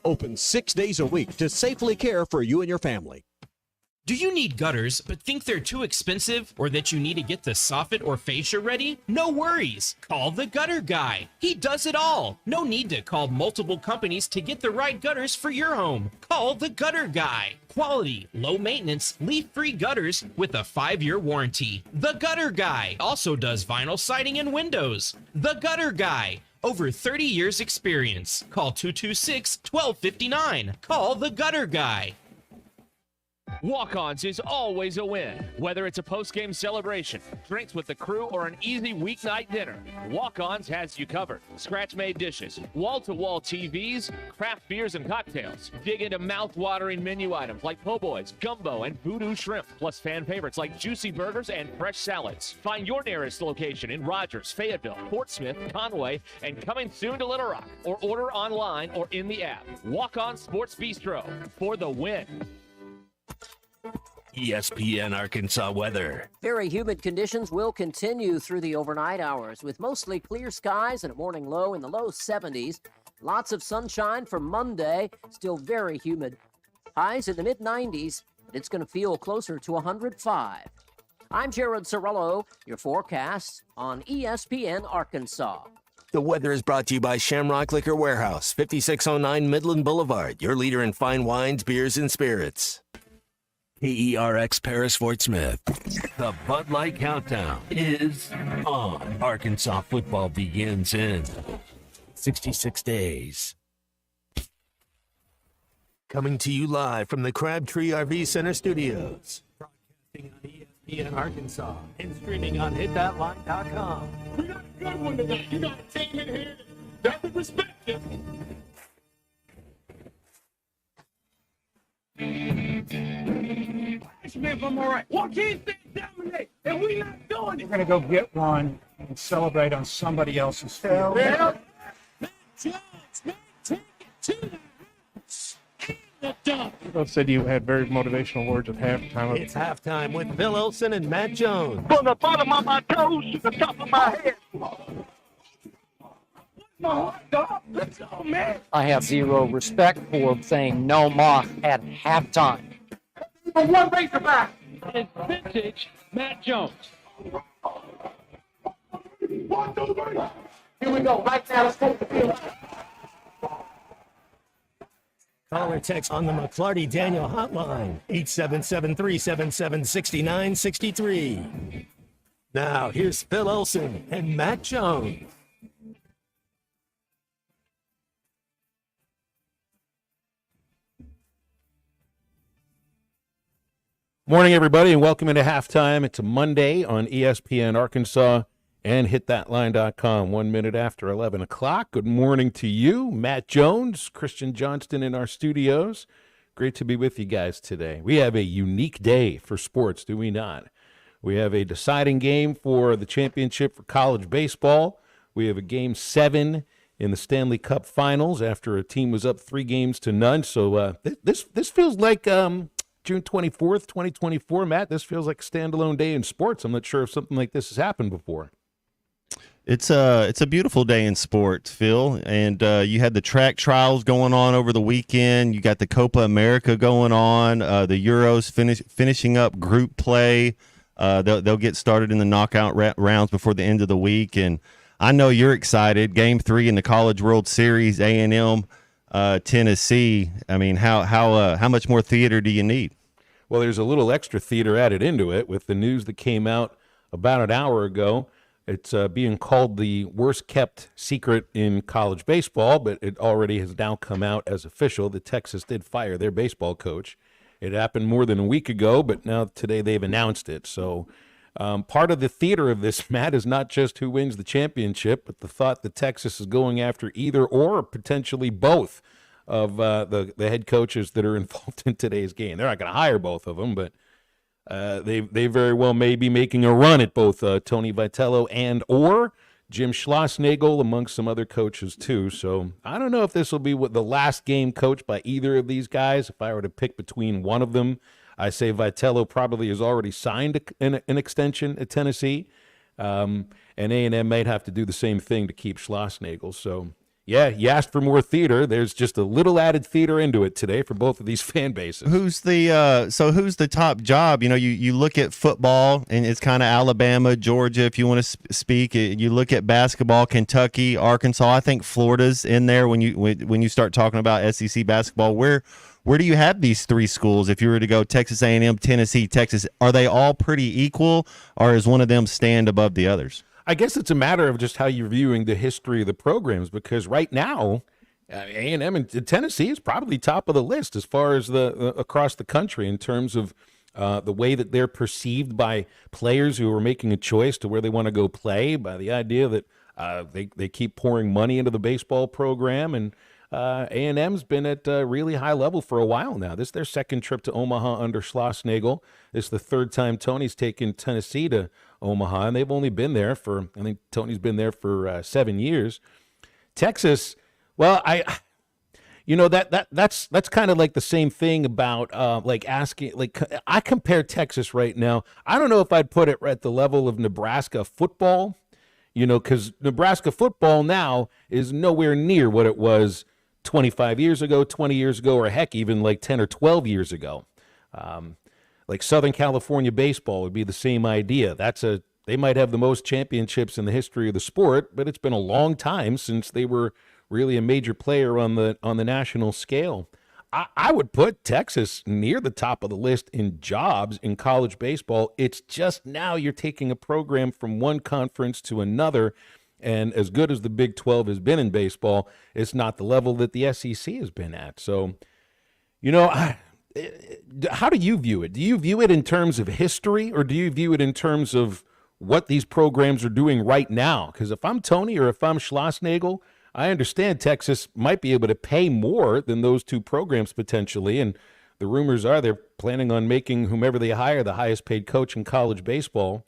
Open 6 days a week to safely care for you and your family. Do you need gutters but think they're too expensive or that you need to get the soffit or fascia ready? No worries. Call the Gutter Guy. He does it all. No need to call multiple companies to get the right gutters for your home. Call the Gutter Guy. Quality, low maintenance, leak-free gutters with a 5-year warranty. The Gutter Guy also does vinyl siding and windows. The Gutter Guy. Over 30 years experience. Call 226-1259. Call the Gutter Guy. Walk-Ons is always a win. Whether it's a post-game celebration, drinks with the crew, or an easy weeknight dinner, Walk-Ons has you covered. Scratch-made dishes, wall-to-wall TVs, craft beers and cocktails. Dig into mouth-watering menu items like po' boys, gumbo, and voodoo shrimp, plus fan favorites like juicy burgers and fresh salads. Find your nearest location in Rogers, Fayetteville, Portsmouth, Conway, and coming soon to Little Rock, or order online or in the app. Walk-On Sports Bistro for the win. ESPN Arkansas weather. Very humid conditions will continue through the overnight hours with mostly clear skies and a morning low in the low 70s. Lots of sunshine for Monday, still very humid. Highs in the mid-90s, but it's going to feel closer to 105. I'm Jared Sorello, your forecast on ESPN Arkansas. The weather is brought to you by Shamrock Liquor Warehouse, 5609 Midland Boulevard, your leader in fine wines, beers, and spirits. KERX Paris Fort Smith. The Bud Light Countdown is on. Arkansas football begins in 66 days. Coming to you live from the Crabtree RV Center Studios. Broadcasting on ESPN Arkansas and streaming on hitthatline.com. We got a good one tonight. You got a team in here that doesn't respect it. If I'm all right. Why can't they dominate? And we not doing it. We're going to go get one and celebrate on somebody else's field. Well, Matt Jones may take it to the house and the dump. Both said you had very motivational words at halftime. It's halftime with Phil Olson and Matt Jones. From the bottom of my toes to the top of my head. My heart, dog. Let's go, man. I have zero respect for saying no mock at halftime. For one Razorback. It's vintage Matt Jones. 1, 2, 3. Here we go. Right now, let's take the field. Call or text on the McClarty Daniel hotline, 877-377-6963. Now, here's Phil Olson and Matt Jones. Morning, everybody, and welcome into halftime. It's a Monday on ESPN Arkansas and hitthatline.com. 1 minute after 11 o'clock. Good morning to you, Matt Jones, Christian Johnston in our studios. Great to be with you guys today. We have a unique day for sports, do we not? We have a deciding game for the championship for college baseball. We have a Game 7 in the Stanley Cup Finals after a team was up 3-0. So this feels like June 24th, 2024, Matt. This feels like a standalone day in sports. I'm not sure if something like this has happened before. It's a beautiful day in sports, Phil. And you had the track trials going on over the weekend. You got the Copa America going on. The Euros finishing up group play. They'll get started in the knockout rounds before the end of the week. And I know you're excited. Game 3 in the College World Series, A&M. Tennessee. I mean, how much more theater do you need? Well, there's a little extra theater added into it with the news that came out about an hour ago. It's being called the worst kept secret in college baseball, but it already has now come out as official that Texas did fire their baseball coach. It happened more than a week ago, but now today they've announced it. So part of the theater of this, Matt, is not just who wins the championship, but the thought that Texas is going after either or potentially both of the head coaches that are involved in today's game. They're not going to hire both of them, but they very well may be making a run at both Tony Vitello and or Jim Schlossnagle, amongst some other coaches too. So I don't know if this will be the last game coached by either of these guys. If I were to pick between one of them, I say Vitello probably has already signed an extension at Tennessee, and A&M might have to do the same thing to keep Schlossnagle. So yeah, you asked for more theater. There's just a little added theater into it today for both of these fan bases. Who's the top job? You look at football, and it's kind of Alabama, Georgia, if you want to speak. You look at basketball, Kentucky, Arkansas. I think Florida's in there when you start talking about SEC basketball. Where do you have these three schools? If you were to go Texas A&M, Tennessee, Texas, are they all pretty equal, or is one of them stand above the others? I guess it's a matter of just how you're viewing the history of the programs, because right now, A&M and Tennessee is probably top of the list as far as the across the country in terms of the way that they're perceived by players who are making a choice to where they want to go play, by the idea that they keep pouring money into the baseball program. And A&M's been at a really high level for a while now. This is their second trip to Omaha under Schlossnagle. This is the third time Tony's taken Tennessee to Omaha, and they've only been there for, I think Tony's been there for 7 years. Texas, well, that's kind of like the same thing about like asking, like I compare Texas right now. I don't know if I'd put it at the level of Nebraska football, because Nebraska football now is nowhere near what it was 25 years ago, 20 years ago, or heck, even like 10 or 12 years ago. Like Southern California baseball would be the same idea. They might have the most championships in the history of the sport, but it's been a long time since they were really a major player on the national scale. I would put Texas near the top of the list in jobs in college baseball. It's just now you're taking a program from one conference to another, and as good as the Big 12 has been in baseball, it's not the level that the SEC has been at. So, how do you view it? Do you view it in terms of history, or do you view it in terms of what these programs are doing right now? Because if I'm Tony or if I'm Schlossnagle, I understand Texas might be able to pay more than those two programs potentially, and the rumors are they're planning on making whomever they hire the highest paid coach in college baseball.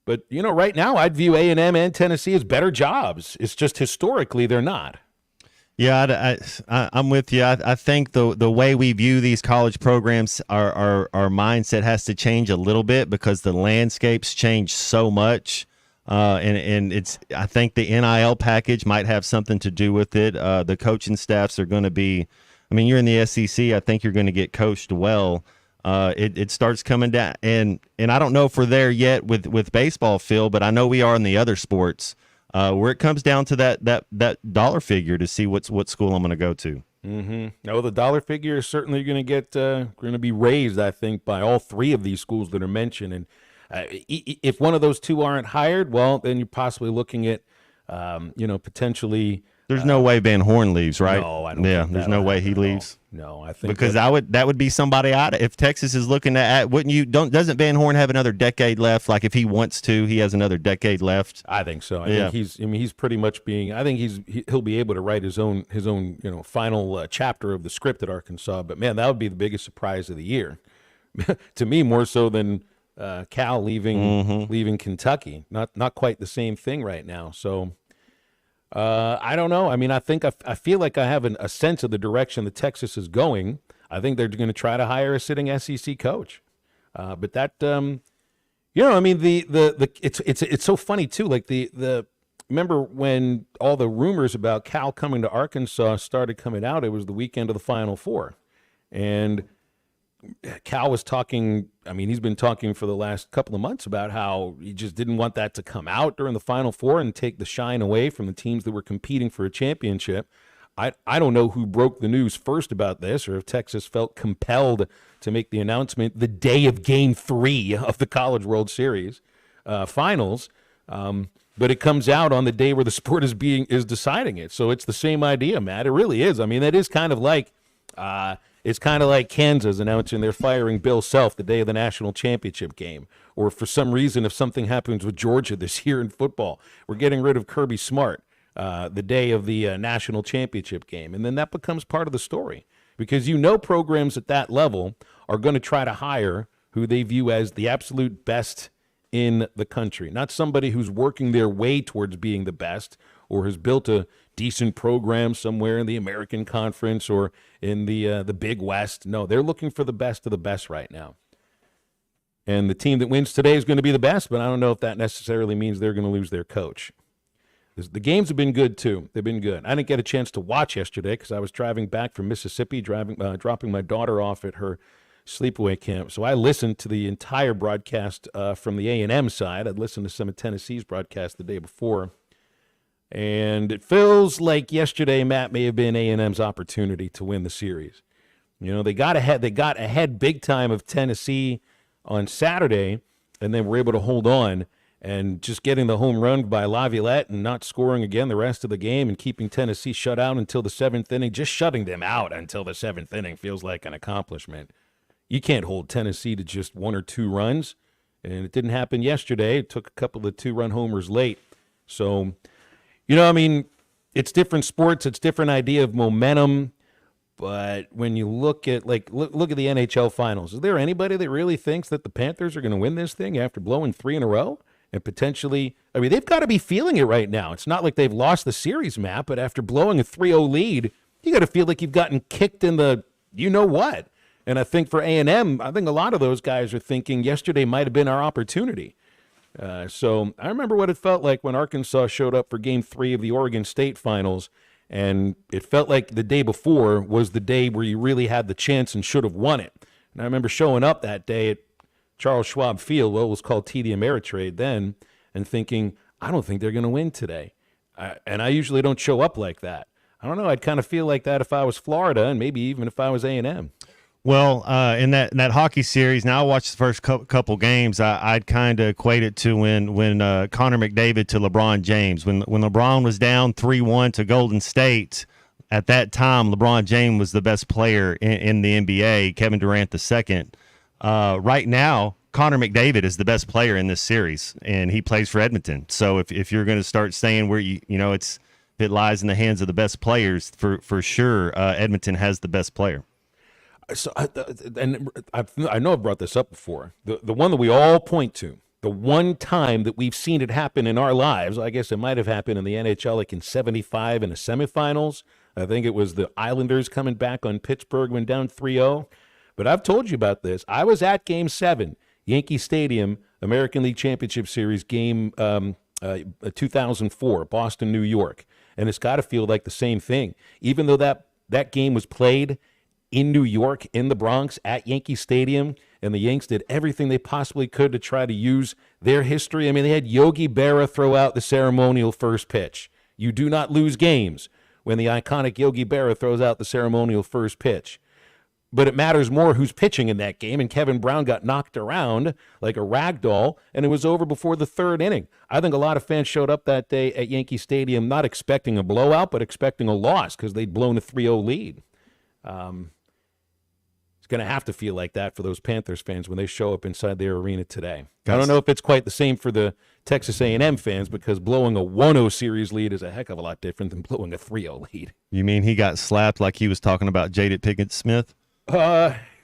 But, right now I'd view A&M and Tennessee as better jobs. It's just historically they're not. Yeah, I'm with you. I think the way we view these college programs, our mindset has to change a little bit because the landscape's changed so much. And I think the NIL package might have something to do with it. The coaching staffs are going to be, you're in the SEC. I think you're going to get coached well. It starts coming down, and I don't know if we're there yet with baseball, Phil, but I know we are in the other sports. Where it comes down to that dollar figure to see what school I'm going to go to. Mm-hmm. No, the dollar figure is certainly going to be raised, I think, by all three of these schools that are mentioned. And if one of those two aren't hired, well, then you're possibly looking at, potentially. There's no way Van Horn leaves, right? No, I don't. Yeah, there's no way he leaves. No, I think because that would be somebody if Texas is looking at, doesn't Van Horn have another decade left? Like if he wants to, he has another decade left. I think so. I think he's pretty much he'll be able to write his own final chapter of the script at Arkansas. But man, that would be the biggest surprise of the year to me, more so than Cal leaving Kentucky. Not quite the same thing right now. So. I don't know. I feel like I have a sense of the direction that Texas is going. I think they're going to try to hire a sitting SEC coach. But that, it's so funny too. Like remember when all the rumors about Cal coming to Arkansas started coming out? It was the weekend of the Final Four, and Cal was talking. He's been talking for the last couple of months about how he just didn't want that to come out during the Final Four and take the shine away from the teams that were competing for a championship. I don't know who broke the news first about this, or if Texas felt compelled to make the announcement the day of Game 3 of the College World Series finals. But it comes out on the day where the sport is deciding it. So it's the same idea, Matt. It really is. That is kind of like. It's kind of like Kansas announcing they're firing Bill Self the day of the national championship game. Or for some reason, if something happens with Georgia this year in football, we're getting rid of Kirby Smart the day of the national championship game. And then that becomes part of the story. Because programs at that level are going to try to hire who they view as the absolute best in the country. Not somebody who's working their way towards being the best or has built a decent program somewhere in the American Conference or in the Big West. No, they're looking for the best of the best right now. And the team that wins today is going to be the best, but I don't know if that necessarily means they're going to lose their coach. The games have been good, too. They've been good. I didn't get a chance to watch yesterday because I was driving back from Mississippi, dropping my daughter off at her sleepaway camp. So I listened to the entire broadcast from the A&M side. I'd listened to some of Tennessee's broadcast the day before. And it feels like yesterday, Matt, may have been A&M's opportunity to win the series. You know, they got ahead big time of Tennessee on Saturday, and then were able to hold on. And just getting the home run by Laviolette and not scoring again the rest of the game and keeping Tennessee shut out until the 7th inning, just shutting them out until the 7th inning feels like an accomplishment. You can't hold Tennessee to just 1 or 2 runs, and it didn't happen yesterday. It took a couple of 2-run homers late. So, you know, I mean, it's different sports. It's different idea of momentum. But when you look at look at the NHL Finals, is there anybody that really thinks that the Panthers are going to win this thing after blowing 3 in a row? And potentially, I mean, they've got to be feeling it right now. It's not like they've lost the series, Matt, but after blowing a 3-0 lead, you got to feel like you've gotten kicked in the you-know-what. And I think for A&M, I think a lot of those guys are thinking yesterday might have been our opportunity. So I remember what it felt like when Arkansas showed up for Game 3 of the Oregon State Finals, and it felt like the day before was the day where you really had the chance and should have won it. And I remember showing up that day at Charles Schwab Field, what was called TD Ameritrade then, and thinking, I don't think they're going to win today. And I usually don't show up like that. I don't know. I'd kind of feel like that if I was Florida and maybe even if I was A&M. Well, in that hockey series, now I watched the first couple games. I'd kind of equate it to when Connor McDavid to LeBron James. When LeBron was down 3-1 to Golden State, at that time, LeBron James was the best player in the NBA, Kevin Durant the second. Right now, Connor McDavid is the best player in this series, and he plays for Edmonton. So if you're going to start saying where it lies in the hands of the best players, for sure, Edmonton has the best player. So, I know I've brought this up before. The one that we all point to, the one time that we've seen it happen in our lives, I guess it might have happened in the NHL, like in '75 in the semifinals. I think it was the Islanders coming back on Pittsburgh when down 3-0. But I've told you about this. I was at Game 7, Yankee Stadium, American League Championship Series, Game 2004, Boston, New York. And it's got to feel like the same thing. Even though that game was played in New York, in the Bronx, at Yankee Stadium, and the Yanks did everything they possibly could to try to use their history. I mean, they had Yogi Berra throw out the ceremonial first pitch. You do not lose games when the iconic Yogi Berra throws out the ceremonial first pitch. But it matters more who's pitching in that game, and Kevin Brown got knocked around like a rag doll, and it was over before the 3rd inning. I think a lot of fans showed up that day at Yankee Stadium not expecting a blowout, but expecting a loss because they'd blown a 3-0 lead. It's going to have to feel like that for those Panthers fans when they show up inside their arena today. I don't know if it's quite the same for the Texas A&M fans because blowing a 1-0 series lead is a heck of a lot different than blowing a 3-0 lead. You mean he got slapped like he was talking about Jaded Pickett-Smith?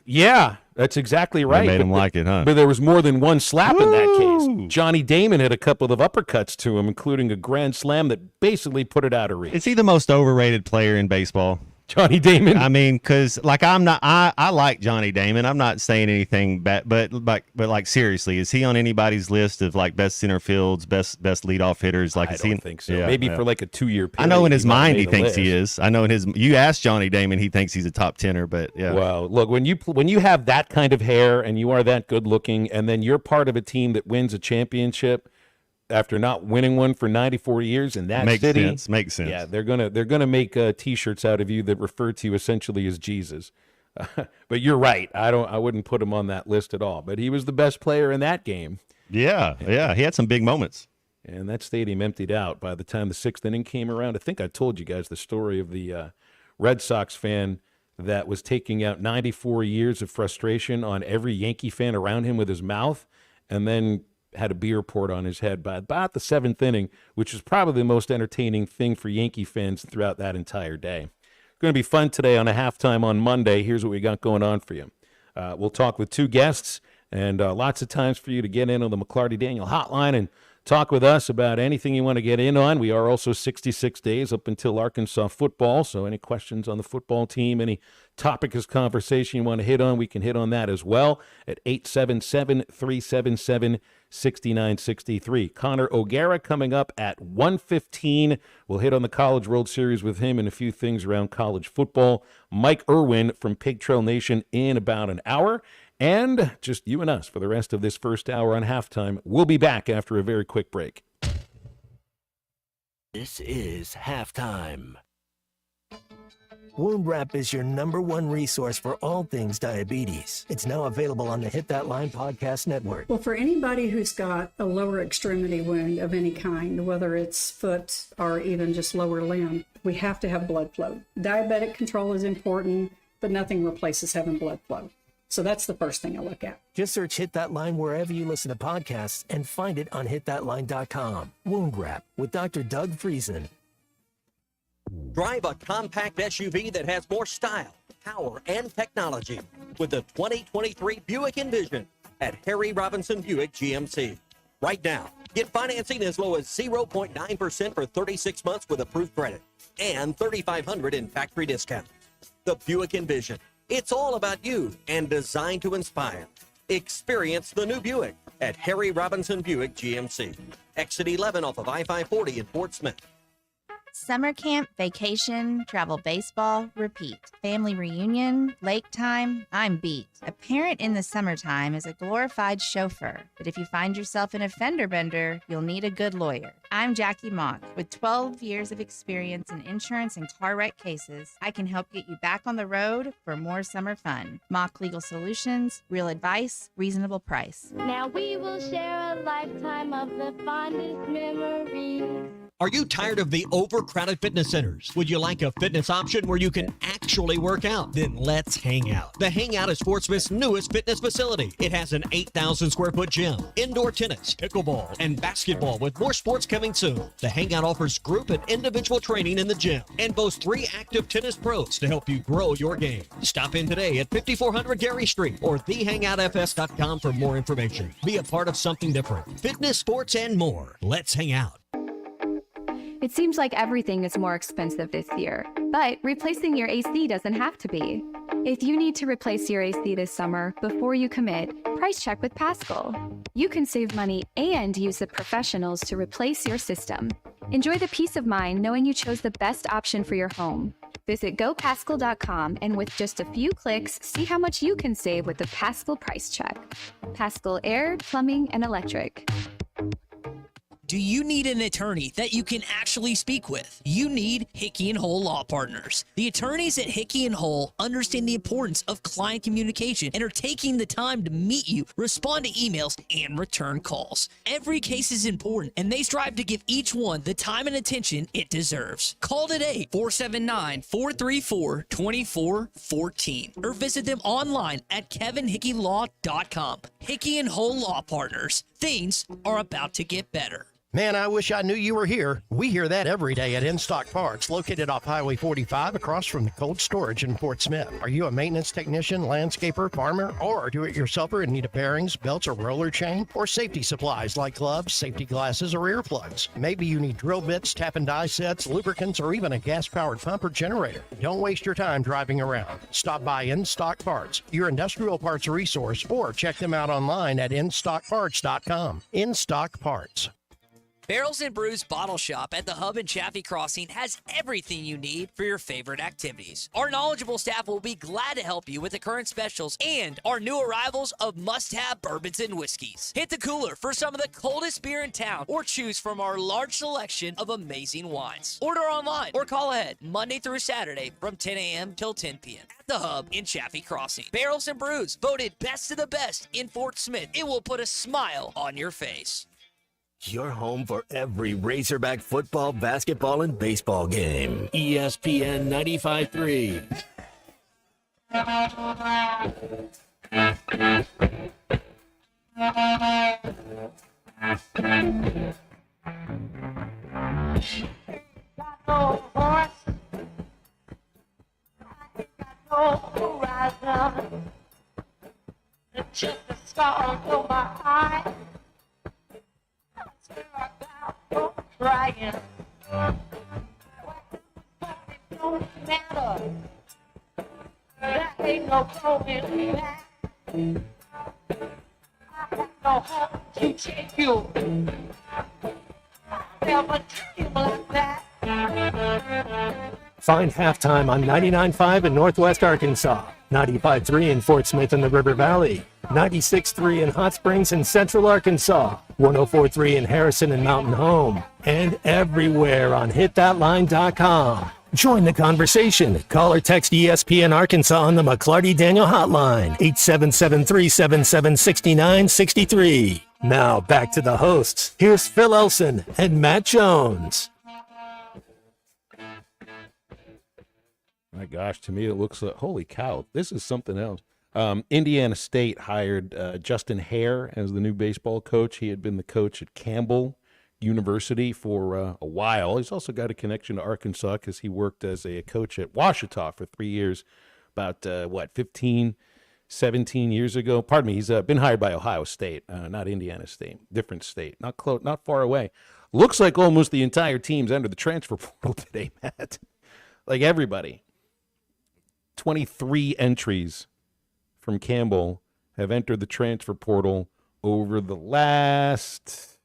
Yeah, that's exactly right. They made him like it, huh? But there was more than one slap in that case. Johnny Damon had a couple of uppercuts to him, including a grand slam that basically put it out of reach. Is he the most overrated player in baseball? Johnny Damon. I mean, because like I like Johnny Damon. I'm not saying anything bad, but like seriously, is he on anybody's list of like best center fields, best leadoff hitters? Like, I don't think so. Yeah, maybe for like a 2-year period. I know in his mind he thinks he is. I know in his. You ask Johnny Damon, he thinks he's a top tenner, but yeah. Well, look, when you have that kind of hair and you are that good looking, and then you're part of a team that wins a championship after not winning one for 94 years in that city. Makes sense. Yeah, they're gonna make T-shirts out of you that refer to you essentially as Jesus. But you're right. I wouldn't put him on that list at all. But he was the best player in that game. Yeah. He had some big moments. And that stadium emptied out by the time the 6th inning came around. I think I told you guys the story of the Red Sox fan that was taking out 94 years of frustration on every Yankee fan around him with his mouth, and then had a beer poured on his head by about the 7th inning, which is probably the most entertaining thing for Yankee fans throughout that entire day. It's going to be fun today on a halftime on Monday. Here's what we got going on for you. We'll talk with 2 guests and lots of times for you to get in on the McLarty Daniel hotline and talk with us about anything you want to get in on. We are also 66 days up until Arkansas football, so any questions on the football team, any topic of conversation you want to hit on, we can hit on that as well at 877-377 6963. Connor O'Gara coming up at 1:15. We'll hit on the College World Series with him and a few things around college football. Mike Irwin from Pig Trail Nation in about an hour. And just you and us for the rest of this first hour on Halftime. We'll be back after a very quick break. This is Halftime. Wound Wrap is your #1 resource for all things diabetes. It's now available on the Hit That Line podcast network. Well, for anybody who's got a lower extremity wound of any kind, whether it's foot or even just lower limb, we have to have blood flow. Diabetic control is important, but nothing replaces having blood flow. So that's the first thing I look at. Just search Hit That Line wherever you listen to podcasts and find it on hitthatline.com. Wound Wrap with Dr. Doug Friesen. Drive a compact SUV that has more style, power, and technology with the 2023 Buick Envision at Harry Robinson Buick GMC. Right now, get financing as low as 0.9% for 36 months with approved credit and $3,500 in factory discount. The Buick Envision. It's all about you and designed to inspire. Experience the new Buick at Harry Robinson Buick GMC. Exit 11 off of I-540 in Fort Smith. Summer camp, vacation, travel baseball, repeat. Family reunion, lake time, I'm beat. A parent in the summertime is a glorified chauffeur, but if you find yourself in a fender bender, you'll need a good lawyer. I'm Jackie Mock. With 12 years of experience in insurance and car wreck cases, I can help get you back on the road for more summer fun. Mock Legal Solutions, real advice, reasonable price. Now we will share a lifetime of the fondest memories. Are you tired of the overcrowded fitness centers? Would you like a fitness option where you can actually work out? Then let's hang out. The Hangout is Fort Smith's newest fitness facility. It has an 8,000 square foot gym, indoor tennis, pickleball, and basketball with more sports coming soon. The Hangout offers group and individual training in the gym and boasts 3 active tennis pros to help you grow your game. Stop in today at 5400 Gary Street or thehangoutfs.com for more information. Be a part of something different. Fitness, sports, and more. Let's hang out. It seems like everything is more expensive this year, but replacing your AC doesn't have to be. If you need to replace your AC this summer, before you commit, price check with Paschal. You can save money and use the professionals to replace your system. Enjoy the peace of mind knowing you chose the best option for your home. Visit gopaschal.com and with just a few clicks, see how much you can save with the Paschal price check. Paschal Air, Plumbing, and Electric. Do you need an attorney that you can actually speak with? You need Hickey & Hull Law Partners. The attorneys at Hickey & Hull understand the importance of client communication and are taking the time to meet you, respond to emails, and return calls. Every case is important, and they strive to give each one the time and attention it deserves. Call today, 479-434-2414, or visit them online at kevinhickeylaw.com. Hickey & Hull Law Partners. Things are about to get better. Man, I wish I knew you were here. We hear that every day at In Stock Parts, located off Highway 45 across from the cold storage in Fort Smith. Are you a maintenance technician, landscaper, farmer, or a do-it-yourselfer in need of bearings, belts, or roller chain? Or safety supplies like gloves, safety glasses, or earplugs? Maybe you need drill bits, tap and die sets, lubricants, or even a gas-powered pump or generator. Don't waste your time driving around. Stop by In Stock Parts, your industrial parts resource, or check them out online at InStockParts.com. In Stock Parts. Barrels and Brews Bottle Shop at the Hub in Chaffee Crossing has everything you need for your favorite activities. Our knowledgeable staff will be glad to help you with the current specials and our new arrivals of must-have bourbons and whiskeys. Hit the cooler for some of the coldest beer in town or choose from our large selection of amazing wines. Order online or call ahead Monday through Saturday from 10 a.m. till 10 p.m. at the Hub in Chaffee Crossing. Barrels and Brews, voted best of the best in Fort Smith. It will put a smile on your face. Your home for every Razorback football, basketball, and baseball game. ESPN 95.3. Just a scar on my eye. Crying. Don't matter. There ain't no going back. I have no hope. You can't you never dream like that. Find halftime on 99.5 in Northwest Arkansas, 95.3 in Fort Smith in the River Valley, 96.3 in Hot Springs in Central Arkansas, 104.3 in Harrison and Mountain Home, and everywhere on hitthatline.com. Join the conversation. Call or text ESPN Arkansas on the McClarty Daniel hotline, 877-377-6963. Now back to the hosts. Here's Phil Elson and Matt Jones. My gosh, to me it looks like, holy cow, this is something else. Indiana State hired Justin Hare as the new baseball coach. He had been the coach at Campbell University for a while. He's also got a connection to Arkansas because he worked as a coach at Ouachita for 3 years, about, 15, 17 years ago. Pardon me, he's been hired by Ohio State, not Indiana State, different state, not close, not far away. Looks like almost the entire team's entered the transfer portal today, Matt. Like everybody. 23 entries from Campbell have entered the transfer portal over the last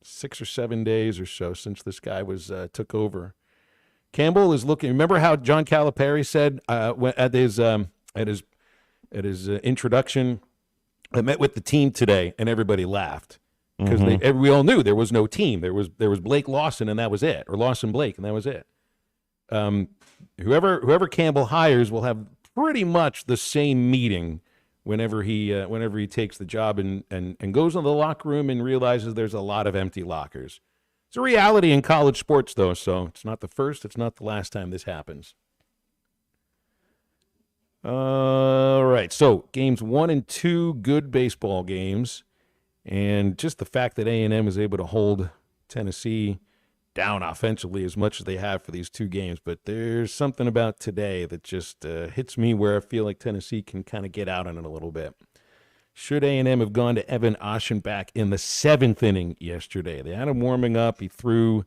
6 or 7 days or so since this guy was took over. Campbell is looking. Remember how John Calipari said at his introduction, I met with the team today, and everybody laughed because we all knew there was no team. There was Blake Lawson, and that was it, or Lawson Blake, and that was it. Whoever Campbell hires will have pretty much the same meeting whenever he takes the job and goes into the locker room and realizes there's a lot of empty lockers. It's a reality in college sports, though, so it's not the first, it's not the last time this happens. All right, so games 1 and 2, good baseball games, and just the fact that A&M is able to hold Tennessee down offensively as much as they have for these 2 games, but there's something about today that just hits me where I feel like Tennessee can kind of get out on it a little bit. Should A&M have gone to Evan Aschenbach in the 7th inning yesterday? They had him warming up. He threw, I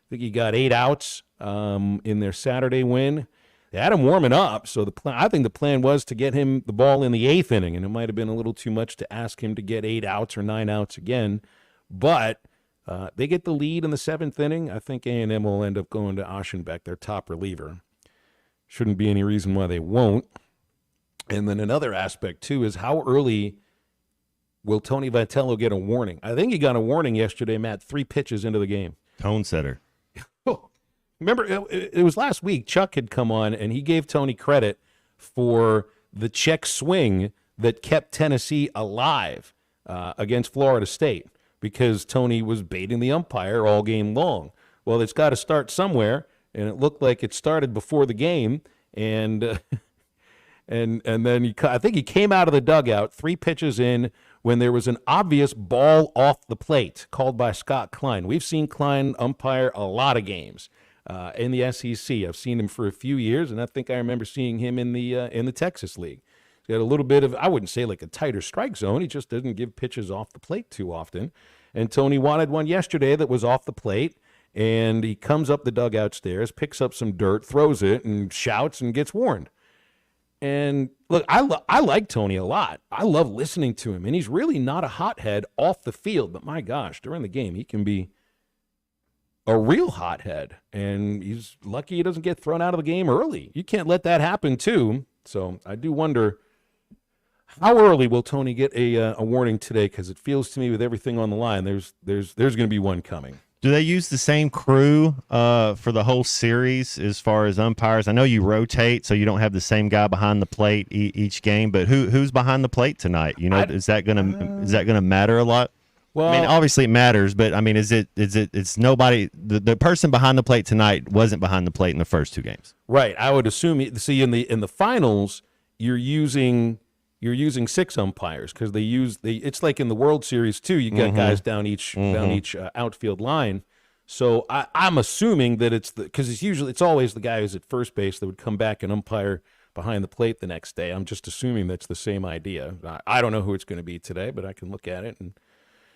think he got 8 outs in their Saturday win. They had him warming up, so I think the plan was to get him the ball in the 8th inning, and it might have been a little too much to ask him to get 8 outs or 9 outs again, but they get the lead in the 7th inning. I think A&M will end up going to Aschenbach, their top reliever. Shouldn't be any reason why they won't. And then another aspect, too, is how early will Tony Vitello get a warning? I think he got a warning yesterday, Matt, 3 pitches into the game. Tone setter. Remember, it was last week, Chuck had come on, and he gave Tony credit for the check swing that kept Tennessee alive against Florida State, because Tony was baiting the umpire all game long. Well, it's got to start somewhere, and it looked like it started before the game, and and then I think he came out of the dugout 3 pitches in when there was an obvious ball off the plate called by Scott Klein. We've seen Klein umpire a lot of games in the SEC. I've seen him for a few years, and I think I remember seeing him in the Texas League. He had a little bit of, I wouldn't say like a tighter strike zone. He just doesn't give pitches off the plate too often. And Tony wanted one yesterday that was off the plate, and he comes up the dugout stairs, picks up some dirt, throws it, and shouts and gets warned. And look, I like Tony a lot. I love listening to him, and he's really not a hothead off the field. But my gosh, during the game, he can be a real hothead, and he's lucky he doesn't get thrown out of the game early. You can't let that happen, too. So I do wonder, how early will Tony get a warning today? Because it feels to me with everything on the line, there's going to be one coming. Do they use the same crew for the whole series as far as umpires? I know you rotate, so you don't have the same guy behind the plate each game. But who's behind the plate tonight? You know, is that gonna matter a lot? Well, I mean, obviously it matters, but I mean, it's nobody. The person behind the plate tonight wasn't behind the plate in the first 2 games. Right. I would assume. See, in the finals, you're using 6 umpires because it's like in the World Series too. You got guys down each outfield line. So I'm assuming that it's always the guy who's at first base that would come back and umpire behind the plate the next day. I'm just assuming that's the same idea. I don't know who it's going to be today, but I can look at it, and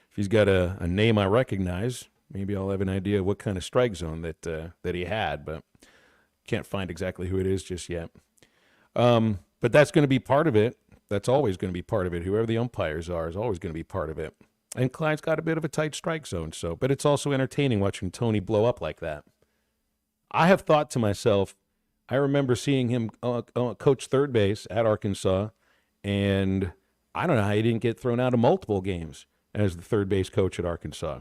if he's got a name I recognize, maybe I'll have an idea of what kind of strike zone that he had, but can't find exactly who it is just yet. But that's going to be part of it. That's always going to be part of it. Whoever the umpires are is always going to be part of it. And Clyde's got a bit of a tight strike zone, but it's also entertaining watching Tony blow up like that. I have thought to myself, I remember seeing him coach third base at Arkansas, and I don't know how he didn't get thrown out of multiple games as the third base coach at Arkansas.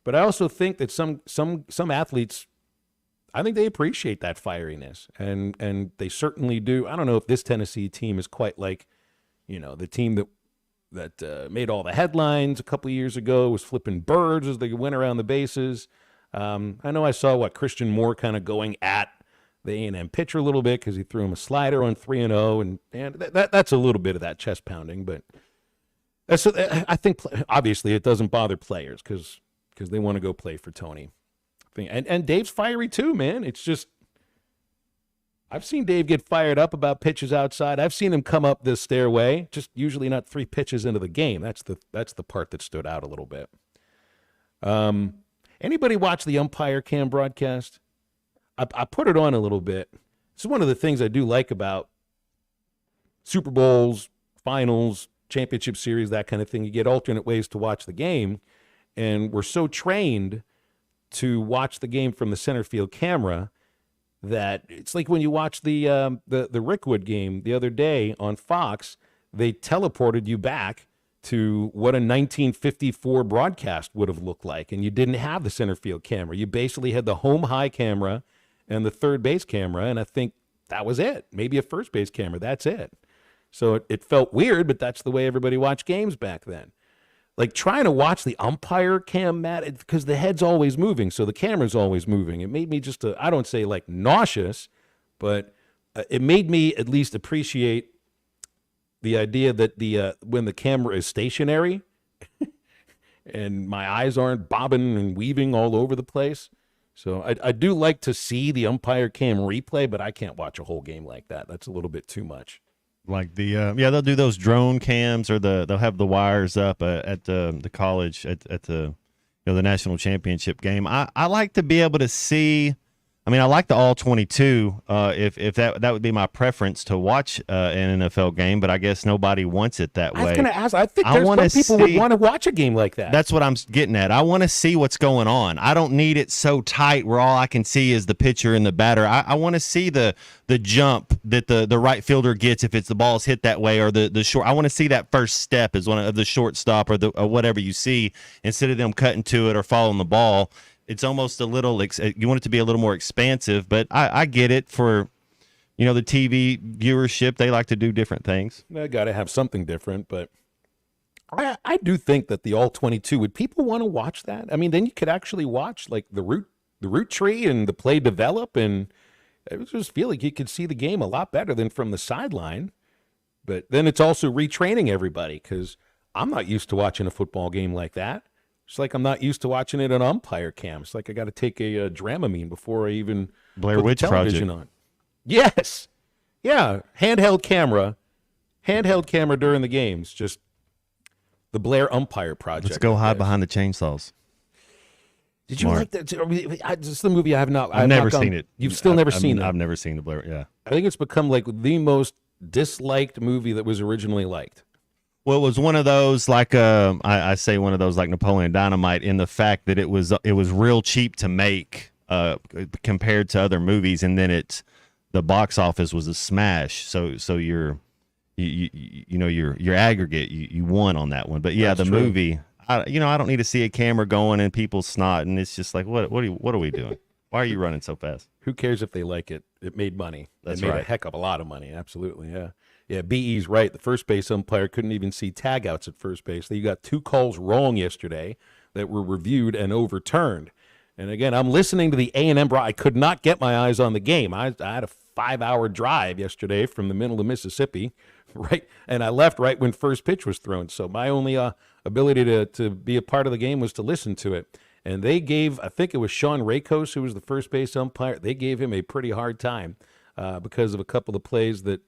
But I also think that some athletes, I think they appreciate that fieriness, and they certainly do. I don't know if this Tennessee team is quite like, the team that made all the headlines a couple of years ago, was flipping birds as they went around the bases. I know I saw Christian Moore kind of going at the A&M pitcher a little bit because he threw him a slider on 3-0, and that's a little bit of that chest pounding. But I think obviously it doesn't bother players because they want to go play for Tony. And Dave's fiery too, man. It's just, I've seen Dave get fired up about pitches outside. I've seen him come up this stairway, just usually not 3 pitches into the game. That's the part that stood out a little bit. Anybody watch the umpire cam broadcast? I put it on a little bit. This is one of the things I do like about Super Bowls, finals, championship series, that kind of thing. You get alternate ways to watch the game, and we're so trained to watch the game from the center field camera that it's like when you watch the Rickwood game the other day on Fox, they teleported you back to what a 1954 broadcast would have looked like, and you didn't have the center field camera. You basically had the home high camera and the third base camera, and I think that was it. Maybe a first base camera, that's it. So it felt weird, but that's the way everybody watched games back then. Like trying to watch the umpire cam, Matt, because the head's always moving, so the camera's always moving. It made me just, I don't say like nauseous, but it made me at least appreciate the idea that when the camera is stationary and my eyes aren't bobbing and weaving all over the place. So I do like to see the umpire cam replay, but I can't watch a whole game like that. That's a little bit too much. Like they'll do those drone cams, or they'll have the wires up at the college at the the national championship game. I like to be able to see. I mean, I like the all 22. If that would be my preference to watch an NFL game, but I guess nobody wants it that way. I was going to ask. I think there's some people would want to watch a game like that. That's what I'm getting at. I want to see what's going on. I don't need it so tight where all I can see is the pitcher and the batter. I want to see the jump that the right fielder gets if it's the ball's hit that way, or the short. I want to see that first step as one of the shortstop or whatever you see, instead of them cutting to it or following the ball. It's almost a little, you want it to be a little more expansive, but I get it for, the TV viewership. They like to do different things. They got to have something different, but I do think that the all 22, would people want to watch that? I mean, then you could actually watch like the root tree and the play develop, and I just feel like you could see the game a lot better than from the sideline. But then it's also retraining everybody, because I'm not used to watching a football game like that. It's like I'm not used to watching it on umpire cam. It's like I got to take a Dramamine before I even Blair put Witch the television Project on. Yes. Yeah. Handheld camera during the games. Just the Blair Umpire Project. Let's go hide behind the chainsaws. Did you like that? It's the movie I have not. I've never seen it. You've still never seen it. I've never seen the Blair. Yeah. I think it's become like the most disliked movie that was originally liked. Well, it was one of those like I say one of those like Napoleon Dynamite, in the fact that it was real cheap to make compared to other movies, and then the box office was a smash. So your aggregate you won on that one. But yeah, That's the true. movie, I don't need to see a camera going and people snot, and it's just like what are we doing? Why are you running so fast? Who cares if they like it? It made money. That's it made right. a heck of a lot of money. Absolutely, yeah. Yeah, BE's right. The first base umpire couldn't even see tagouts at first base. They got 2 calls wrong yesterday that were reviewed and overturned. And again, I'm listening to the A&M. I could not get my eyes on the game. I had a 5-hour drive yesterday from the middle of Mississippi, right? And I left right when first pitch was thrown. So my only ability to be a part of the game was to listen to it. And they gave, I think it was Sean Rakos, who was the first base umpire, they gave him a pretty hard time because of a couple of plays that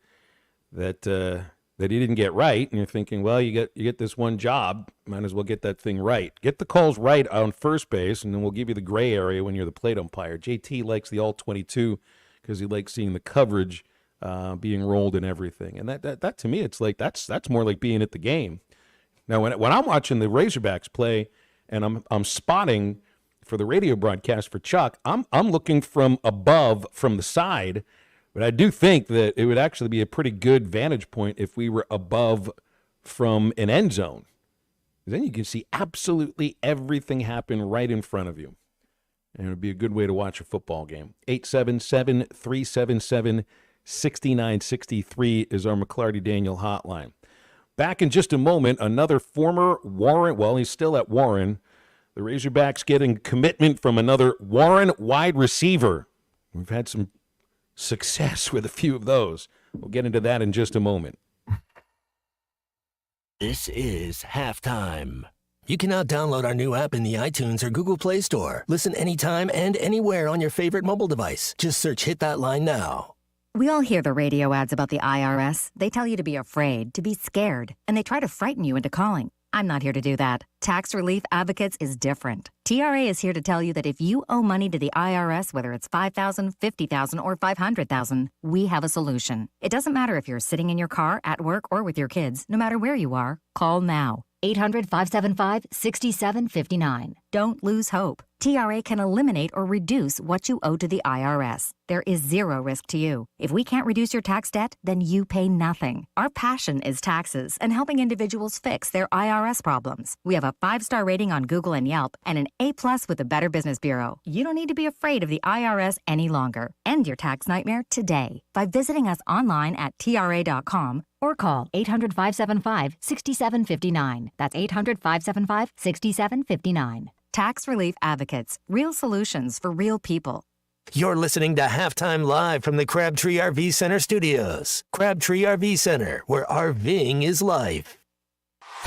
he didn't get right. And you're thinking, well, you get this one job, might as well get that thing right. Get the calls right on first base, and then we'll give you the gray area when you're the plate umpire. JT likes the all 22 because he likes seeing the coverage being rolled and everything. And that to me, it's like that's more like being at the game. Now, when I'm watching the Razorbacks play and I'm spotting for the radio broadcast for Chuck, I'm looking from above, from the side, but I do think that it would actually be a pretty good vantage point if we were above from an end zone. Then you can see absolutely everything happen right in front of you. And it would be a good way to watch a football game. 877-377-6963 is our McLarty Daniel hotline. Back in just a moment, another former Warren, well, he's still at Warren. The Razorbacks getting commitment from another Warren wide receiver. We've had some success with a few of those. We'll get into that in just a moment. This is Halftime. You can now download our new app in the iTunes or Google Play Store. Listen anytime and anywhere on your favorite mobile device. Just search Hit That Line Now. We all hear the radio ads about the IRS. They tell you to be afraid, to be scared, and they try to frighten you into calling. I'm not here to do that. Tax Relief Advocates is different. TRA is here to tell you that if you owe money to the IRS, whether it's $5,000, $50,000, or $500,000, we have a solution. It doesn't matter if you're sitting in your car, at work, or with your kids. No matter where you are, call now. 800-575-6759. Don't lose hope. TRA can eliminate or reduce what you owe to the IRS. There is zero risk to you. If we can't reduce your tax debt, then you pay nothing. Our passion is taxes and helping individuals fix their IRS problems. We have a 5-star rating on Google and Yelp and an A+ with the Better Business Bureau. You don't need to be afraid of the IRS any longer. End your tax nightmare today by visiting us online at TRA.com or call 800-575-6759. That's 800-575-6759. Tax Relief Advocates. Real solutions for real people. You're listening to Halftime Live from the Crabtree RV Center studios. Crabtree RV Center, where RVing is life.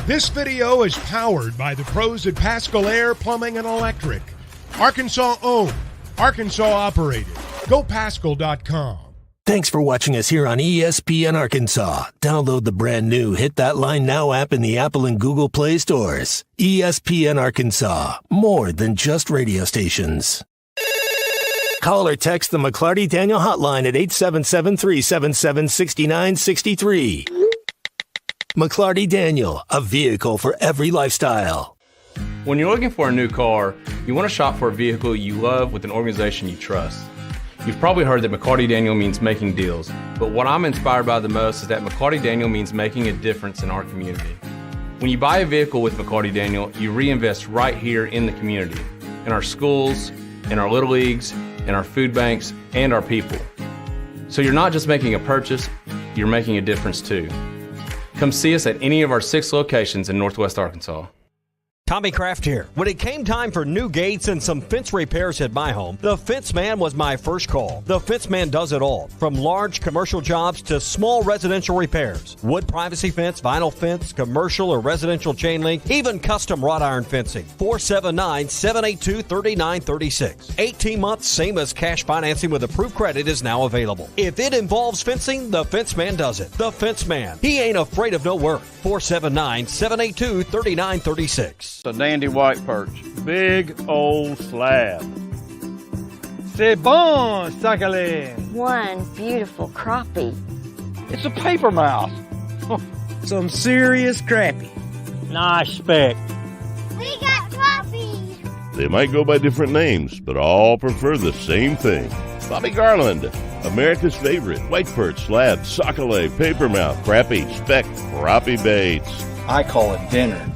This video is powered by the pros at Pascal Air Plumbing and Electric. Arkansas owned, Arkansas operated. GoPascal.com. Thanks for watching us here on ESPN Arkansas. Download the brand new Hit That Line Now app in the Apple and Google Play stores. ESPN Arkansas, more than just radio stations. Call or text the McLarty Daniel hotline at 877-377-6963. McLarty Daniel, a vehicle for every lifestyle. When you're looking for a new car, you want to shop for a vehicle you love with an organization you trust. You've probably heard that McLarty Daniel means making deals, but what I'm inspired by the most is that McLarty Daniel means making a difference in our community. When you buy a vehicle with McLarty Daniel, you reinvest right here in the community, in our schools, in our little leagues, in our food banks, and our people. So you're not just making a purchase, you're making a difference too. Come see us at any of our 6 locations in Northwest Arkansas. Tommy Kraft here. When it came time for new gates and some fence repairs at my home, the Fence Man was my first call. The Fence Man does it all, from large commercial jobs to small residential repairs. Wood privacy fence, vinyl fence, commercial or residential chain link, even custom wrought iron fencing. 479-782-3936. 18 months, same as cash financing with approved credit is now available. If it involves fencing, the Fence Man does it. The Fence Man. He ain't afraid of no work. 479-782-3936. A dandy white perch. Big old slab. C'est bon, sacalé. One beautiful crappie. It's a paper mouse. Some serious crappie. Nice speck. We got crappie. They might go by different names, but all prefer the same thing. Bobby Garland, America's favorite white perch, slab, sacalé, paper mouth, crappie, speck, crappie baits. I call it dinner.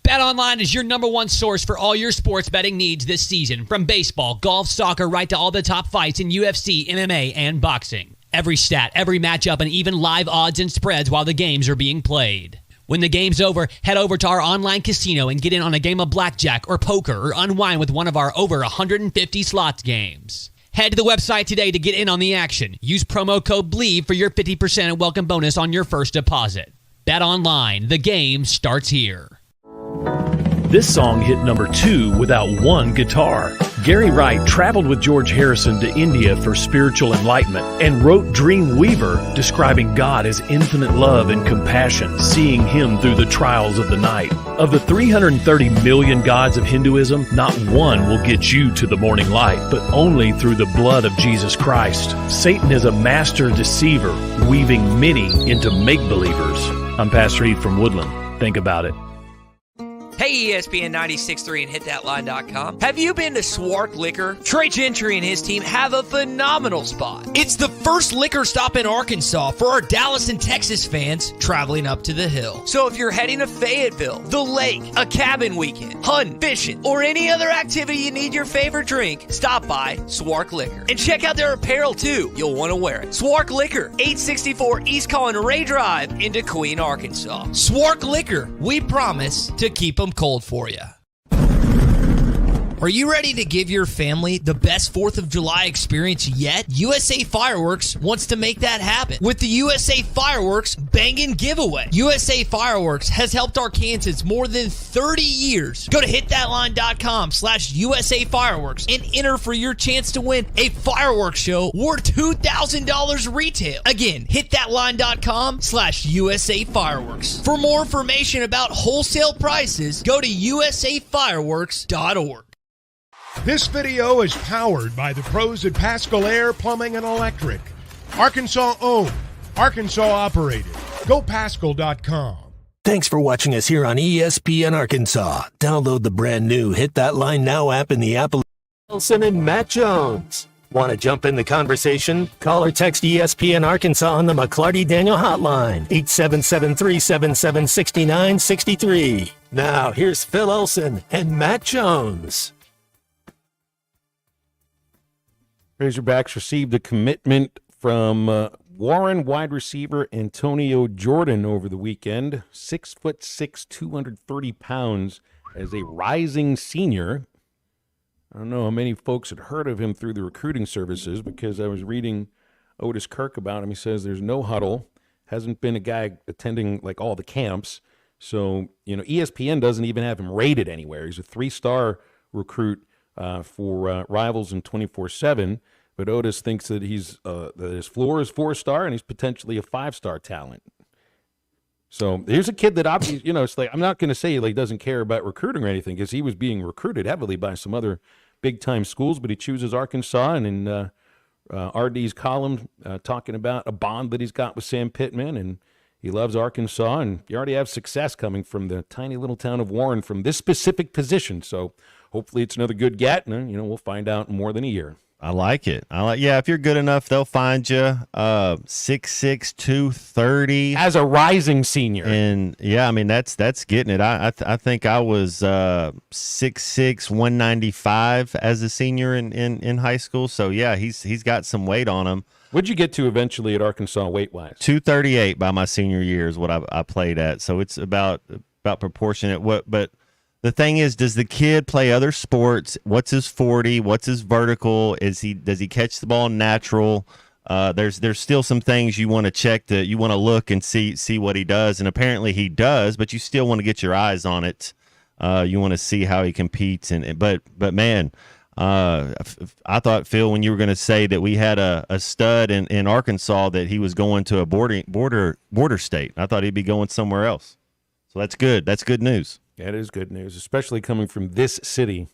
BetOnline is your #1 source for all your sports betting needs this season. From baseball, golf, soccer, right to all the top fights in UFC, MMA, and boxing. Every stat, every matchup, and even live odds and spreads while the games are being played. When the game's over, head over to our online casino and get in on a game of blackjack or poker or unwind with one of our over 150 slots games. Head to the website today to get in on the action. Use promo code BLEAV for your 50% welcome bonus on your first deposit. BetOnline, the game starts here. This song hit #2 without one guitar. Gary Wright traveled with George Harrison to India for spiritual enlightenment and wrote Dream Weaver, describing God as infinite love and compassion, seeing him through the trials of the night. Of the 330 million gods of Hinduism, not one will get you to the morning light, but only through the blood of Jesus Christ. Satan is a master deceiver, weaving many into make-believers. I'm Pastor Heath from Woodland. Think about it. Hey, ESPN 96.3 and hitthatline.com. Have you been to Swark Liquor? Trey Gentry and his team have a phenomenal spot. It's the first liquor stop in Arkansas for our Dallas and Texas fans traveling up to the hill. So if you're heading to Fayetteville, the lake, a cabin weekend, hunting, fishing, or any other activity you need your favorite drink, stop by Swark Liquor. And check out their apparel too. You'll want to wear it. Swark Liquor, 864 East Colin Ray Drive in Queen, Arkansas. Swark Liquor, we promise to keep them cold for you. Are you ready to give your family the best 4th of July experience yet? USA Fireworks wants to make that happen with the USA Fireworks Bangin' Giveaway. USA Fireworks has helped Arkansans more than 30 years. Go to hitthatline.com/USA Fireworks and enter for your chance to win a fireworks show worth $2,000 retail. Again, hitthatline.com/USA Fireworks. For more information about wholesale prices, go to usafireworks.org. This video is powered by the pros at Pascal Air Plumbing and Electric. Arkansas owned, Arkansas operated. GoPascal.com. Thanks for watching us here on ESPN Arkansas. Download the brand new Hit That Line Now app in the Apple. Wilson and Matt Jones. Want to jump in the conversation? Call or text ESPN Arkansas on the McClarty Daniel hotline, 877-377-6963. Now, here's Phil Olson and Matt Jones. Razorbacks received a commitment from Warren wide receiver Antonio Jordan over the weekend. 6'6", 230 pounds as a rising senior. I don't know how many folks had heard of him through the recruiting services because I was reading Otis Kirk about him. He says there's no huddle, hasn't been a guy attending like all the camps. So, ESPN doesn't even have him rated anywhere. He's a 3-star recruit for Rivals in 24/7, but Otis thinks that that his floor is 4-star and he's potentially a 5-star talent. So here's a kid that obviously, it's like I'm not going to say he doesn't care about recruiting or anything because he was being recruited heavily by some other big-time schools, but he chooses Arkansas, and in RD's column talking about a bond that he's got with Sam Pittman, and he loves Arkansas, and you already have success coming from the tiny little town of Warren from this specific position. So hopefully it's another good get, and we'll find out in more than a year. I like it. If you're good enough, they'll find you. 6'6", 230 as a rising senior, and that's getting it. I think I was 6'6", 195 as a senior in high school. So yeah, he's got some weight on him. What'd you get to eventually at Arkansas weight wise? 238 by my senior year is what I played at. So it's about proportionate. But the thing is, does the kid play other sports? What's his 40? What's his vertical? Does he catch the ball natural? There's still some things you want to check. You want to look and see what he does, and apparently he does. But you still want to get your eyes on it. You want to see how he competes. But man, I thought, Phil, when you were going to say that we had a stud in Arkansas, that he was going to a border state. I thought he'd be going somewhere else. So that's good. That's good news. Yeah, it is good news, especially coming from this city.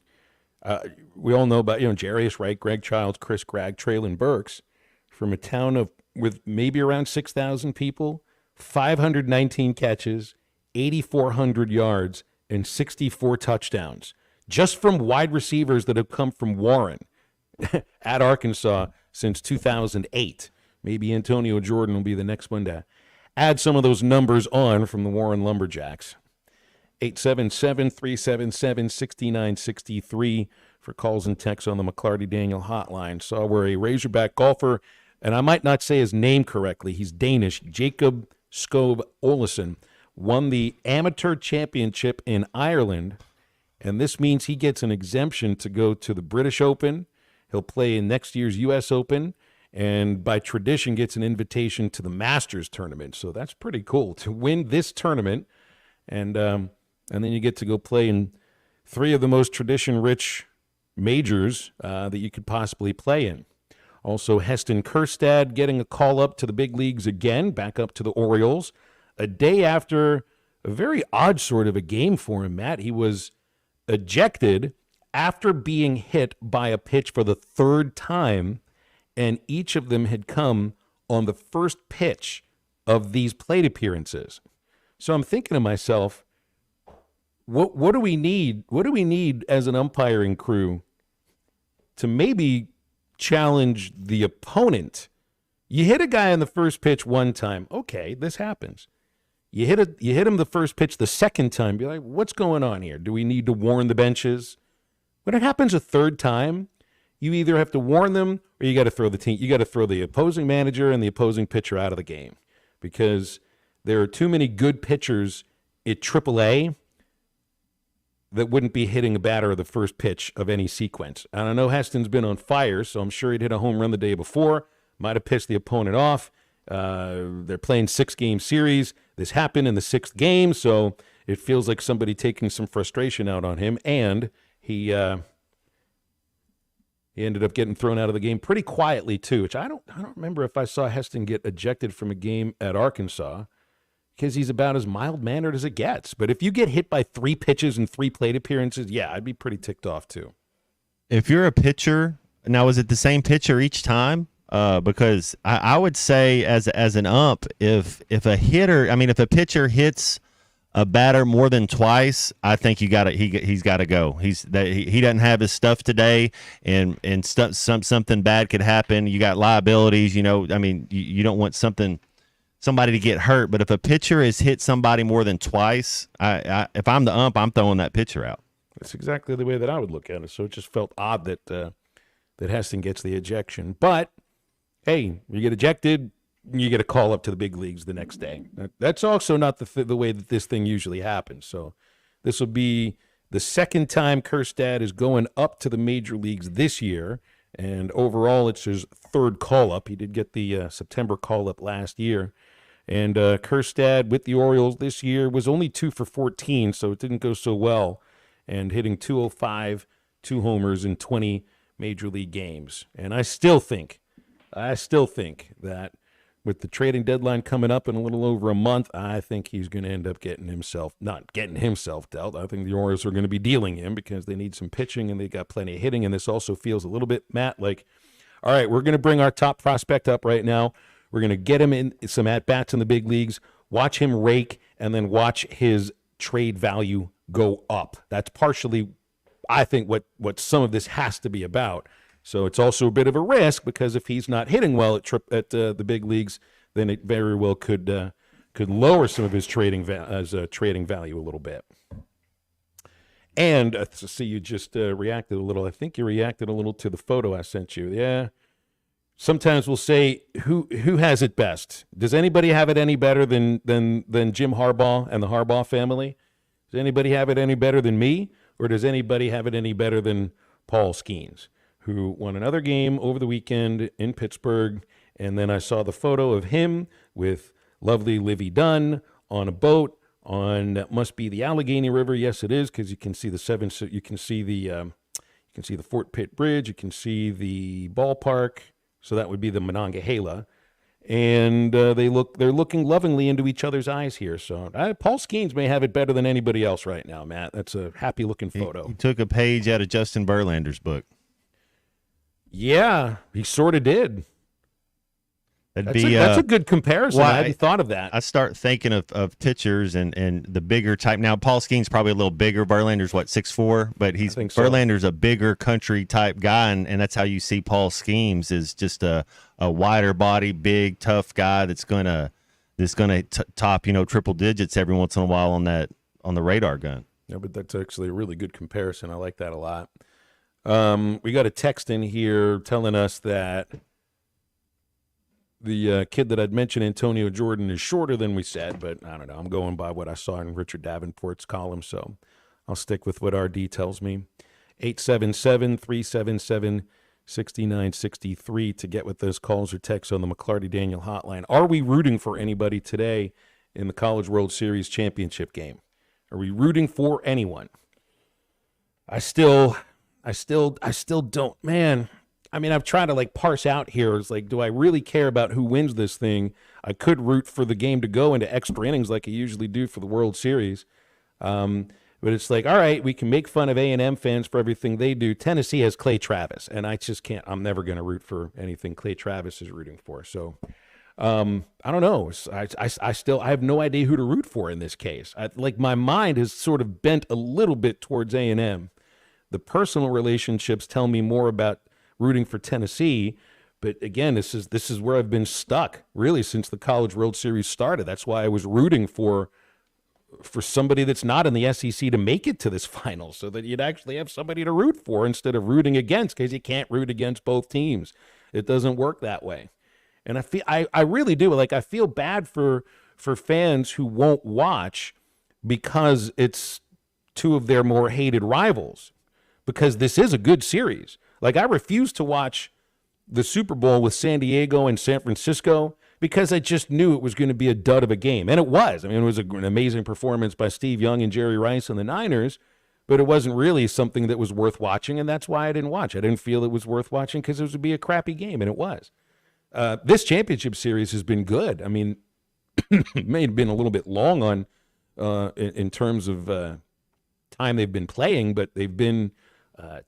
We all know about, Jarius Wright, Greg Childs, Chris Gregg, Traylon Burks, from a town with maybe around 6,000 people, 519 catches, 8,400 yards, and 64 touchdowns, just from wide receivers that have come from Warren at Arkansas since 2008. Maybe Antonio Jordan will be the next one to add some of those numbers on from the Warren Lumberjacks. 877-377-6963 for calls and texts on the McClarty Daniel hotline. So we're a Razorback golfer, and I might not say his name correctly. He's Danish. Jacob Skov Olesen won the amateur championship in Ireland, and this means he gets an exemption to go to the British Open. He'll play in next year's U.S. Open, and by tradition gets an invitation to the Masters tournament. So that's pretty cool to win this tournament, and then you get to go play in 3 of the most tradition-rich majors that you could possibly play in. Also, Heston Kjerstad getting a call up to the big leagues again, back up to the Orioles. A day after a very odd sort of a game for him, Matt. He was ejected after being hit by a pitch for the 3rd time, and each of them had come on the first pitch of these plate appearances. So I'm thinking to myself, what do we need? What do we need as an umpiring crew to maybe challenge the opponent? You hit a guy on the first pitch one time. Okay, this happens. You hit him the first pitch the second time. Be like, what's going on here? Do we need to warn the benches? When it happens a third time, you either have to warn them or you got to throw the team. You got to throw the opposing manager and the opposing pitcher out of the game, because there are too many good pitchers at AAA that wouldn't be hitting a batter of the first pitch of any sequence. And I know Heston's been on fire, so I'm sure he'd hit a home run the day before. Might have pissed the opponent off. They're playing 6-game series. This happened in the 6th game, so it feels like somebody taking some frustration out on him, and he ended up getting thrown out of the game pretty quietly too, which I don't remember if I saw Heston get ejected from a game at Arkansas, because he's about as mild-mannered as it gets. But if you get hit by 3 pitches and 3 plate appearances, yeah, I'd be pretty ticked off too. If you're a pitcher, now is it the same pitcher each time? Because I would say as an ump, if a pitcher hits a batter more than twice, I think he's got to go. He doesn't have his stuff today, and something bad could happen. You got liabilities, you don't want somebody to get hurt. But if a pitcher has hit somebody more than twice, if I'm the ump, I'm throwing that pitcher out. That's exactly the way that I would look at it. So it just felt odd that Heston gets the ejection. But hey, you get ejected, you get a call up to the big leagues the next day. That's also not the way that this thing usually happens. So this will be the second time Kjerstad is going up to the major leagues this year, and overall it's his 3rd call-up. He did get the September call-up last year. And Kjerstad with the Orioles this year was only 2 for 14, so it didn't go so well, and hitting .205, 2 homers in 20 major league games. And I still think that with the trading deadline coming up in a little over a month, I think he's going to end up not getting himself dealt. I think the Orioles are going to be dealing him because they need some pitching and they got plenty of hitting. And this also feels a little bit, Matt, like, all right, we're going to bring our top prospect up right now. We're going to get him in some at-bats in the big leagues, watch him rake, and then watch his trade value go up. That's partially, I think, what some of this has to be about. So it's also a bit of a risk, because if he's not hitting well at the big leagues, then it very well could lower some of his trading value a little bit. And see, you just reacted a little. I think you reacted a little to the photo I sent you. Yeah. Sometimes we'll say who has it best. Does anybody have it any better than Jim Harbaugh and the Harbaugh family? Does anybody have it any better than me, or does anybody have it any better than Paul Skeens, who won another game over the weekend in Pittsburgh? And then I saw the photo of him with lovely Livy Dunn on a boat on, must be the Allegheny River. Yes, it is, because you can see you can see the Fort Pitt Bridge, you can see the ballpark. So that would be the Monongahela. And they're looking lovingly into each other's eyes here. So Paul Skeens may have it better than anybody else right now, Matt. That's a happy-looking photo. He took a page out of Justin Verlander's book. Yeah, he sort of did. That's a good comparison. I hadn't thought of that. I start thinking of pitchers and the bigger type. Now, Paul Skeens probably a little bigger. Verlander's, 6'4", but Verlander's a bigger country type guy, and that's how you see Paul Skeens, is just a wider body, big, tough guy that's gonna top triple digits every once in a while on the radar gun. Yeah, but that's actually a really good comparison. I like that a lot. We got a text in here telling us that the kid that I'd mentioned, Antonio Jordan, is shorter than we said, but I don't know. I'm going by what I saw in Richard Davenport's column, so I'll stick with what RD tells me. 877-377-6963 to get with those calls or texts on the McLarty Daniel hotline. Are we rooting for anybody today in the College World Series championship game? Are we rooting for anyone? I still don't, man. I mean, I've tried to parse out here. It's like, do I really care about who wins this thing? I could root for the game to go into extra innings like I usually do for the World Series. But it's like, all right, we can make fun of A&M fans for everything they do. Tennessee has Clay Travis, and I just can't. I'm never going to root for anything Clay Travis is rooting for. So I don't know. I have no idea who to root for in this case. My mind is sort of bent a little bit towards A&M. The personal relationships tell me more about rooting for Tennessee. But again, this is where I've been stuck really since the College World Series started. That's why I was rooting for somebody that's not in the SEC to make it to this final, so that you'd actually have somebody to root for instead of rooting against, because you can't root against both teams. It doesn't work that way. And I really do. I feel bad for fans who won't watch because it's two of their more hated rivals, because this is a good series. I refuse to watch the Super Bowl with San Diego and San Francisco because I just knew it was going to be a dud of a game. And it was. I mean, it was an amazing performance by Steve Young and Jerry Rice and the Niners, but it wasn't really something that was worth watching, and that's why I didn't watch. I didn't feel it was worth watching because it would be a crappy game, and it was. This championship series has been good. I mean, it may have been a little bit long on in terms of time they've been playing, but they've been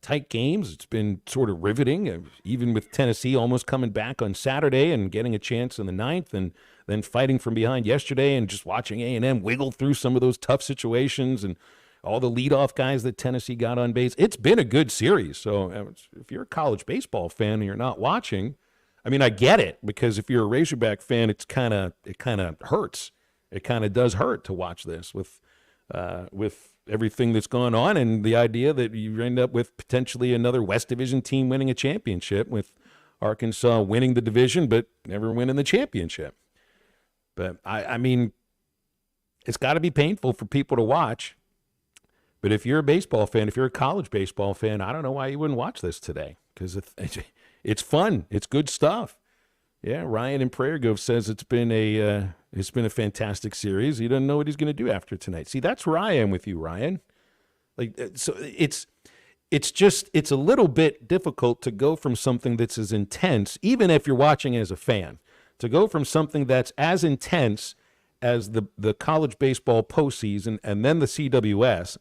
tight games. It's been sort of riveting, even with Tennessee almost coming back on Saturday and getting a chance in the ninth, and then fighting from behind yesterday, and just watching A&M wiggle through some of those tough situations and all the leadoff guys that Tennessee got on base. It's been a good series. So if you're a college baseball fan and you're not watching, I mean, I get it, because if you're a Razorback fan, it kind of hurts. It kind of does hurt to watch this with everything that's gone on, and the idea that you end up with potentially another West Division team winning a championship, with Arkansas winning the division but never winning the championship. But I mean, it's got to be painful for people to watch. But if you're a baseball fan, if you're a college baseball fan, I don't know why you wouldn't watch this today, because it's fun. It's good stuff. Yeah, Ryan in Prairie Grove says it's been a fantastic series. He doesn't know what he's going to do after tonight. See, that's where I am with you, Ryan. So it's a little bit difficult to go from something that's as intense, even if you're watching as a fan, to go from something that's as intense as the college baseball postseason and then the CWS,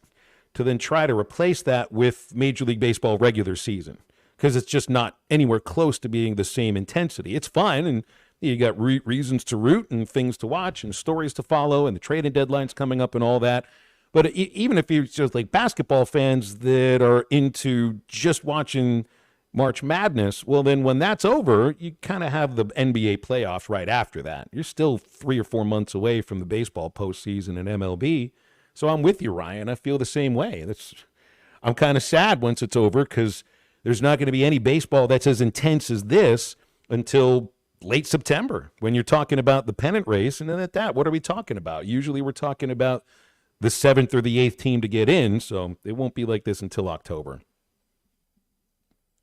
to then try to replace that with Major League Baseball regular season, because it's just not anywhere close to being the same intensity. It's fun, and you got reasons to root and things to watch and stories to follow and the trading deadlines coming up and all that. But even if you're just like basketball fans that are into just watching March Madness, well, then when that's over, you kind of have the NBA playoffs right after that. You're still 3 or 4 months away from the baseball postseason and MLB. So I'm with you, Ryan. I feel the same way. I'm kind of sad once it's over, because there's not going to be any baseball that's as intense as this until late September, when you're talking about the pennant race. And then at that, what are we talking about? Usually we're talking about the 7th or the 8th team to get in, so it won't be like this until October.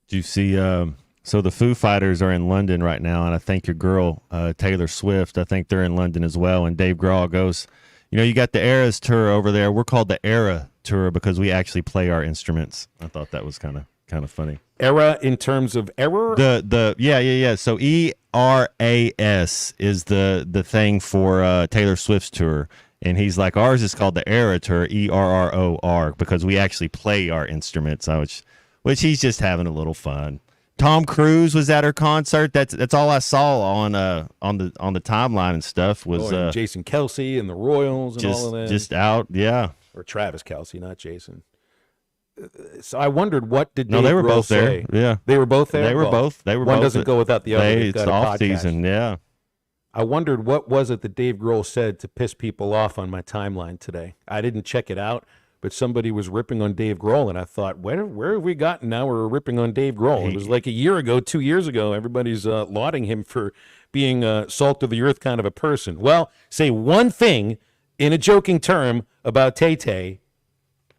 Do you see, so the Foo Fighters are in London right now, and I think your girl, Taylor Swift, I think they're in London as well, and Dave Grohl goes, you got the Eras Tour over there. We're called the Era Tour because we actually play our instruments. I thought that was kind of funny. Era in terms of error? Yeah. So ERAS is the thing for Taylor Swift's tour. And he's like, ours is called the Era Tour, ERROR, because we actually play our instruments, which he's just having a little fun. Tom Cruise was at her concert. That's all I saw on the timeline and stuff was and Jason Kelce and the Royals and all of that. Just out, yeah. Or Travis Kelce, not Jason. So I wondered, what did Dave they were Grohl both say? There. Yeah, they were both there. They were both. One doesn't go without the other. It's off season. Yeah. I wondered, what was it that Dave Grohl said to piss people off on my timeline today? I didn't check it out, but somebody was ripping on Dave Grohl, and I thought, where have we gotten now? We're ripping on Dave Grohl. It was like a year ago, 2 years ago. Everybody's lauding him for being a salt of the earth kind of a person. Well, say one thing in a joking term about Tay-Tay,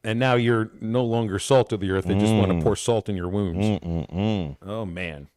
and now you're no longer salt of the earth. They just want to pour salt in your wounds. Oh, man.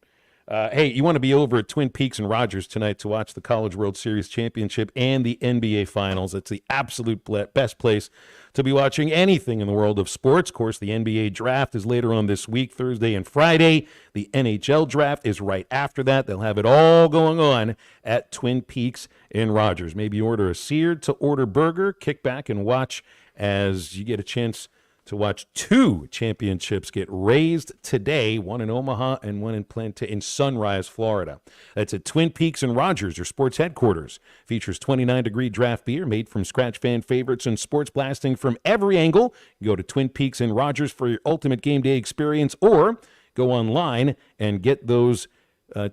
Hey, you want to be over at Twin Peaks and Rogers tonight to watch the College World Series Championship and the NBA Finals. It's the absolute best place to be watching anything in the world of sports. Of course, the NBA Draft is later on this week, Thursday and Friday. The NHL Draft is right after that. They'll have it all going on at Twin Peaks and Rogers. Maybe order a seared to order burger, kick back and watch as you get a chance to watch two championships get raised today, one in Omaha and one in Sunrise, Florida. That's at Twin Peaks and Rogers, your sports headquarters. Features 29-degree draft beer made from scratch fan favorites and sports blasting from every angle. Go to Twin Peaks and Rogers for your ultimate game day experience, or go online and get those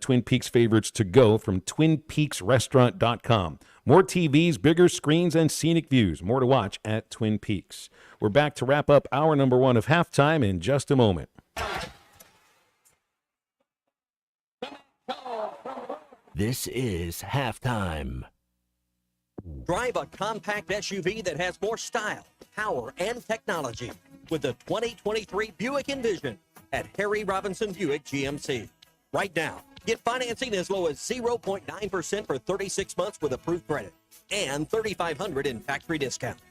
Twin Peaks favorites to go from TwinPeaksRestaurant.com. More TVs, bigger screens, and scenic views. More to watch at Twin Peaks. We're back to wrap up hour number one of halftime in just a moment. This is halftime. Drive a compact SUV that has more style, power, and technology with the 2023 Buick Envision at Harry Robinson Buick GMC. Right now, get financing as low as 0.9% for 36 months with approved credit and $3,500 in factory discounts.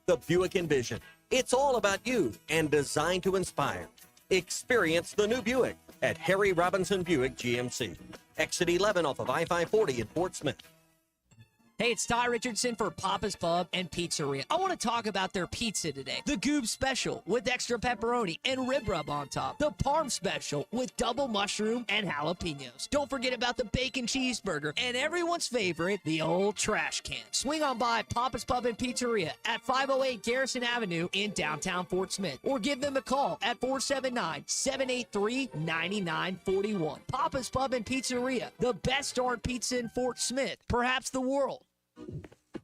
The Buick Envision. It's all about you and designed to inspire. Experience the new Buick at Harry Robinson Buick GMC. Exit 11 off of I-540 in Fort Smith. Hey, it's Ty Richardson for Papa's Pub and Pizzeria. I want to talk about their pizza today. The Goob Special with extra pepperoni and rib rub on top. The Parm Special with double mushroom and jalapenos. Don't forget about the bacon cheeseburger and everyone's favorite, the old trash can. Swing on by Papa's Pub and Pizzeria at 508 Garrison Avenue in downtown Fort Smith, or give them a call at 479-783-9941. Papa's Pub and Pizzeria, the best darn pizza in Fort Smith, perhaps the world.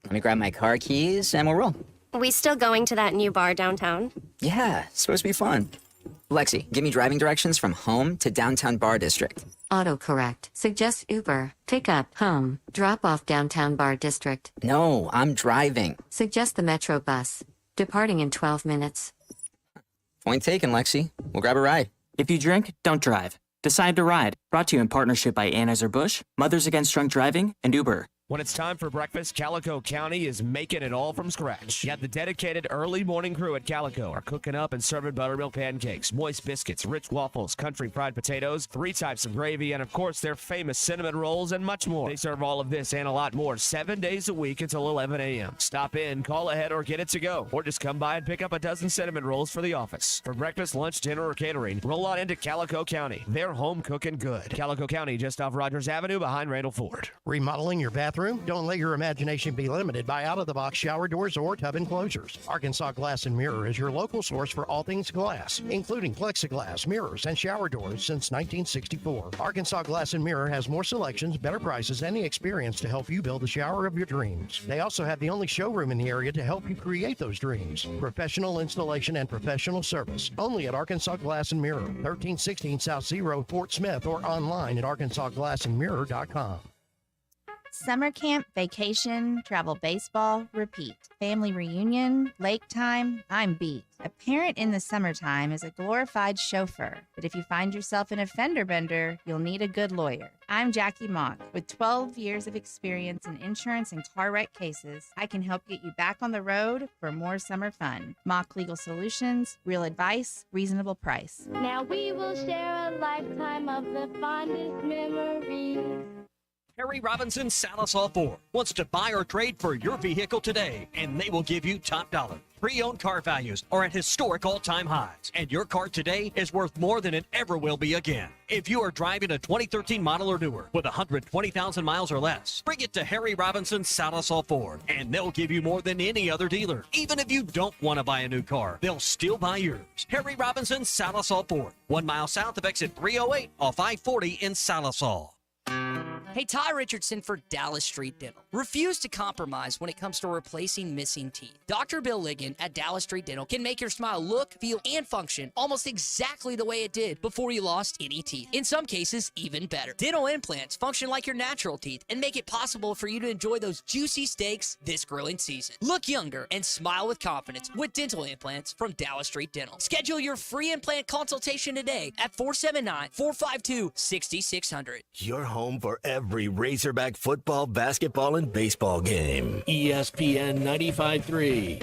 Let me grab my car keys and we'll roll. We still going to that new bar downtown? Yeah, it's supposed to be fun. Lexi, give me driving directions from home to downtown Bar District. Autocorrect. Suggest Uber. Pick up, home. Drop off downtown Bar District. No, I'm driving. Suggest the Metro bus. Departing in 12 minutes. Point taken, Lexi. We'll grab a ride. If you drink, don't drive. Decide to ride. Brought to you in partnership by Anheuser-Busch, Mothers Against Drunk Driving, and Uber. When it's time for breakfast, Calico County is making it all from scratch. You got the dedicated early morning crew at Calico are cooking up and serving buttermilk pancakes, moist biscuits, rich waffles, country fried potatoes, 3 types of gravy, and of course their famous cinnamon rolls and much more. They serve all of this and a lot more 7 days a week until 11 a.m. Stop in, call ahead, or get it to go. Or just come by and pick up a dozen cinnamon rolls for the office. For breakfast, lunch, dinner, or catering, roll on into Calico County. They're home cooking good. Calico County, just off Rogers Avenue behind Randall Ford. Remodeling your bathroom? Don't let your imagination be limited by out-of-the-box shower doors or tub enclosures. Arkansas Glass and Mirror is your local source for all things glass, including plexiglass, mirrors, and shower doors since 1964. Arkansas Glass and Mirror has more selections, better prices, and the experience to help you build the shower of your dreams. They also have the only showroom in the area to help you create those dreams. Professional installation and professional service. Only at Arkansas Glass and Mirror, 1316 South Zero, Fort Smith, or online at arkansasglassandmirror.com. Summer camp, vacation, travel baseball, repeat. Family reunion, lake time, I'm beat. A parent in the summertime is a glorified chauffeur, but if you find yourself in a fender bender, you'll need a good lawyer. I'm Jackie Mock. With 12 years of experience in insurance and car wreck cases, I can help get you back on the road for more summer fun. Mock Legal Solutions, real advice, reasonable price. Now we will share a lifetime of the fondest memories. Harry Robinson Salisal Ford wants to buy or trade for your vehicle today, and they will give you top dollar. Pre-owned car values are at historic all-time highs, and your car today is worth more than it ever will be again. If you are driving a 2013 model or newer with 120,000 miles or less, bring it to Harry Robinson Salisal Ford, and they'll give you more than any other dealer. Even if you don't want to buy a new car, they'll still buy yours. Harry Robinson Salisal Ford, 1 mile south of exit 308 off I-40 in Salisal. Hey, Ty Richardson for Dallas Street Dental. Refuse to compromise when it comes to replacing missing teeth. Dr. Bill Ligon at Dallas Street Dental can make your smile look, feel, and function almost exactly the way it did before you lost any teeth. In some cases, even better. Dental implants function like your natural teeth and make it possible for you to enjoy those juicy steaks this grilling season. Look younger and smile with confidence with dental implants from Dallas Street Dental. Schedule your free implant consultation today at 479-452-6600. Your home for every Razorback football, basketball, and baseball game. ESPN 95.3.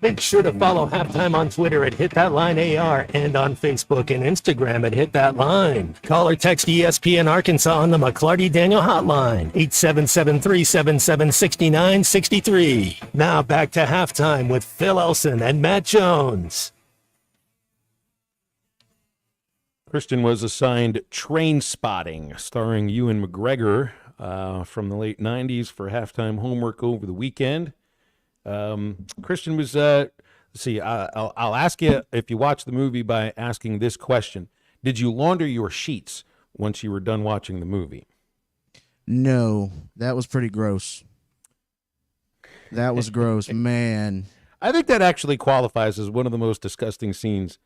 Make sure to follow Halftime on Twitter at HitThatLineAR and on Facebook and Instagram at HitThatLine. Call or text ESPN Arkansas on the McClarty Daniel Hotline, 877-377-6963. Now back to Halftime with Phil Elson and Matt Jones. Kristen was assigned Train Spotting, starring Ewan McGregor from the late 90s for halftime homework over the weekend. Christian was, let's see, I'll ask you if you watch the movie by asking this question. Did you launder your sheets once you were done watching the movie? No, that was pretty gross. That was gross, man. I think that actually qualifies as one of the most disgusting scenes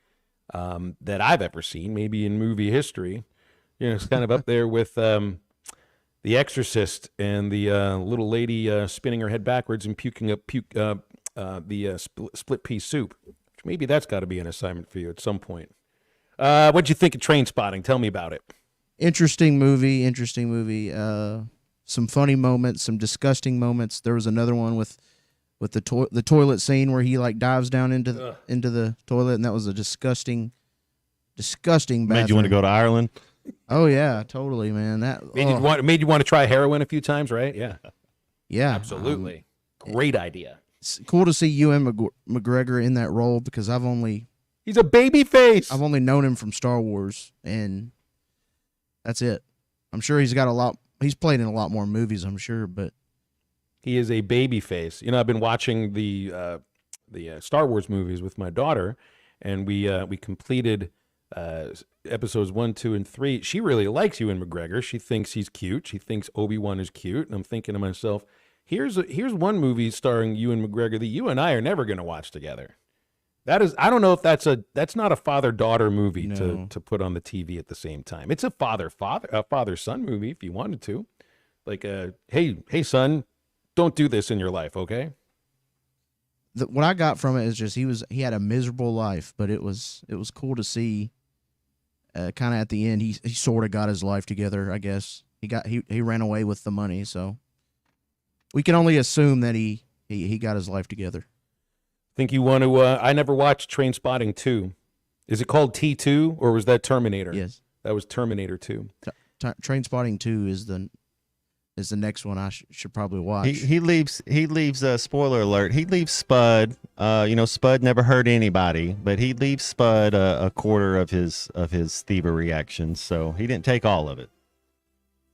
that I've ever seen, maybe in movie history. You know, it's kind of up there with The Exorcist and the little lady spinning her head backwards and puking up the split pea soup. Maybe that's got to be an assignment for you at some point. What'd you think of Train Spotting? Tell me about it. Interesting movie. Some funny moments, some disgusting moments. There was another one with the toilet scene where he like dives down into the toilet, and that was a disgusting bathroom. Made you want to go to Ireland? Oh yeah, totally, man. That made you want to try heroin a few times, right? Yeah, absolutely. Great idea. It's cool to see Ewan McGregor in that role because he's a baby face. I've only known him from Star Wars, and that's it. I'm sure he's played in a lot more movies, I'm sure, but he is a baby face. You know, I've been watching the Star Wars movies with my daughter, and we completed episodes 1, 2, and 3. She really likes Ewan McGregor. She thinks he's cute. She thinks Obi-Wan is cute. And I'm thinking to myself, here's one movie starring Ewan McGregor that you and I are never going to watch together. That is, I don't know if that's not a father-daughter movie to put on the TV at the same time. It's a father-son movie if you wanted to. Like, hey son, don't do this in your life, okay? What I got from it is just he had a miserable life, but it was cool to see. Kind of at the end, he sort of got his life together. I guess he ran away with the money, so we can only assume that he got his life together. Think you want to? I never watched Train Spotting 2. Is it called T2 or was that Terminator? Yes, that was Terminator 2. Train Spotting 2 is the next one I should probably watch. He leaves spoiler alert. He leaves Spud. Spud never hurt anybody, but he leaves Spud a quarter of his thievery actions. So he didn't take all of it.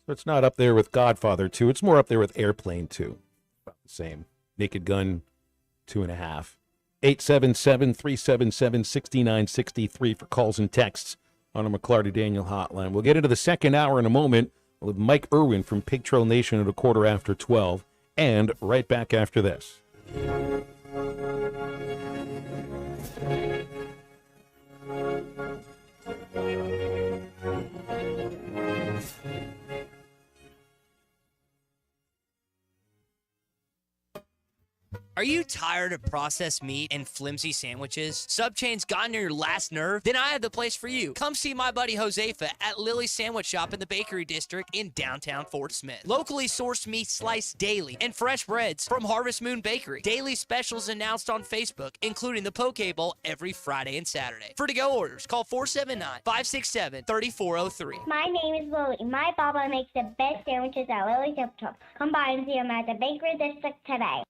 So it's not up there with Godfather 2. It's more up there with Airplane 2. About the same. Naked Gun 2.5. 877-377-6963 for calls and texts on a McClarty Daniel hotline. We'll get into the second hour in a moment. We'll have Mike Irwin from Pig Trail Nation at 12:15, and right back after this. Are you tired of processed meat and flimsy sandwiches? Subchain's gotten to your last nerve? Then I have the place for you. Come see my buddy Josefa at Lily's Sandwich Shop in the Bakery District in downtown Fort Smith. Locally sourced meat sliced daily and fresh breads from Harvest Moon Bakery. Daily specials announced on Facebook, including the Poke Bowl every Friday and Saturday. For to-go orders, call 479-567-3403. My name is Lily. My papa makes the best sandwiches at Lily's Sandwich Shop. Come by and see him at the Bakery District today.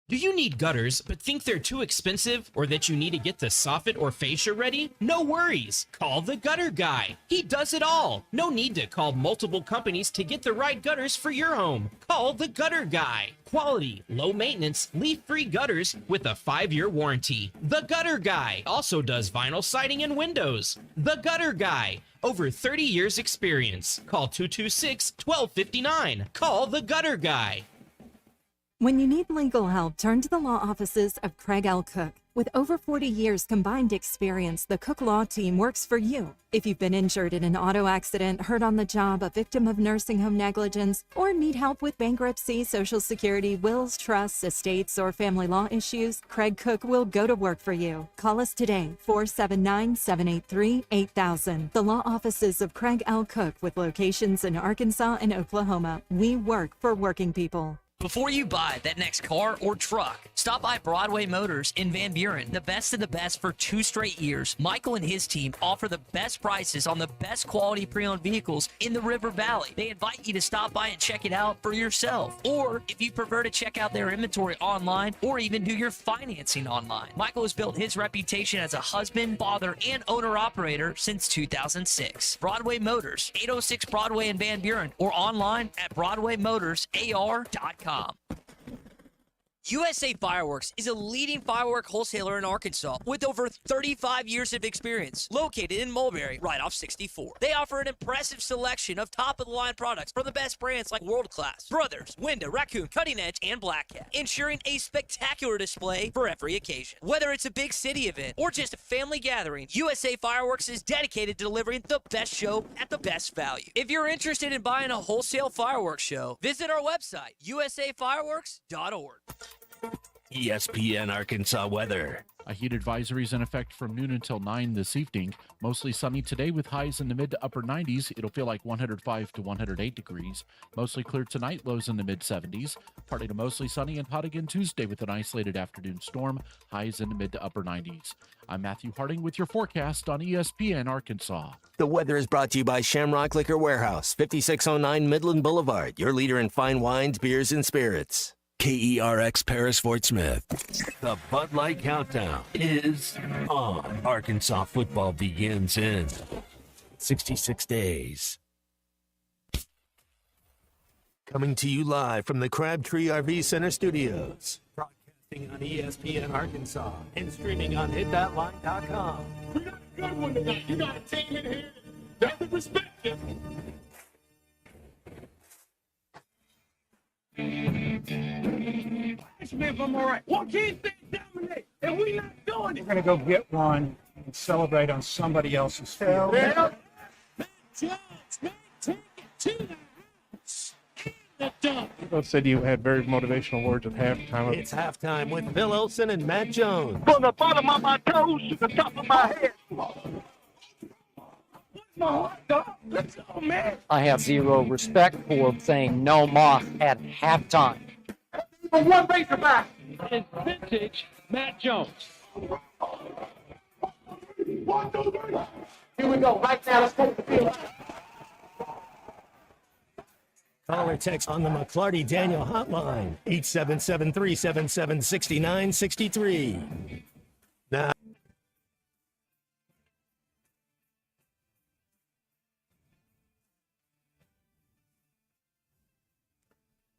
Do you need gutters but think they're too expensive or that you need to get the soffit or fascia ready? No worries. Call the Gutter Guy. He does it all. No need to call multiple companies to get the right gutters for your home. Call the Gutter Guy. Quality, low maintenance, leak-free gutters with a 5-year warranty. The Gutter Guy also does vinyl siding and windows. The Gutter Guy. Over 30 years experience. Call 226-1259. Call the Gutter Guy. When you need legal help, turn to the law offices of Craig L. Cook. With over 40 years combined experience, the Cook Law Team works for you. If you've been injured in an auto accident, hurt on the job, a victim of nursing home negligence, or need help with bankruptcy, Social Security, wills, trusts, estates, or family law issues, Craig Cook will go to work for you. Call us today, 479-783-8000. The law offices of Craig L. Cook with locations in Arkansas and Oklahoma. We work for working people. Before you buy that next car or truck, stop by Broadway Motors in Van Buren. The best of the best for 2 straight years. Michael and his team offer the best prices on the best quality pre-owned vehicles in the River Valley. They invite you to stop by and check it out for yourself. Or if you prefer to check out their inventory online or even do your financing online. Michael has built his reputation as a husband, father, and owner-operator since 2006. Broadway Motors, 806 Broadway in Van Buren, or online at BroadwayMotorsAR.com. USA Fireworks is a leading firework wholesaler in Arkansas with over 35 years of experience, located in Mulberry, right off 64. They offer an impressive selection of top-of-the-line products from the best brands like World Class, Brothers, Winda, Raccoon, Cutting Edge, and Black Cat, ensuring a spectacular display for every occasion. Whether it's a big city event or just a family gathering, USA Fireworks is dedicated to delivering the best show at the best value. If you're interested in buying a wholesale fireworks show, visit our website, usafireworks.org. ESPN Arkansas weather. A heat advisory is in effect from noon until 9 this evening. Mostly sunny today with highs in the mid to upper 90s. It'll feel like 105 to 108 degrees. Mostly clear tonight, lows in the mid 70s. Partly to mostly sunny and hot again Tuesday with an isolated afternoon storm. Highs in the mid to upper 90s. I'm Matthew Harding with your forecast on ESPN Arkansas. The weather is brought to you by Shamrock Liquor Warehouse, 5609 Midland Boulevard, your leader in fine wines, beers, and spirits. KERX Paris Fort Smith. The Bud Light Countdown is on. Arkansas football begins in 66 days. Coming to you live from the Crabtree RV Center Studios. Broadcasting on ESPN Arkansas and streaming on hitthatline.com. We got a good one tonight. You got a team in here that doesn't respect you. If I'm all right. Why can't they dominate? And we not doing it. We're gonna go get one and celebrate on somebody else's field. Well, Matt Jones may take it to the house. The dunk. You both said you had very motivational words at halftime. It's halftime with Phil Olsen and Matt Jones. From the bottom of my toes to the top of my head. What's my hot dog? Let's go, man. I have zero respect for saying no moss at halftime. For one Razorback is vintage Matt Jones. 1, 2, 3. Here we go. Right now, let's take the field. Call or text on the McClarty Daniel hotline, 877-377-6963. Now,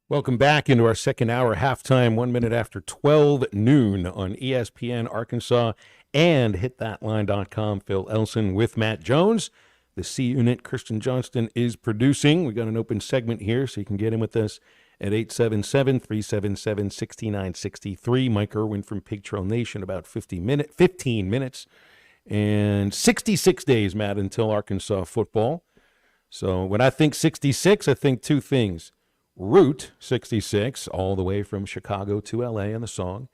welcome back into our second hour, halftime, 1 minute after 12 noon on ESPN Arkansas and hitthatline.com. Phil Elson with Matt Jones. The C Unit, Christian Johnston, is producing. We got an open segment here, so you can get in with us at 877-377-6963. Mike Irwin from Pig Trail Nation, about 15 minutes. And 66 days, Matt, until Arkansas football. So when I think 66, I think two things. Route 66, all the way from Chicago to L.A. in the song.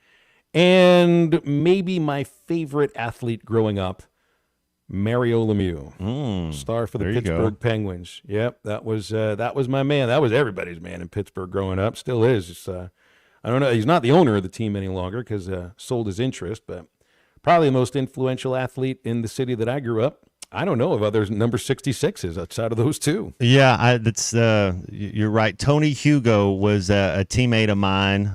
And maybe my favorite athlete growing up, Mario Lemieux, star for the Pittsburgh Penguins. Yep, that was my man. That was everybody's man in Pittsburgh growing up. Still is. It's, I don't know. He's not the owner of the team any longer because sold his interest, but probably the most influential athlete in the city that I grew up. I don't know of others number 66s outside of those two. Yeah, that's you're right. Tony Hugo was a teammate of mine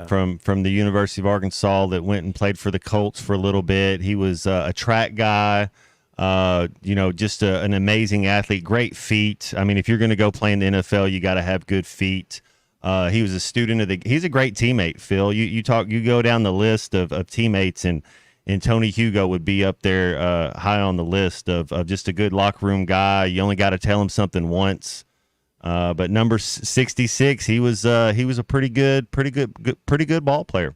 from the University of Arkansas that went and played for the Colts for a little bit. He was a track guy, just an amazing athlete, great feet. I mean, if you're going to go play in the NFL, you got to have good feet. He was a student of he's a great teammate, Phil. You go down the list of teammates and Tony Hugo would be up there high on the list of just a good locker room guy. You only got to tell him something once. But number 66, he was a pretty good ball player.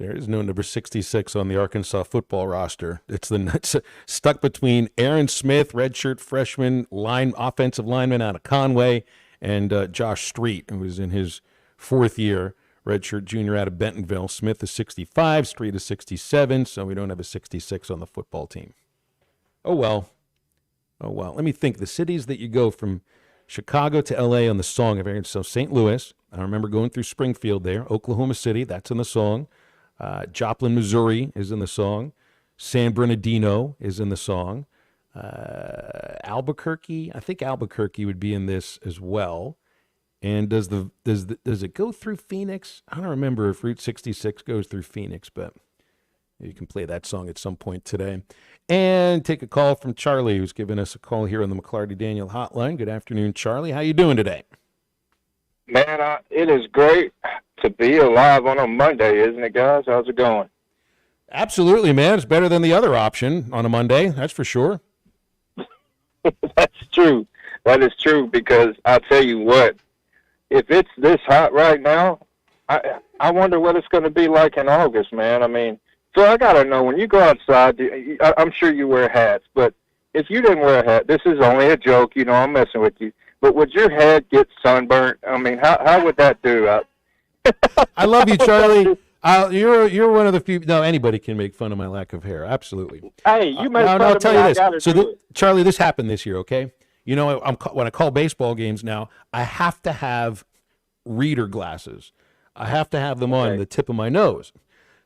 There is no number 66 on the Arkansas football roster. It's stuck between Aaron Smith, redshirt freshman, offensive lineman out of Conway, and Josh Street, who was in his fourth year, redshirt junior out of Bentonville. Smith is 65, Street is 67, so we don't have a 66 on the football team. Oh, well. Let me think. The cities that you go from Chicago to L.A. on the song of Aaron. So St. Louis, I remember going through Springfield there. Oklahoma City, that's in the song. Joplin, Missouri is in the song. San Bernardino is in the song. Albuquerque, I think Albuquerque would be in this as well. And does it go through Phoenix? I don't remember if Route 66 goes through Phoenix, but you can play that song at some point today. And take a call from Charlie, who's giving us a call here on the McLarty Daniel hotline. Good afternoon, Charlie. How you doing today? Man, it is great to be alive on a Monday, isn't it, guys? How's it going? Absolutely, man. It's better than the other option on a Monday, that's for sure. That's true. That is true, because I'll tell you what, if it's this hot right now, I wonder what it's going to be like in August, man. I mean, so I got to know, when you go outside, I'm sure you wear hats, but if you didn't wear a hat, this is only a joke, I'm messing with you, but would your head get sunburnt? I mean, how would that do? I love you, Charlie. You're one of the few. No, anybody can make fun of my lack of hair. Absolutely. Hey, you make fun I'll of tell me. you this. So, Charlie, this happened this year. Okay, when I call baseball games now, I have to have reader glasses. I have to have them on the tip of my nose.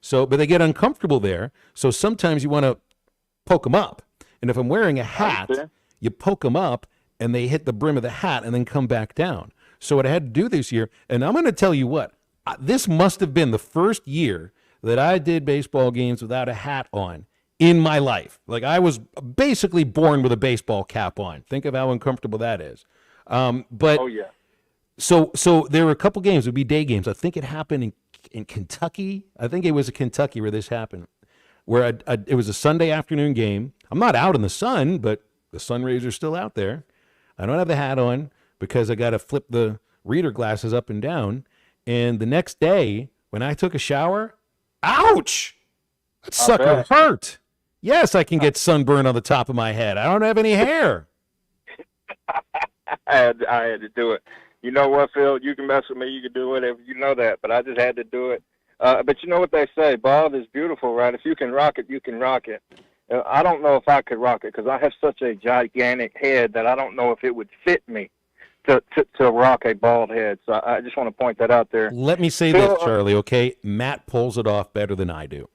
So, but they get uncomfortable there. So sometimes you want to poke them up. And if I'm wearing a hat, you poke them up and they hit the brim of the hat and then come back down. So what I had to do this year, and I'm going to tell you what, this must have been the first year that I did baseball games without a hat on in my life. Like, I was basically born with a baseball cap on. Think of how uncomfortable that is. But oh, yeah. So there were a couple games. It would be day games. I think it happened in Kentucky. I think it was Kentucky where this happened, where it was a Sunday afternoon game. I'm not out in the sun, but the sun rays are still out there. I don't have the hat on because I got to flip the reader glasses up and down. And the next day, when I took a shower, ouch! That sucker hurt. Yes, I can get sunburn on the top of my head. I don't have any hair. I had to do it. You know what, Phil? You can mess with me. You can do whatever. You know that. But I just had to do it. But you know what they say? Bald is beautiful, right? If you can rock it, you can rock it. I don't know if I could rock it because I have such a gigantic head that I don't know if it would fit me to rock a bald head. So I just want to point that out there. Let me say this, Charlie, okay? Matt pulls it off better than I do.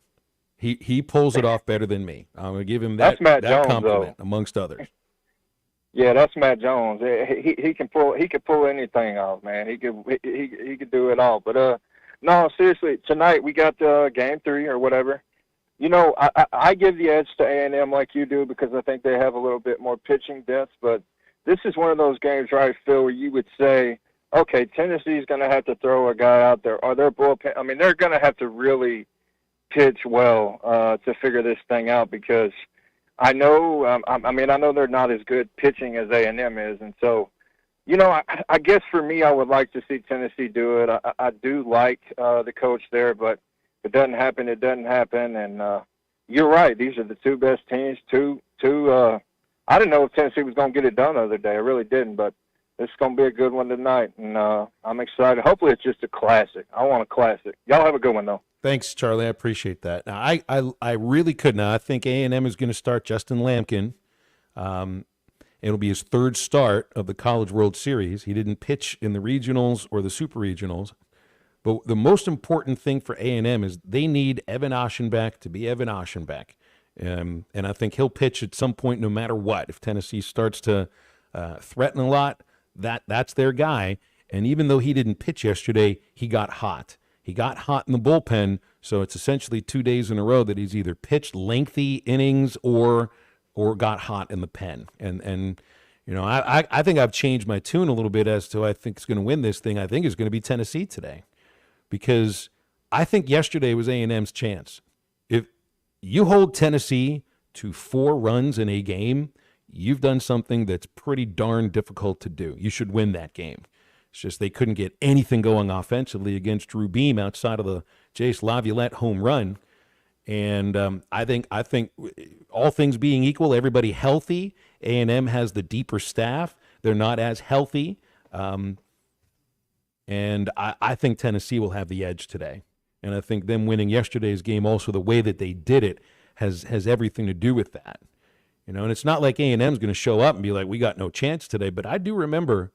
He pulls it off better than me. I'm going to give him that Jones, compliment, though, amongst others. Yeah, that's Matt Jones. He can pull anything off, man. He could do it all. But no, seriously, tonight we got game 3 or whatever. I give the edge to A&M like you do because I think they have a little bit more pitching depth. But this is one of those games, right, Phil, where you would say, okay, Tennessee's going to have to throw a guy out there, or their bullpen. I mean, they're going to have to really pitch well to figure this thing out because I know, I know they're not as good pitching as A&M is, and so, I guess for me, I would like to see Tennessee do it. I do like the coach there, but if it doesn't happen, it doesn't happen. And you're right; these are the two best teams. I didn't know if Tennessee was going to get it done the other day. I really didn't, but it's going to be a good one tonight, and I'm excited. Hopefully, it's just a classic. I want a classic. Y'all have a good one, though. Thanks, Charlie. I appreciate that. Now, I really could not. I think A&M is going to start Justin Lampkin. It'll be his third start of the College World Series. He didn't pitch in the regionals or the super regionals. But the most important thing for A&M is they need Evan Aschenbeck to be Evan Aschenbeck. And I think he'll pitch at some point no matter what. If Tennessee starts to threaten a lot, that's their guy. And even though he didn't pitch yesterday, he got hot. He got hot in the bullpen, so it's essentially 2 days in a row that he's either pitched lengthy innings or got hot in the pen. And I think I've changed my tune a little bit as to who I think is going to win this thing. I think it's going to be Tennessee today because I think yesterday was A&M's chance. If you hold Tennessee to 4 runs in a game, you've done something that's pretty darn difficult to do. You should win that game. It's just they couldn't get anything going offensively against Drew Beam outside of the Jace Laviolette home run. And I think all things being equal, everybody healthy, A&M has the deeper staff. They're not as healthy. And I think Tennessee will have the edge today. And I think them winning yesterday's game, also the way that they did it, has everything to do with that. You know, and it's not like A&M's going to show up and be like, we got no chance today. But I do remember,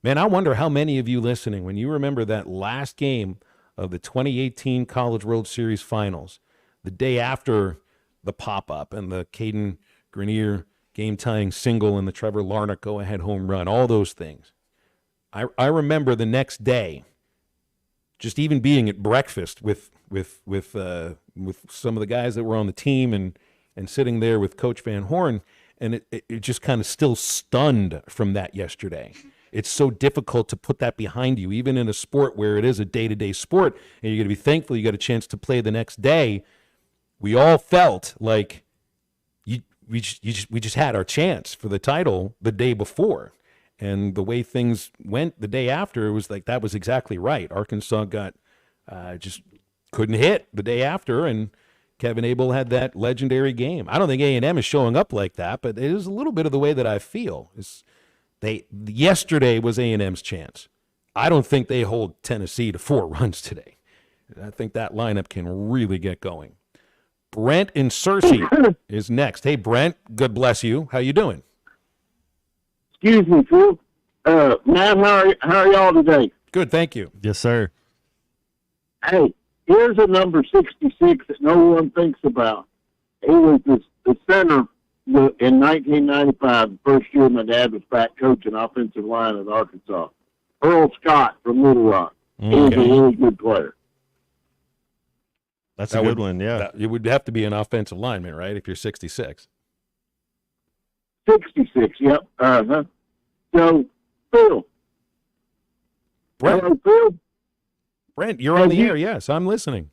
man, I wonder how many of you listening, when you remember that last game of the 2018 College World Series Finals, the day after the pop-up and the Caden Grenier game-tying single and the Trevor Larnach go-ahead home run, all those things. I remember the next day just even being at breakfast with some of the guys that were on the team and sitting there with Coach Van Horn, and it just kind of still stunned from that yesterday. It's so difficult to put that behind you, even in a sport where it is a day-to-day sport, and you're going to be thankful you got a chance to play the next day. We all felt like we just had our chance for the title the day before. And the way things went the day after, it was like that was exactly right. Arkansas got just couldn't hit the day after, and Kevin Abel had that legendary game. I don't think A&M is showing up like that, but it is a little bit of the way that I feel. Yesterday was A&M's chance. I don't think they hold Tennessee to 4 runs today. I think that lineup can really get going. Brent in Searcy is next. Hey, Brent, God bless you. How you doing? Excuse me, Phil. Matt, how are y'all today? Good, thank you. Yes, sir. Hey, here's a number 66 that no one thinks about. He was the center in 1995, the first year my dad was back coaching offensive line at Arkansas. Earl Scott from Little Rock. He was a really good player. That's a good one, yeah. It would have to be an offensive lineman, right, if you're 66. 66, yep. Uh-huh. So, Phil. Brent. Hello, Phil. Brent, you're on the air. Yes, I'm listening.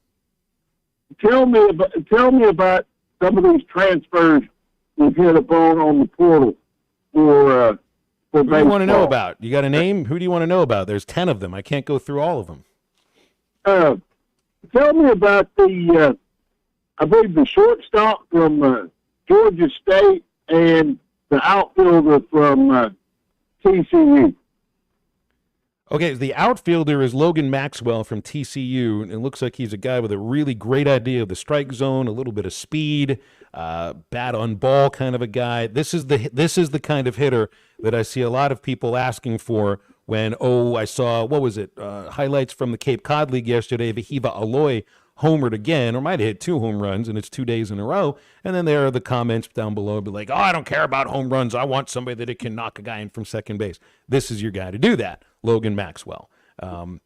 Tell me about some of these transfers we've hit upon on the portal for Who do you want to know baseball. about? You got a name? Who do you want to know about? There's 10 of them. I can't go through all of them. Tell me about the, I believe the shortstop from Georgia State and the outfielder from TCU. Okay, the outfielder is Logan Maxwell from TCU, and it looks like he's a guy with a really great idea of the strike zone, a little bit of speed, bat on ball kind of a guy. This is the kind of hitter that I see a lot of people asking for when, I saw, highlights from the Cape Cod League yesterday, Vahiva Aloy homered again, or might have hit 2 home runs, and it's 2 days in a row. And then there are the comments down below, be like, I don't care about home runs. I want somebody that it can knock a guy in from second base. This is your guy to do that, Logan Maxwell. And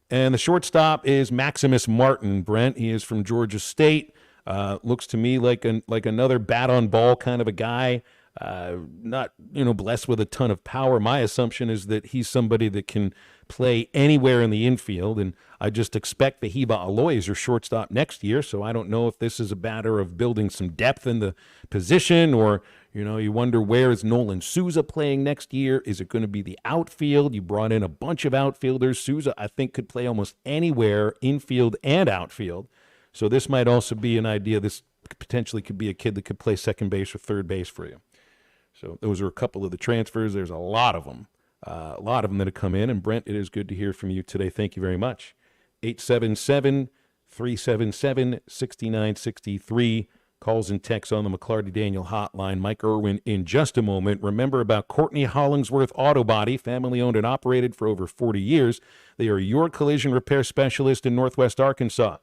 the shortstop is Maximus Martin, Brent. He is from Georgia State. Looks to me like another bat on ball kind of a guy. Not blessed with a ton of power. My assumption is that he's somebody that can play anywhere in the infield, and I just expect Vahiva Aloy as your shortstop next year. So I don't know if this is a matter of building some depth in the position, or you wonder, where is Nolan Souza playing next year? Is it going to be the outfield? You brought in a bunch of outfielders. Souza, I think, could play almost anywhere, infield and outfield. So this might also be an idea. This potentially could be a kid that could play second base or third base for you. So those are a couple of the transfers. There's a lot of them that have come in. And Brent, it is good to hear from you today. Thank you very much. 877-377-6963. Calls and texts on the McLarty Daniel hotline. Mike Irwin in just a moment. Remember about Courtney Hollingsworth Auto Body, family owned and operated for over 40 years. They are your collision repair specialist in Northwest Arkansas.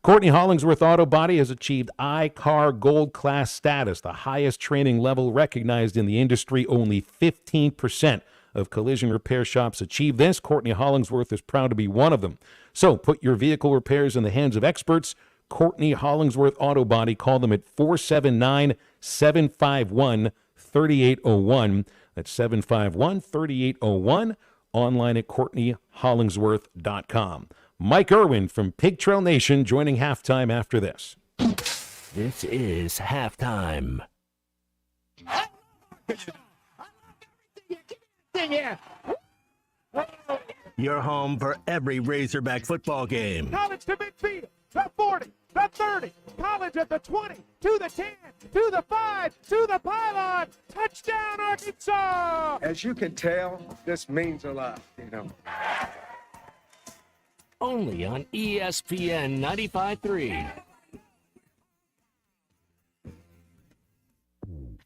Courtney Hollingsworth Auto Body has achieved iCar Gold Class status, the highest training level recognized in the industry. Only 15% of collision repair shops achieve this. Courtney Hollingsworth is proud to be one of them. So put your vehicle repairs in the hands of experts. Courtney Hollingsworth Auto Body. Call them at 479-751-3801. That's 751-3801. Online at CourtneyHollingsworth.com. Mike Irwin from Pig Trail Nation joining halftime after this. This is halftime. your home for every Razorback football game. College to midfield, the 40, the 30, College at the 20, to the 10, to the 5, to the pylon. Touchdown, Arkansas! As you can tell, this means a lot, Only on ESPN 95.3.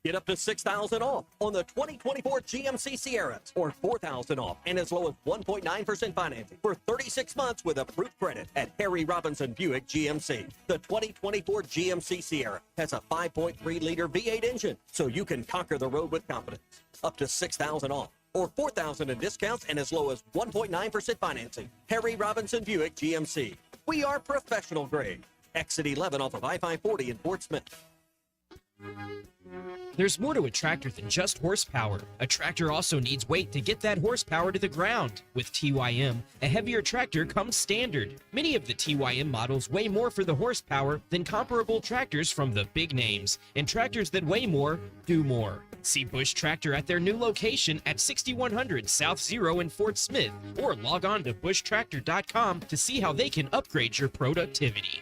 Get up to $6,000 off on the 2024 GMC Sierras, or $4,000 off and as low as 1.9% financing for 36 months with approved credit at Harry Robinson Buick GMC. The 2024 GMC Sierra has a 5.3-liter V8 engine, so you can conquer the road with confidence. Up to $6,000 off, or $4,000 in discounts and as low as 1.9% financing. Harry Robinson Buick GMC. We are professional grade. Exit 11 off of I-540 in Fort Smith. There's more to a tractor than just horsepower. A tractor also needs weight to get that horsepower to the ground. With TYM, a heavier tractor comes standard. Many of the TYM models weigh more for the horsepower than comparable tractors from the big names, and tractors that weigh more do more. See Bush Tractor at their new location at 6100 South Zero in Fort Smith, or log on to bushtractor.com to see how they can upgrade your productivity.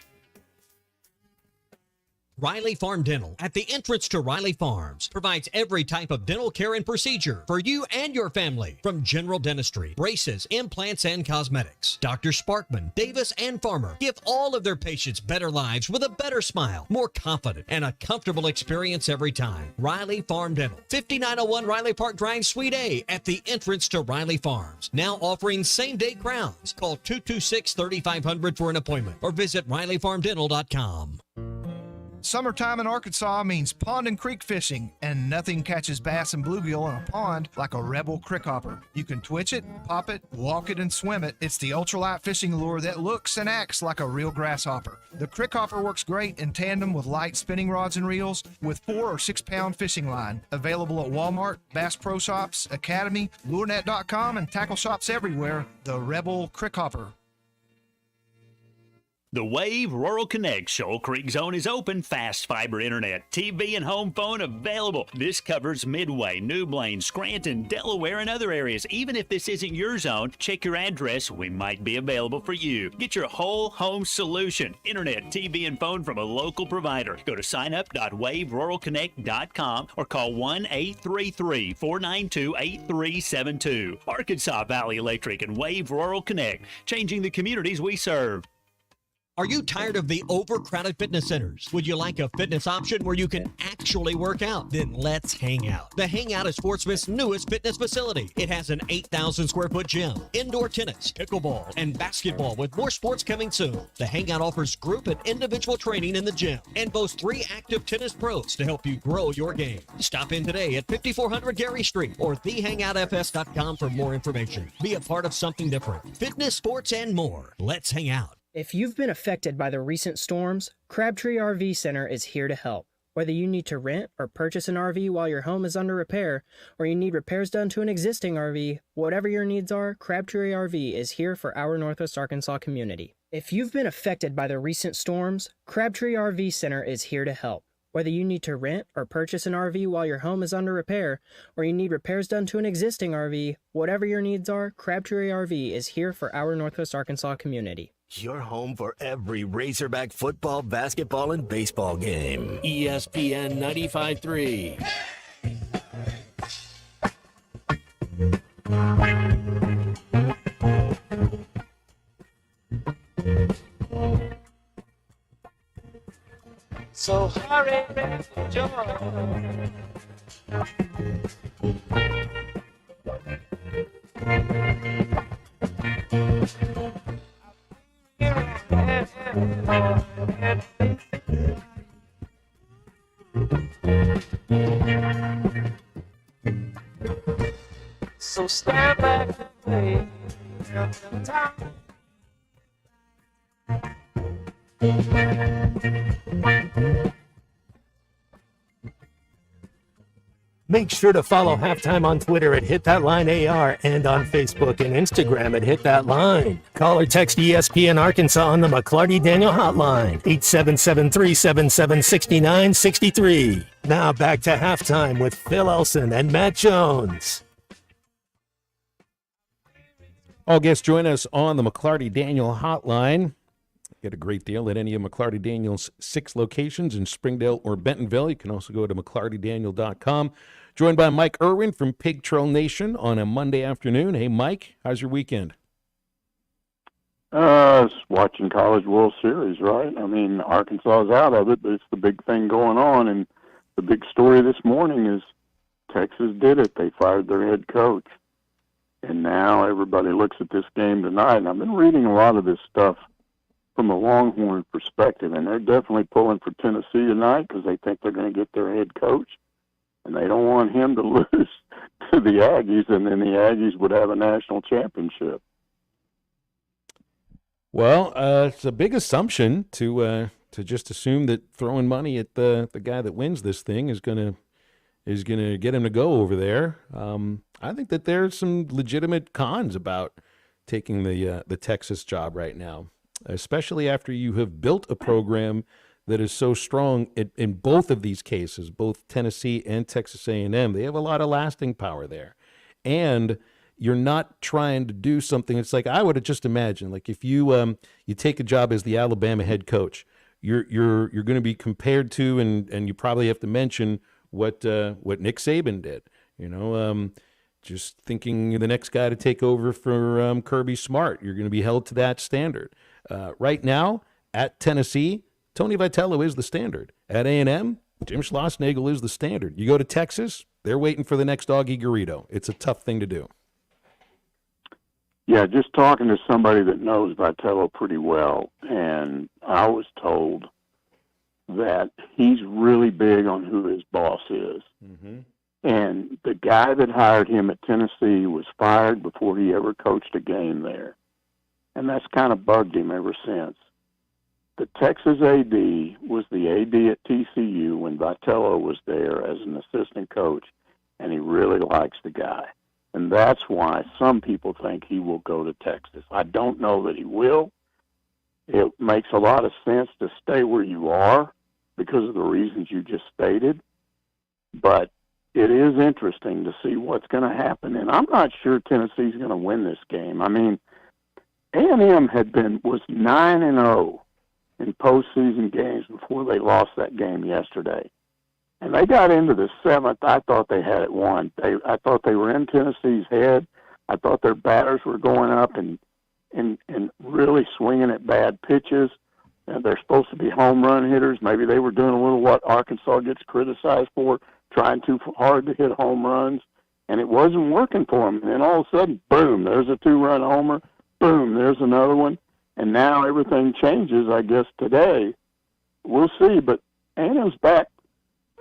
Riley Farm Dental, at the entrance to Riley Farms, provides every type of dental care and procedure for you and your family, from general dentistry, braces, implants, and cosmetics. Dr. Sparkman, Davis, and Farmer give all of their patients better lives with a better smile, more confident, and a comfortable experience every time. Riley Farm Dental, 5901 Riley Park Drive, Suite A, at the entrance to Riley Farms. Now offering same-day crowns. Call 226-3500 for an appointment or visit RileyFarmDental.com. Summertime in Arkansas means pond and creek fishing, and nothing catches bass and bluegill in a pond like a Rebel Crickhopper. You can twitch it, pop it, walk it, and swim it. It's the ultralight fishing lure that looks and acts like a real grasshopper. The Crickhopper works great in tandem with light spinning rods and reels with 4 or 6 pound fishing line. Available at Walmart, Bass Pro Shops, Academy, LureNet.com, and tackle shops everywhere. The Rebel Crickhopper. The Wave Rural Connect Shoal Creek Zone is open. Fast fiber internet, TV, and home phone available. This covers Midway, New Blaine, Scranton, Delaware, and other areas. Even if this isn't your zone, check your address. We might be available for you. Get your whole home solution. Internet, TV, and phone from a local provider. Go to signup.waveruralconnect.com or call 1-833-492-8372. Arkansas Valley Electric and Wave Rural Connect, changing the communities we serve. Are you tired of the overcrowded fitness centers? Would you like a fitness option where you can actually work out? Then let's hang out. The Hangout is Fort Smith's newest fitness facility. It has an 8,000 square foot gym, indoor tennis, pickleball, and basketball with more sports coming soon. The Hangout offers group and individual training in the gym and boasts 3 active tennis pros to help you grow your game. Stop in today at 5400 Gary Street or thehangoutfs.com for more information. Be a part of something different. Fitness, sports, and more. Let's hang out. If you've been affected by the recent storms, Crabtree RV Center is here to help. Whether you need to rent or purchase an RV while your home is under repair, or you need repairs done to an existing RV, whatever your needs are, Crabtree RV is here for our Northwest Arkansas community. If you've been affected by the recent storms, Crabtree RV Center is here to help. Whether you need to rent or purchase an RV while your home is under repair, or you need repairs done to an existing RV, whatever your needs are, Crabtree RV is here for our Northwest Arkansas community. Your home for every Razorback football, basketball, and baseball game. ESPN 95.3. So hurry, Joe. So stand back and wait time. Make sure to follow Halftime on Twitter at HitThatLineAR and on Facebook and Instagram at HitThatLine. Call or text ESPN Arkansas on the McClarty Daniel Hotline, 877-377-6963. Now back to Halftime with Phil Elson and Matt Jones. All guests join us on the McLarty Daniel hotline. Get a great deal at any of McLarty Daniel's 6 locations in Springdale or Bentonville. You can also go to McLartyDaniel.com. Joined by Mike Irwin from Pig Trail Nation on a Monday afternoon. Hey, Mike, how's your weekend? Watching College World Series, right? I mean, Arkansas is out of it, but it's the big thing going on. And the big story this morning is Texas did it. They fired their head coach. And now everybody looks at this game tonight. And I've been reading a lot of this stuff from a Longhorn perspective, and they're definitely pulling for Tennessee tonight because they think they're going to get their head coach. And they don't want him to lose to the Aggies, and then the Aggies would have a national championship. Well, it's a big assumption to just assume that throwing money at the guy that wins this thing is gonna get him to go over there. I think that there's some legitimate cons about taking the Texas job right now, especially after you have built a program that is so strong in both of these cases, both Tennessee and Texas A&M. They have a lot of lasting power there, and you're not trying to do something. It's like I would have just imagined, like if you take a job as the Alabama head coach, you're going to be compared to, and you probably have to mention what Nick Saban did. Just thinking the next guy to take over for Kirby Smart, you're going to be held to that standard. Right now at Tennessee, Tony Vitello is the standard. At A&M, Jim Schlossnagle is the standard. You go to Texas, they're waiting for the next Augie Garrido. It's a tough thing to do. Yeah, just talking to somebody that knows Vitello pretty well, and I was told that he's really big on who his boss is. Mm-hmm. And the guy that hired him at Tennessee was fired before he ever coached a game there. And that's kind of bugged him ever since. The Texas AD was the AD at TCU when Vitello was there as an assistant coach, and he really likes the guy. And that's why some people think he will go to Texas. I don't know that he will. It makes a lot of sense to stay where you are because of the reasons you just stated. But it is interesting to see what's going to happen. And I'm not sure Tennessee's going to win this game. I mean, A&M was 9-0 in postseason games before they lost that game yesterday. And they got into the 7th. I thought they had it won. I thought they were in Tennessee's head. I thought their batters were going up and really swinging at bad pitches. And they're supposed to be home run hitters. Maybe they were doing a little what Arkansas gets criticized for, trying too hard to hit home runs. And it wasn't working for them. And then all of a sudden, boom, there's a 2-run homer. Boom, there's another one. And now everything changes, I guess, today. We'll see. But A&M's back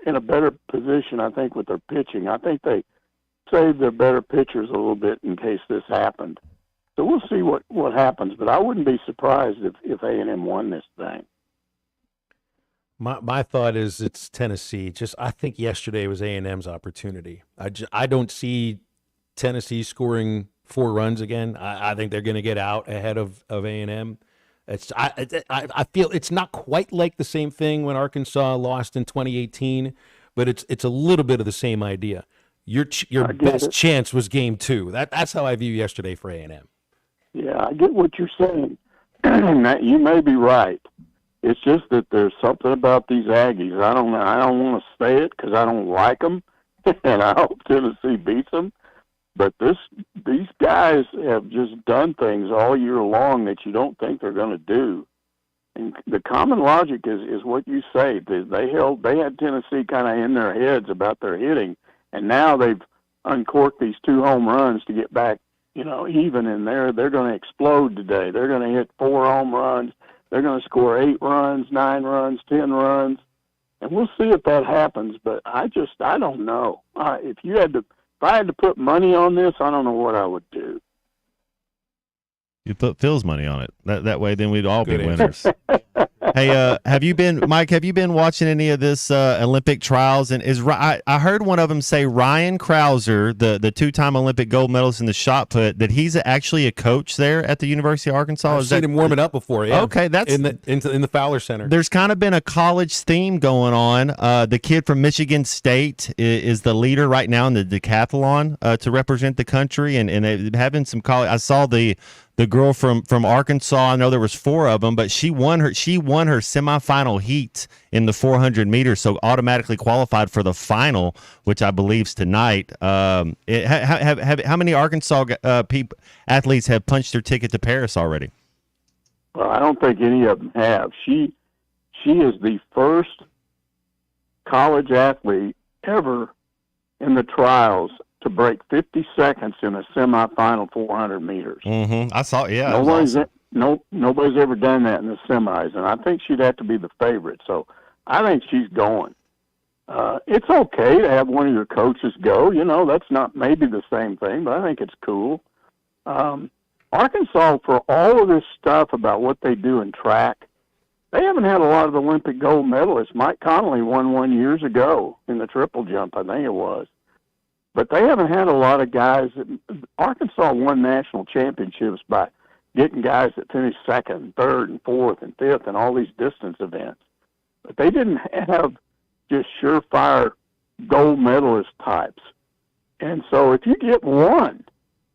in a better position, I think, with their pitching. I think they saved their better pitchers a little bit in case this happened. So we'll see what happens. But I wouldn't be surprised if A&M won this thing. My thought is it's Tennessee. I think yesterday was A&M's opportunity. I don't see Tennessee scoring 4 runs again. I think they're going to get out ahead of A&M. I feel it's not quite like the same thing when Arkansas lost in 2018, but it's a little bit of the same idea. Your best chance was game 2. That's how I view yesterday for A&M. Yeah, I get what you're saying. You may be right. It's just that there's something about these Aggies. I don't want to say it because I don't like them, and I hope Tennessee beats them. But these guys have just done things all year long that you don't think they're going to do. And the common logic is what you say. They had Tennessee kind of in their heads about their hitting, and now they've uncorked these 2 home runs to get back, even in there. They're going to explode today. They're going to hit 4 home runs. They're going to score 8 runs, 9 runs, 10 runs, and we'll see if that happens. But I don't know. If I had to put money on this, I don't know what I would do. You put Phil's money on it. That way, then we'd all be winners. Hey, have you been, Mike? Have you been watching any of this Olympic trials? And I heard one of them say Ryan Krauser, the two-time Olympic gold medalist in the shot put, that he's actually a coach there at the University of Arkansas. I've seen him warming up before. Yeah. Okay, that's in the Fowler Center. There's kind of been a college theme going on. The kid from Michigan State is the leader right now in the decathlon to represent the country, and they're having some college. I saw the girl from Arkansas. I know there was 4 of them, but she won her semifinal heat in the 400 meters, so automatically qualified for the final, which I believe is tonight. How many Arkansas athletes have punched their ticket to Paris already? Well, I don't think any of them have. She is the first college athlete ever in the trials to break 50 seconds in a semifinal 400 meters. Mm-hmm. I saw, yeah. Nobody's ever done that in the semis, and I think she'd have to be the favorite. So I think she's going. It's okay to have one of your coaches go. That's not maybe the same thing, but I think it's cool. Arkansas, for all of this stuff about what they do in track, they haven't had a lot of Olympic gold medalists. Mike Connolly won one years ago in the triple jump, I think it was. But they haven't had a lot of guys. Arkansas won national championships by getting guys that finished second, third, and fourth, and fifth in all these distance events. But they didn't have just surefire gold medalist types. And so if you get one,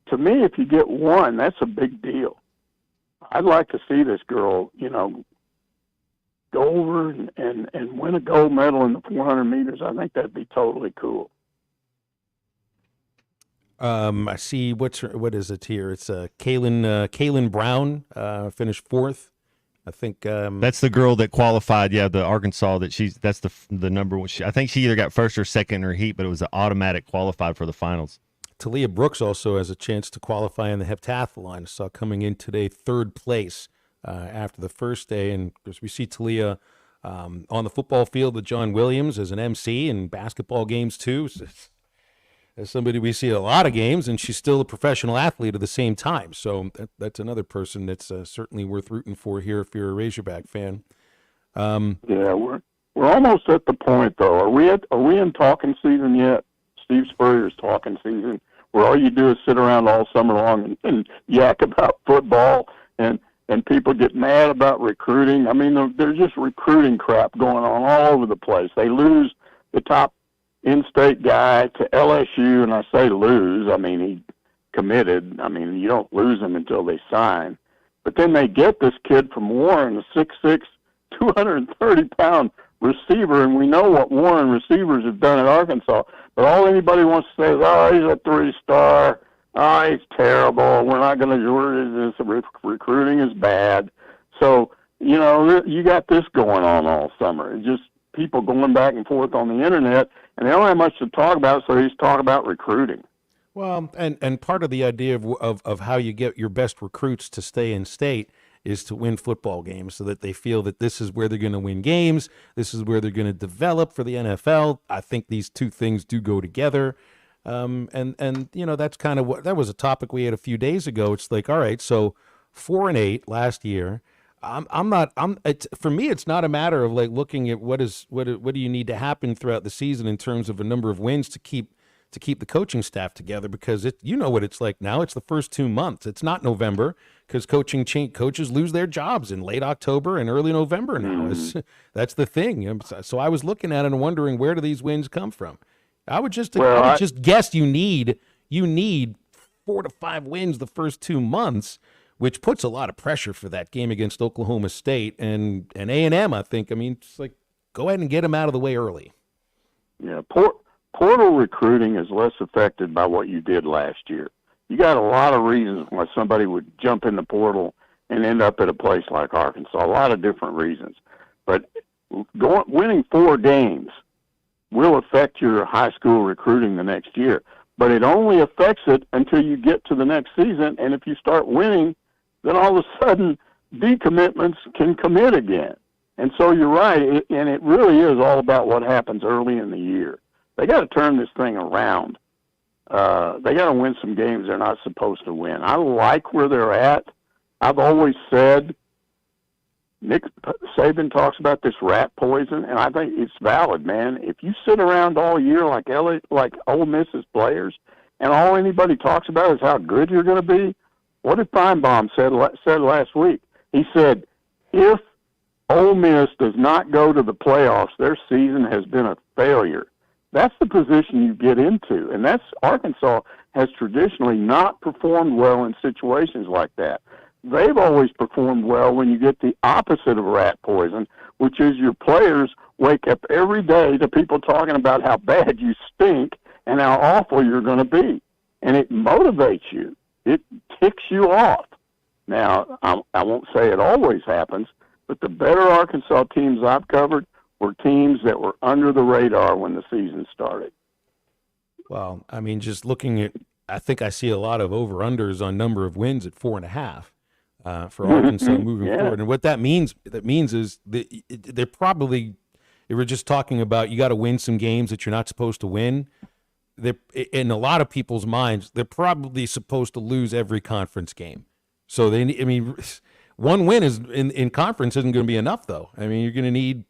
to me, if you get one, that's a big deal. I'd like to see this girl, go over and win a gold medal in the 400 meters. I think that'd be totally cool. I see what is it here? It's Kaylin Brown finished 4th. I think that's the girl that qualified. Yeah, the Arkansas that's the number one. I think she either got first or second in her heat, but it was an automatic qualified for the finals. Talia Brooks also has a chance to qualify in the heptathlon. I saw coming in today 3rd place after the first day, and as we see Talia on the football field with John Williams as an MC and basketball games too. So as somebody we see at a lot of games, and she's still a professional athlete at the same time. So that's another person that's certainly worth rooting for here if you're a Razorback fan. Yeah, we're almost at the point though. Are we in talking season yet? Steve Spurrier's talking season, where all you do is sit around all summer long and yak about football, and people get mad about recruiting. I mean, there's just recruiting crap going on all over the place. They lose the top in-state guy to LSU, and I say lose, I mean he committed. I mean, you don't lose them until they sign. But then they get this kid from Warren, a 6'6", 230-pound receiver, and we know what Warren receivers have done at Arkansas. But all anybody wants to say is, oh, he's a 3-star. Oh, he's terrible. We're not going to do this. Recruiting is bad. So, you got this going on all summer. It's just people going back and forth on the internet, and they don't have much to talk about, so they just talk about recruiting. Well, and part of the idea of how you get your best recruits to stay in state is to win football games so that they feel that this is where they're going to win games. This is where they're going to develop for the NFL. I think these two things do go together. And that's kind of that was a topic we had a few days ago. It's like, all right, so 4-8 last year. For me, it's not a matter of like looking at what do you need to happen throughout the season in terms of a number of wins to keep the coaching staff together, because what it's like now. It's the first 2 months. It's not November, because coaches lose their jobs in late October and early November now. That's the thing. So I was looking at it and wondering, where do these wins come from? I would just guess you need 4 to 5 wins the first 2 months, which puts a lot of pressure for that game against Oklahoma State and A&M. I think. I mean, it's like, go ahead and get them out of the way early. Yeah, portal recruiting is less affected by what you did last year. You got a lot of reasons why somebody would jump in the portal and end up at a place like Arkansas. A lot of different reasons, but winning 4 games will affect your high school recruiting the next year. But it only affects it until you get to the next season, and if you start winning, then all of a sudden decommitments can commit again. And so you're right, and it really is all about what happens early in the year. They got to turn this thing around. They got to win some games they're not supposed to win. I like where they're at. I've always said Nick Saban talks about this rat poison, and I think it's valid, man. If you sit around all year like Ole Miss's players, and all anybody talks about is how good you're going to be, what did Feinbaum said last week? He said, if Ole Miss does not go to the playoffs, their season has been a failure. That's the position you get into, and that's Arkansas has traditionally not performed well in situations like that. They've always performed well when you get the opposite of rat poison, which is your players wake up every day to people talking about how bad you stink and how awful you're going to be. And it motivates you. It ticks you off. Now, I won't say it always happens, but the better Arkansas teams I've covered were teams that were under the radar when the season started. Well, I mean, just looking at, I think I see a lot of over-unders on number of wins at 4.5 for Arkansas moving forward. And what that means is that they're probably, they were just talking about you got to win some games that you're not supposed to win. They're, in a lot of people's minds, they're probably supposed to lose every conference game. So they, I mean, one win is in conference isn't going to be enough, though. I mean, you're going to need.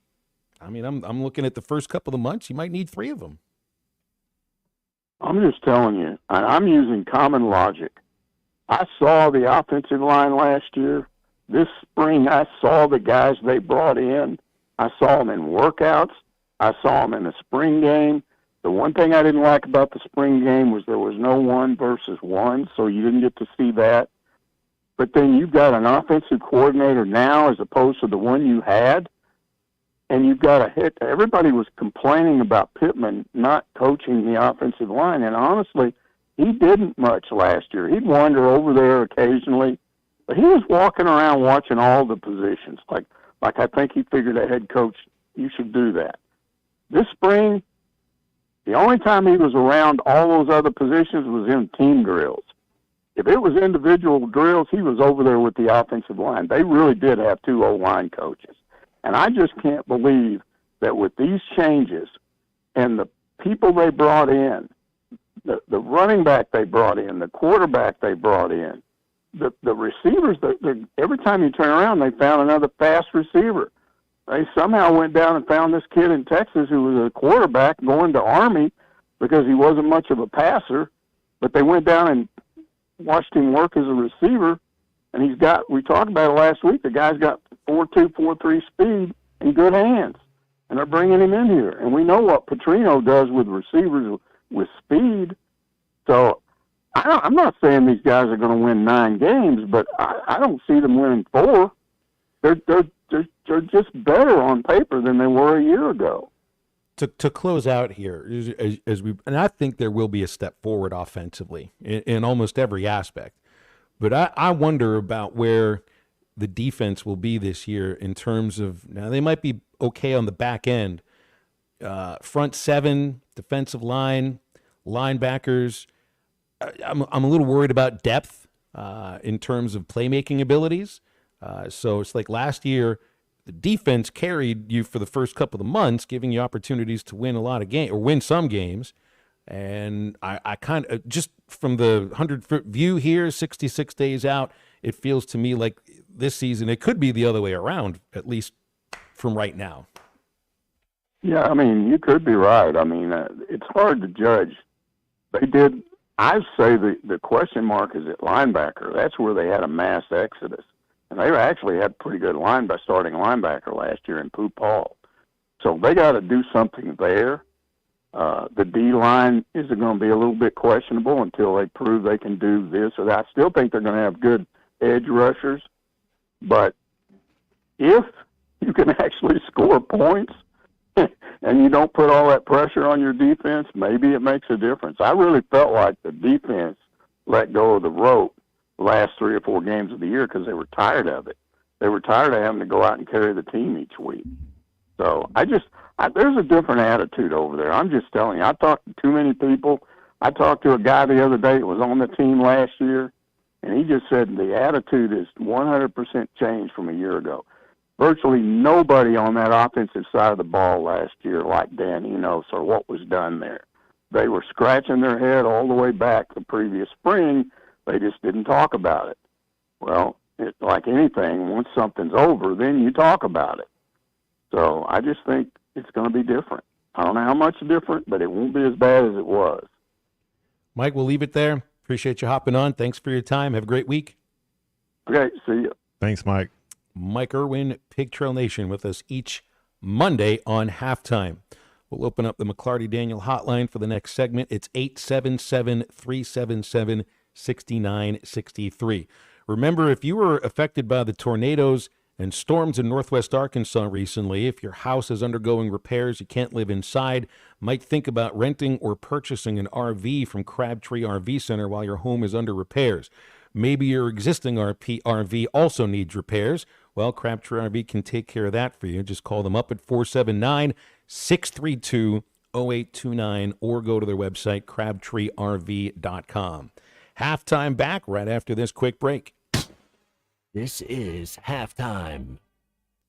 I mean, I'm looking at the first couple of months. You might need 3 of them. I'm just telling you. I'm using common logic. I saw the offensive line last year. This spring, I saw the guys they brought in. I saw them in workouts. I saw them in the spring game. The one thing I didn't like about the spring game was there was no 1 versus 1, so you didn't get to see that. But then you've got an offensive coordinator now as opposed to the one you had, and you've got a hit. Everybody was complaining about Pittman not coaching the offensive line, and honestly, he didn't much last year. He'd wander over there occasionally, but he was walking around watching all the positions. Like I think he figured a head coach, you should do that. This spring, the only time he was around all those other positions was in team drills. If it was individual drills, he was over there with the offensive line. They really did have 2 O-line coaches. And I just can't believe that with these changes and the people they brought in, the running back they brought in, the quarterback they brought in, the receivers, every time you turn around, they found another fast receiver. They somehow went down and found this kid in Texas who was a quarterback going to Army because he wasn't much of a passer, but they went down and watched him work as a receiver, and we talked about it last week, the guy's got 4.2, 4.3 speed and good hands, and they're bringing him in here. And we know what Petrino does with receivers with speed. So I'm not saying these guys are going to win 9 games, but I don't see them winning 4. They're just better on paper than they were a year ago. To close out here, and I think there will be a step forward offensively in almost every aspect, but I wonder about where the defense will be this year in terms of, now they might be okay on the back end, front 7, defensive line, linebackers. I'm a little worried about depth in terms of playmaking abilities. So it's like last year, the defense carried you for the first couple of months, giving you opportunities to win a lot of games or win some games. And I kind of, just from the 100-foot view here, 66 days out, it feels to me like this season it could be the other way around, at least from right now. Yeah, I mean, you could be right. I mean, it's hard to judge. I say the question mark is at linebacker. That's where they had a mass exodus. And they actually had pretty good starting linebacker last year in Pooh Paul. So they got to do something there. The D-line is going to be a little bit questionable until they prove they can do this or that. I still think they're going to have good edge rushers. But if you can actually score points and you don't put all that pressure on your defense, maybe it makes a difference. I really felt like the defense let go of the rope the last 3 or 4 games of the year because they were tired of it. They were tired of having to go out and carry the team each week. So there's a different attitude over there. I'm just telling you, I talked to too many people. I talked to a guy the other day that was on the team last year, and he just said the attitude is 100% changed from a year ago. Virtually nobody on that offensive side of the ball last year liked Dan Enos or what was done there. They were scratching their head all the way back the previous spring. They just didn't talk about it. Well, like anything, once something's over, then you talk about it. So I just think it's going to be different. I don't know how much different, but it won't be as bad as it was. Mike, we'll leave it there. Appreciate you hopping on. Thanks for your time. Have a great week. Okay, see you. Thanks, Mike. Mike Irwin, Pig Trail Nation, with us each Monday on Halftime. We'll open up the McLarty Daniel hotline for the next segment. It's 877-377-6963. Remember, if you were affected by the tornadoes and storms in northwest Arkansas recently, if your house is undergoing repairs, you can't live inside, might think about renting or purchasing an RV from Crabtree RV Center while your home is under repairs. Maybe your existing RV also needs repairs. Well, Crabtree RV can take care of that for you. Just call them up at 479-632-0829 or go to their website, crabtreerv.com. Halftime back right after this quick break. This is Halftime.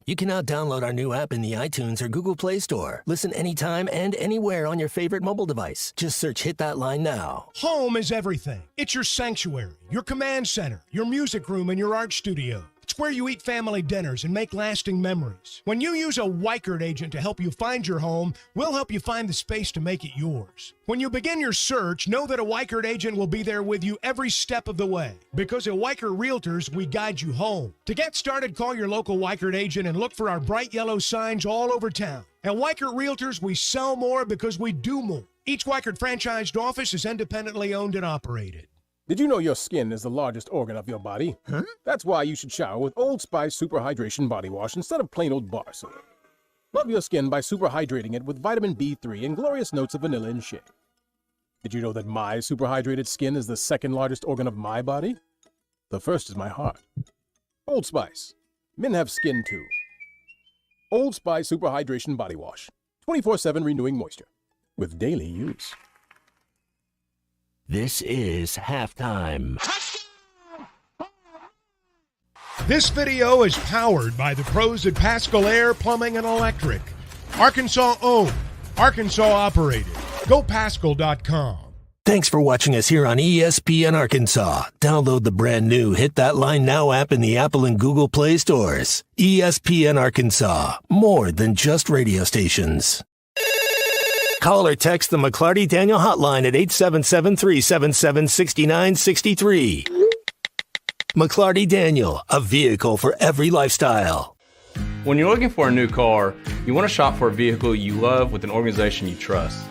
You can now download our new app in the iTunes or Google Play Store. Listen anytime and anywhere on your favorite mobile device. Just search Hit That Line Now. Home is everything. It's your sanctuary, your command center, your music room, and your art studio. It's where you eat family dinners and make lasting memories. When you use a Weichert agent to help you find your home, we'll help you find the space to make it yours. When you begin your search, know that a Weichert agent will be there with you every step of the way. Because at Weichert Realtors, we guide you home. To get started, call your local Weichert agent and look for our bright yellow signs all over town. At Weichert Realtors, we sell more because we do more. Each Weichert franchised office is independently owned and operated. Did you know your skin is the largest organ of your body? Huh? That's why you should shower with Old Spice Super Hydration Body Wash instead of plain old bar soap. Love your skin by super hydrating it with vitamin B3 and glorious notes of vanilla and shea. Did you know that my super hydrated skin is the second largest organ of my body? The first is my heart. Old Spice. Men have skin too. Old Spice Super Hydration Body Wash. 24/7 renewing moisture. With daily use. This is Halftime. This video is powered by the pros at Pascal Air Plumbing and Electric. Arkansas owned, Arkansas operated. GoPascal.com. Thanks for watching us here on ESPN Arkansas. Download the brand new Hit That Line Now app in the Apple and Google Play stores. ESPN Arkansas, more than just radio stations. Call or text the McLarty Daniel hotline at 877-377-6963. McLarty Daniel, a vehicle for every lifestyle. When you're looking for a new car, you want to shop for a vehicle you love with an organization you trust.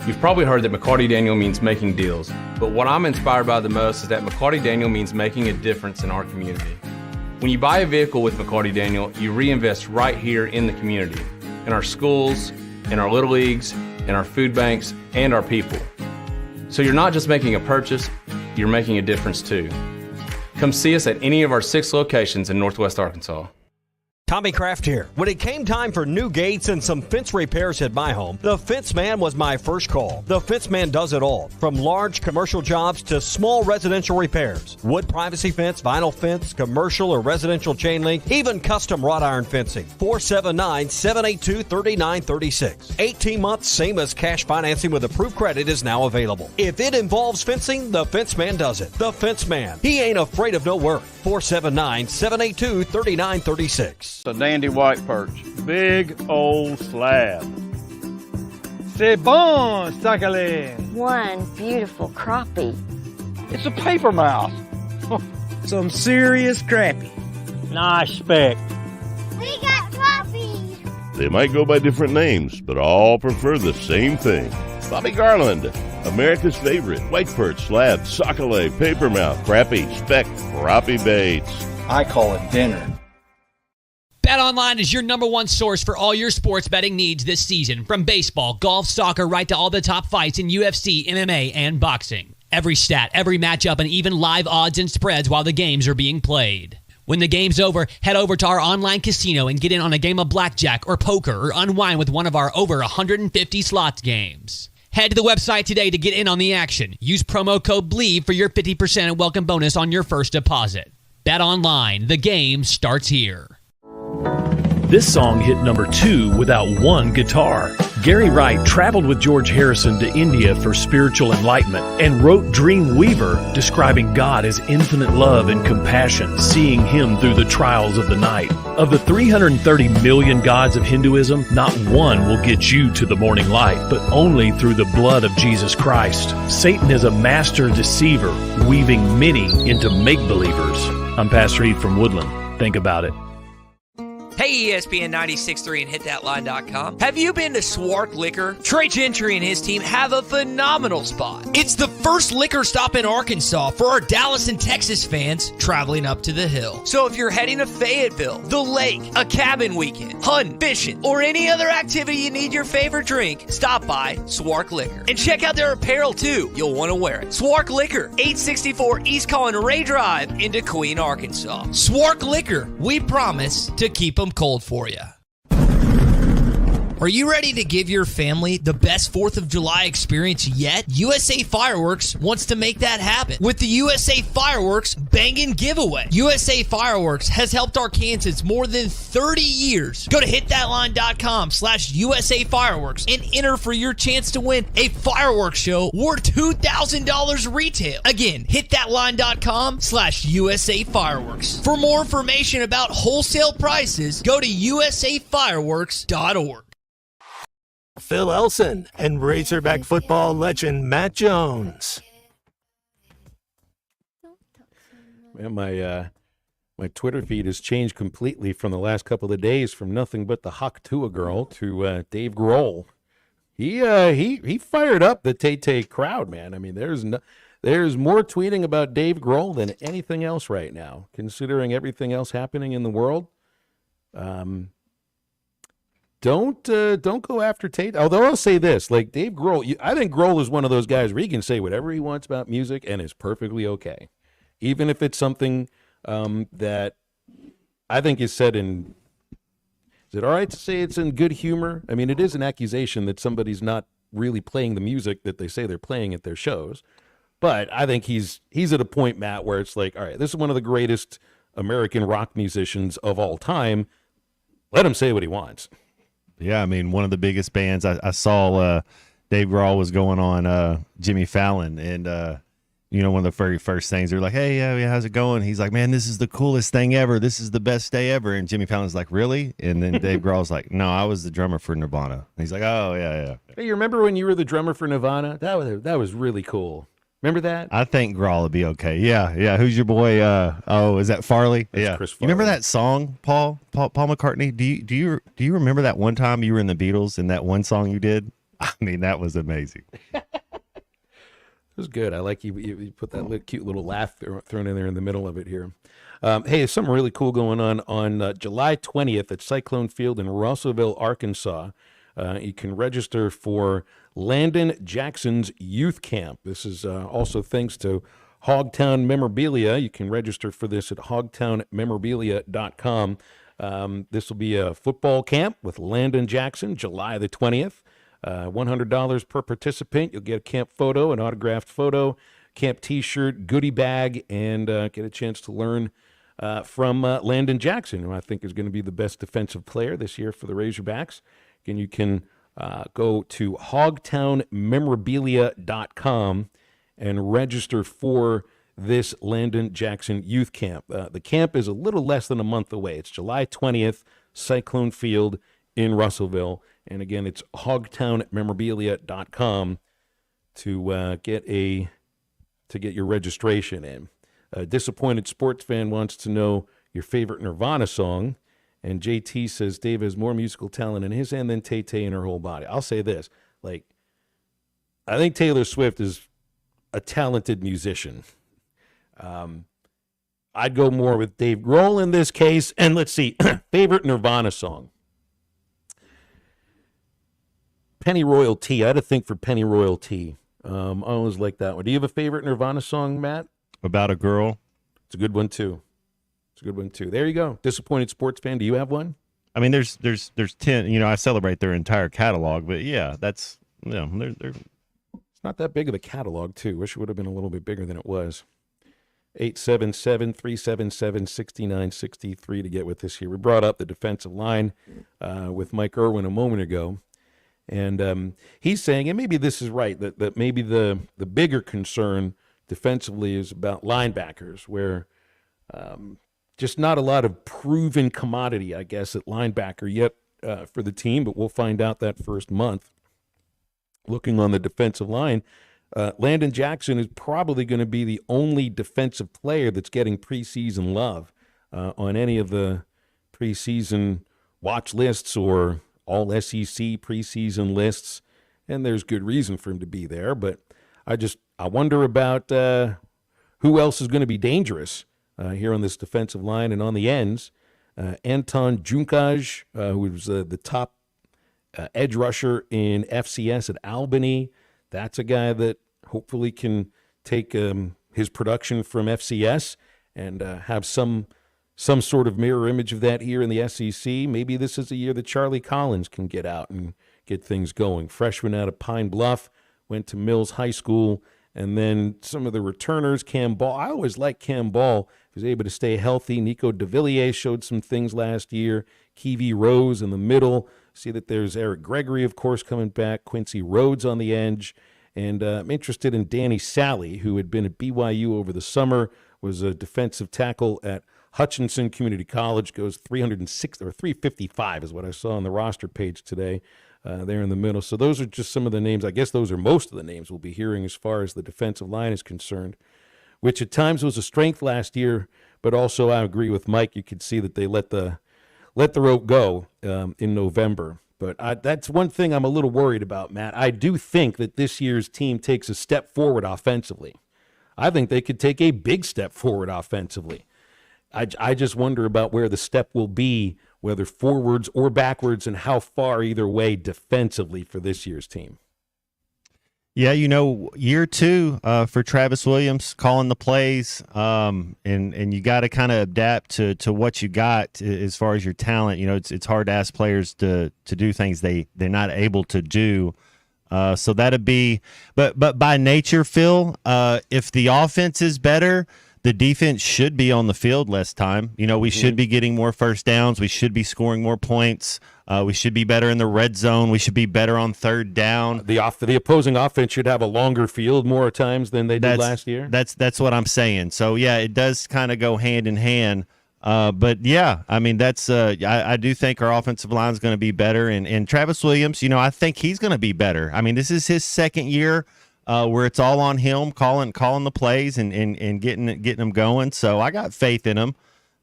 You've probably heard that McLarty Daniel means making deals, but what I'm inspired by the most is that McLarty Daniel means making a difference in our community. When you buy a vehicle with McLarty Daniel, you reinvest right here in the community, in our schools, in our little leagues, in our food banks, and our people. So you're not just making a purchase, you're making a difference too. Come see us at any of our 6 locations in Northwest Arkansas. Tommy Kraft here. When it came time for new gates and some fence repairs at my home, the Fence Man was my first call. The Fence Man does it all, from large commercial jobs to small residential repairs. Wood privacy fence, vinyl fence, commercial or residential chain link, even custom wrought iron fencing. 479-782-3936. 18 months, same as cash financing with approved credit is now available. If it involves fencing, the Fence Man does it. The Fence Man. He ain't afraid of no work. 479-782-3936. A dandy white perch. Big old slab. C'est bon, sacalé. One beautiful crappie. It's a paper mouse. Some serious crappie. Nice speck. We got crappies. They might go by different names, but all prefer the same thing. Bobby Garland, America's favorite white perch, slab, sockeye, papermouth, crappie, speck, crappie baits. I call it dinner. BetOnline is your number one source for all your sports betting needs this season. From baseball, golf, soccer, right to all the top fights in UFC, MMA, and boxing. Every stat, every matchup, and even live odds and spreads while the games are being played. When the game's over, head over to our online casino and get in on a game of blackjack or poker or unwind with one of our over 150 slots games. Head to the website today to get in on the action. Use promo code BLEAV for your 50% and welcome bonus on your first deposit. BetOnline, the game starts here. This song hit number 2 without one guitar. Gary Wright traveled with George Harrison to India for spiritual enlightenment and wrote Dream Weaver, describing God as infinite love and compassion, seeing him through the trials of the night. Of the 330 million gods of Hinduism, not one will get you to the morning light, but only through the blood of Jesus Christ. Satan is a master deceiver, weaving many into make-believers. I'm Pastor Heath from Woodland. Think about it. Hey, ESPN 96.3 and hitthatline.com. Have you been to Swark Liquor? Trey Gentry and his team have a phenomenal spot. It's the first liquor stop in Arkansas for our Dallas and Texas fans traveling up to the hill. So if you're heading to Fayetteville, the lake, a cabin weekend, hunting, fishing, or any other activity you need your favorite drink, stop by Swark Liquor. And check out their apparel too. You'll want to wear it. Swark Liquor, 864 East Colin Ray Drive in Queen, Arkansas. Swark Liquor, we promise to keep them cold for you. Are you ready to give your family the best 4th of July experience yet? USA Fireworks wants to make that happen with the USA Fireworks Bangin' Giveaway. USA Fireworks has helped Arkansans more than 30 years. Go to hitthatline.com/USA Fireworks and enter for your chance to win a fireworks show worth $2,000 retail. Again, hitthatline.com/USA Fireworks. For more information about wholesale prices, go to usafireworks.org. Phil Elson and Razorback football legend Matt Jones. Man, my Twitter feed has changed completely from the last couple of days, from nothing but the Hawk Tua girl to Dave Grohl. He fired up the Tay-Tay crowd, man. I mean, there's more tweeting about Dave Grohl than anything else right now, considering everything else happening in the world. Don't go after Tate. Although I'll say this, like Dave Grohl, I think Grohl is one of those guys where he can say whatever he wants about music and is perfectly okay, even if it's something that I think is said in. Is it all right to say it's in good humor? I mean, it is an accusation that somebody's not really playing the music that they say they're playing at their shows, but I think he's at a point, Matt, where it's like, all right, this is one of the greatest American rock musicians of all time. Let him say what he wants. Yeah, I mean, one of the biggest bands. I saw Dave Grohl was going on Jimmy Fallon, and one of the very first things, they're like, hey, how's it going? He's like, man, this is the coolest thing ever. This is the best day ever. And Jimmy Fallon's like, really? And then Dave Grohl's like, no, I was the drummer for Nirvana. And he's like, oh, yeah. Hey, you remember when you were the drummer for Nirvana? That was really cool. Remember that? I think Grohl would be okay. Yeah. Who's your boy? Is that Farley? That's Chris Farley. You remember that song, Paul McCartney? Do you remember that one time you were in the Beatles and that one song you did? I mean, that was amazing. It was good. I like you put that cute little laugh thrown in there in the middle of it here. Hey, there's something really cool going on July 20th at Cyclone Field in Russellville, Arkansas. You can register for Landon Jackson's Youth Camp. This is also thanks to Hogtown Memorabilia. You can register for this at hogtownmemorabilia.com. This will be a football camp with Landon Jackson, July the 20th. $100 per participant. You'll get a camp photo, an autographed photo, camp T-shirt, goodie bag, and get a chance to learn from Landon Jackson, who I think is going to be the best defensive player this year for the Razorbacks. Again, you can go to hogtownmemorabilia.com and register for this Landon Jackson Youth Camp. The camp is a little less than a month away. It's July 20th, Cyclone Field in Russellville. And again, it's hogtownmemorabilia.com to get your registration in. A disappointed sports fan wants to know your favorite Nirvana song. And JT says Dave has more musical talent in his hand than Tay-Tay in her whole body. I'll say this. I think Taylor Swift is a talented musician. I'd go more with Dave Grohl in this case. And let's see, favorite Nirvana song. Penny Royal Tea. I had to think for Penny Royal Tea. I always like that one. Do you have a favorite Nirvana song, Matt? About a Girl. It's a good one, too. There you go. Disappointed sports fan. Do you have one? I mean, there's 10. I celebrate their entire catalog, but yeah, that's they're. It's not that big of a catalog, too. Wish it would have been a little bit bigger than it was. 877-377-6963 to get with this here. We brought up the defensive line with Mike Irwin a moment ago. And he's saying, and maybe this is right, that maybe the bigger concern defensively is about linebackers, where just not a lot of proven commodity, I guess, at linebacker yet for the team, but we'll find out that first month. Looking on the defensive line, Landon Jackson is probably going to be the only defensive player that's getting preseason love on any of the preseason watch lists or all SEC preseason lists, and there's good reason for him to be there. But I wonder about who else is going to be dangerous here on this defensive line and on the ends. Anton Junkaj, who was the top edge rusher in FCS at Albany. That's a guy that hopefully can take his production from FCS and have some sort of mirror image of that here in the SEC. Maybe this is a year that Charlie Collins can get out and get things going. Freshman out of Pine Bluff, went to Mills High School, and then some of the returners, Cam Ball. I always liked Cam Ball. He was able to stay healthy. Nico DeVilliers showed some things last year. Kevy Rose in the middle. See that there's Eric Gregory, of course, coming back. Quincy Rhodes on the edge. And I'm interested in Danny Sally, who had been at BYU over the summer, was a defensive tackle at Hutchinson Community College, goes 306 or 355 is what I saw on the roster page today there in the middle. So those are just some of the names. I guess those are most of the names we'll be hearing as far as the defensive line is concerned, which at times was a strength last year, but also I agree with Mike. You could see that they let the rope go in November. But that's one thing I'm a little worried about, Matt. I do think that this year's team takes a step forward offensively. I think they could take a big step forward offensively. I just wonder about where the step will be, whether forwards or backwards, and how far either way defensively for this year's team. Yeah, year two for Travis Williams calling the plays, and you got to kind of adapt to what you got as far as your talent. It's hard to ask players to do things they're not able to do. So that'd be, but by nature, Phil, if the offense is better, the defense should be on the field less time. We should be getting more first downs. We should be scoring more points. We should be better in the red zone. We should be better on third down. The opposing offense should have a longer field more times than they did last year. That's what I'm saying. So, yeah, it does kind of go hand in hand. But, yeah, I mean, that's I do think our offensive line is going to be better. And Travis Williams, I think he's going to be better. I mean, this is his second year where it's all on him, calling the plays and getting them going. So I got faith in him.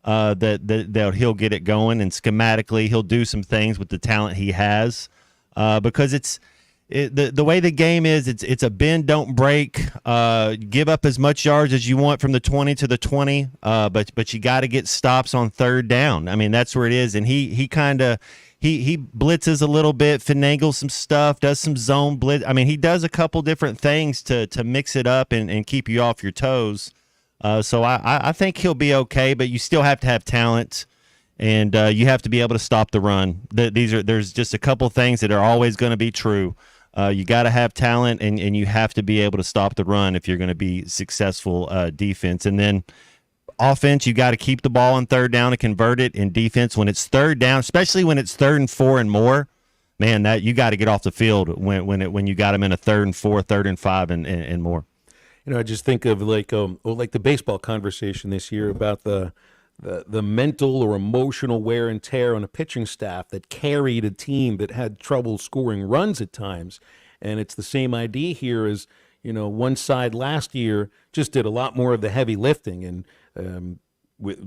That he'll get it going, and schematically he'll do some things with the talent he has, because the way the game is, it's a bend don't break, give up as much yards as you want from the 20 to the 20, but you got to get stops on third down. I mean, that's where it is, and he kind of he blitzes a little bit, finagles some stuff, does some zone blitz. I mean, he does a couple different things to mix it up and keep you off your toes. So I think he'll be okay, but you still have to have talent, and you have to be able to stop the run. There's just a couple things that are always going to be true. You got to have talent, and you have to be able to stop the run if you're going to be successful defense. And then offense, you got to keep the ball on third down and convert it. In defense, when it's third down, especially when it's 3rd and 4 and more, man, that you got to get off the field when you got them in a 3rd and 4, 3rd and 5, and more. I just think of like the baseball conversation this year about the mental or emotional wear and tear on a pitching staff that carried a team that had trouble scoring runs at times. And it's the same idea here as, one side last year just did a lot more of the heavy lifting, and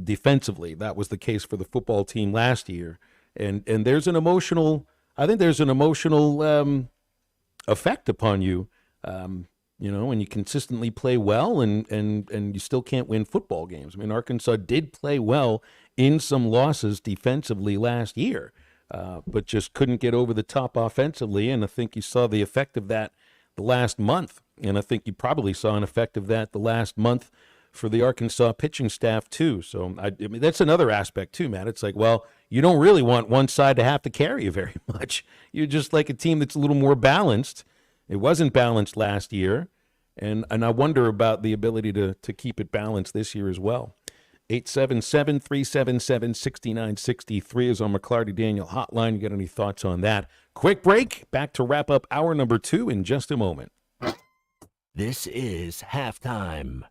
defensively, that was the case for the football team last year. And there's an emotional, I think there's an emotional effect upon you. When you consistently play well and you still can't win football games. I mean, Arkansas did play well in some losses defensively last year, but just couldn't get over the top offensively. And I think you saw the effect of that the last month. And I think you probably saw an effect of that the last month for the Arkansas pitching staff too. So I mean, that's another aspect too, Matt. It's like, well, you don't really want one side to have to carry you very much. You're just like a team that's a little more balanced. It wasn't balanced last year, and I wonder about the ability to keep it balanced this year as well. 877-377-6963 is on McClarty Daniel Hotline. You got any thoughts on that? Quick break. Back to wrap up hour number 2 in just a moment. This is halftime.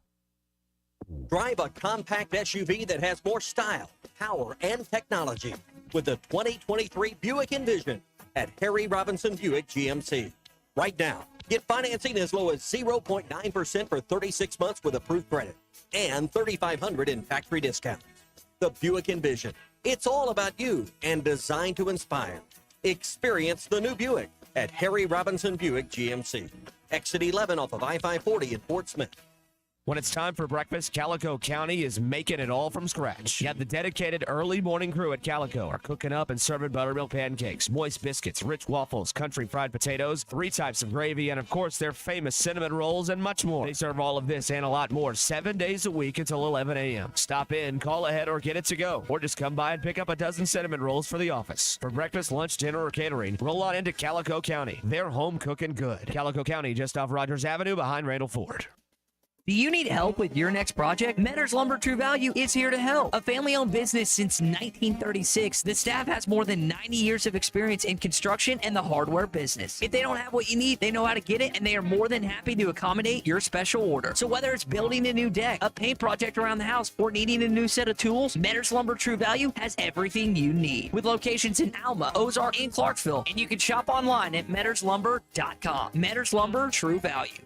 Drive a compact SUV that has more style, power, and technology with the 2023 Buick Envision at Harry Robinson Buick GMC. Right now, get financing as low as 0.9% for 36 months with approved credit and $3,500 in factory discounts. The Buick Envision. It's all about you and designed to inspire. Experience the new Buick at Harry Robinson Buick GMC. Exit 11 off of I-540 in Fort Smith. When it's time for breakfast, Calico County is making it all from scratch. You have the dedicated early morning crew at Calico are cooking up and serving buttermilk pancakes, moist biscuits, rich waffles, country fried potatoes, 3 types of gravy, and of course their famous cinnamon rolls and much more. They serve all of this and a lot more 7 days a week until 11 a.m. Stop in, call ahead, or get it to go. Or just come by and pick up a dozen cinnamon rolls for the office. For breakfast, lunch, dinner, or catering, roll on into Calico County. They're home cooking good. Calico County, just off Rogers Avenue behind Randall Ford. Do you need help with your next project? Metters Lumber True Value is here to help. A family-owned business since 1936, the staff has more than 90 years of experience in construction and the hardware business. If they don't have what you need, they know how to get it, and they are more than happy to accommodate your special order. So whether it's building a new deck, a paint project around the house, or needing a new set of tools, Metters Lumber True Value has everything you need. With locations in Alma, Ozark, and Clarksville, and you can shop online at metterslumber.com. Metters Lumber True Value.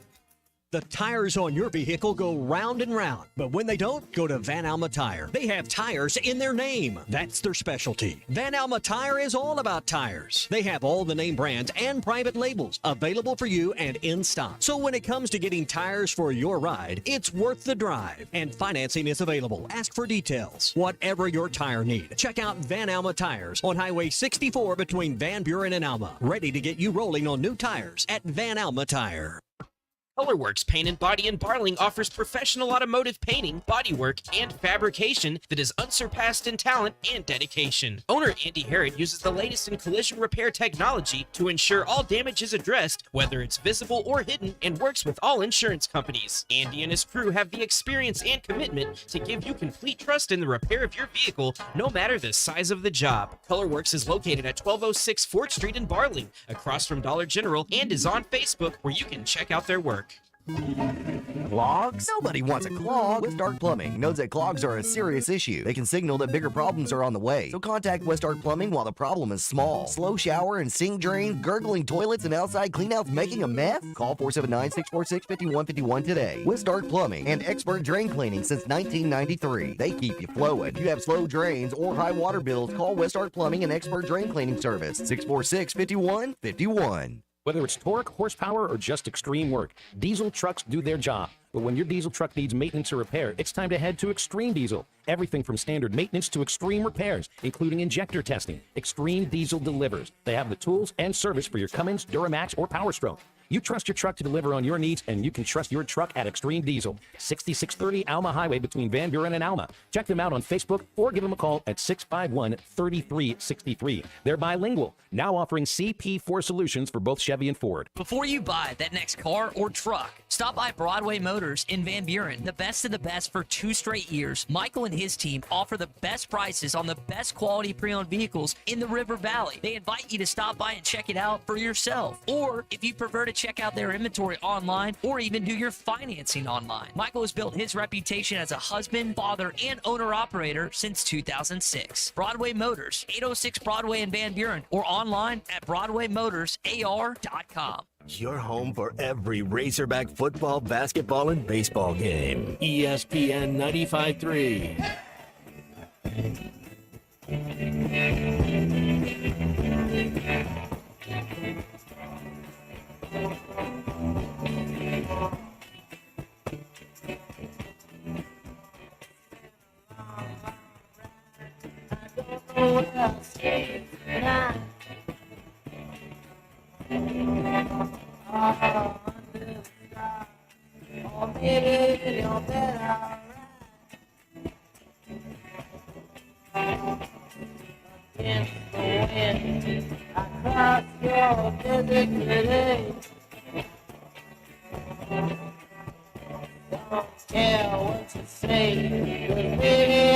The tires on your vehicle go round and round, but when they don't, go to Van Alma Tire. They have tires in their name. That's their specialty. Van Alma Tire is all about tires. They have all the name brands and private labels available for you and in stock. So when it comes to getting tires for your ride, it's worth the drive. And financing is available. Ask for details. Whatever your tire need, check out Van Alma Tires on Highway 64 between Van Buren and Alma. Ready to get you rolling on new tires at Van Alma Tire. Colorworks Paint and Body in Barling offers professional automotive painting, bodywork, and fabrication that is unsurpassed in talent and dedication. Owner Andy Harrod uses the latest in collision repair technology to ensure all damage is addressed, whether it's visible or hidden, and works with all insurance companies. Andy and his crew have the experience and commitment to give you complete trust in the repair of your vehicle, no matter the size of the job. Colorworks is located at 1206 4th Street in Barling, across from Dollar General, and is on Facebook, where you can check out their work. Clogs? Nobody wants a clog. Westart Plumbing knows that clogs are a serious issue. They can signal that bigger problems are on the way. So contact Westart Plumbing while the problem is small. Slow shower and sink drains, gurgling toilets, and outside cleanouts making a mess? Call 479-646-5151 today. Westart Plumbing and expert drain cleaning since 1993. They keep you flowing. If you have slow drains or high water bills, call Westart Plumbing and expert drain cleaning service. 646-5151. Whether it's torque, horsepower, or just extreme work, diesel trucks do their job. But when your diesel truck needs maintenance or repair, it's time to head to Extreme Diesel. Everything from standard maintenance to extreme repairs, including injector testing. Extreme Diesel delivers. They have the tools and service for your Cummins, Duramax, or Power Stroke. You trust your truck to deliver on your needs, and you can trust your truck at Extreme Diesel. 6630 Alma Highway between Van Buren and Alma. Check them out on Facebook or give them a call at 651-3363. They're bilingual, now offering CP4 solutions for both Chevy and Ford. Before you buy that next car or truck, stop by Broadway Motors in Van Buren. The best of the best for 2 straight years. Michael and his team offer the best prices on the best quality pre-owned vehicles in the River Valley. They invite you to stop by and check it out for yourself. Or if you prefer to check out their inventory online or even do your financing online. Michael has built his reputation as a husband, father, and owner-operator since 2006. Broadway Motors, 806 Broadway in Van Buren, or online at BroadwayMotorsAR.com. Your home for every Razorback football, basketball, and baseball game. ESPN 95.3. Don't care what you say,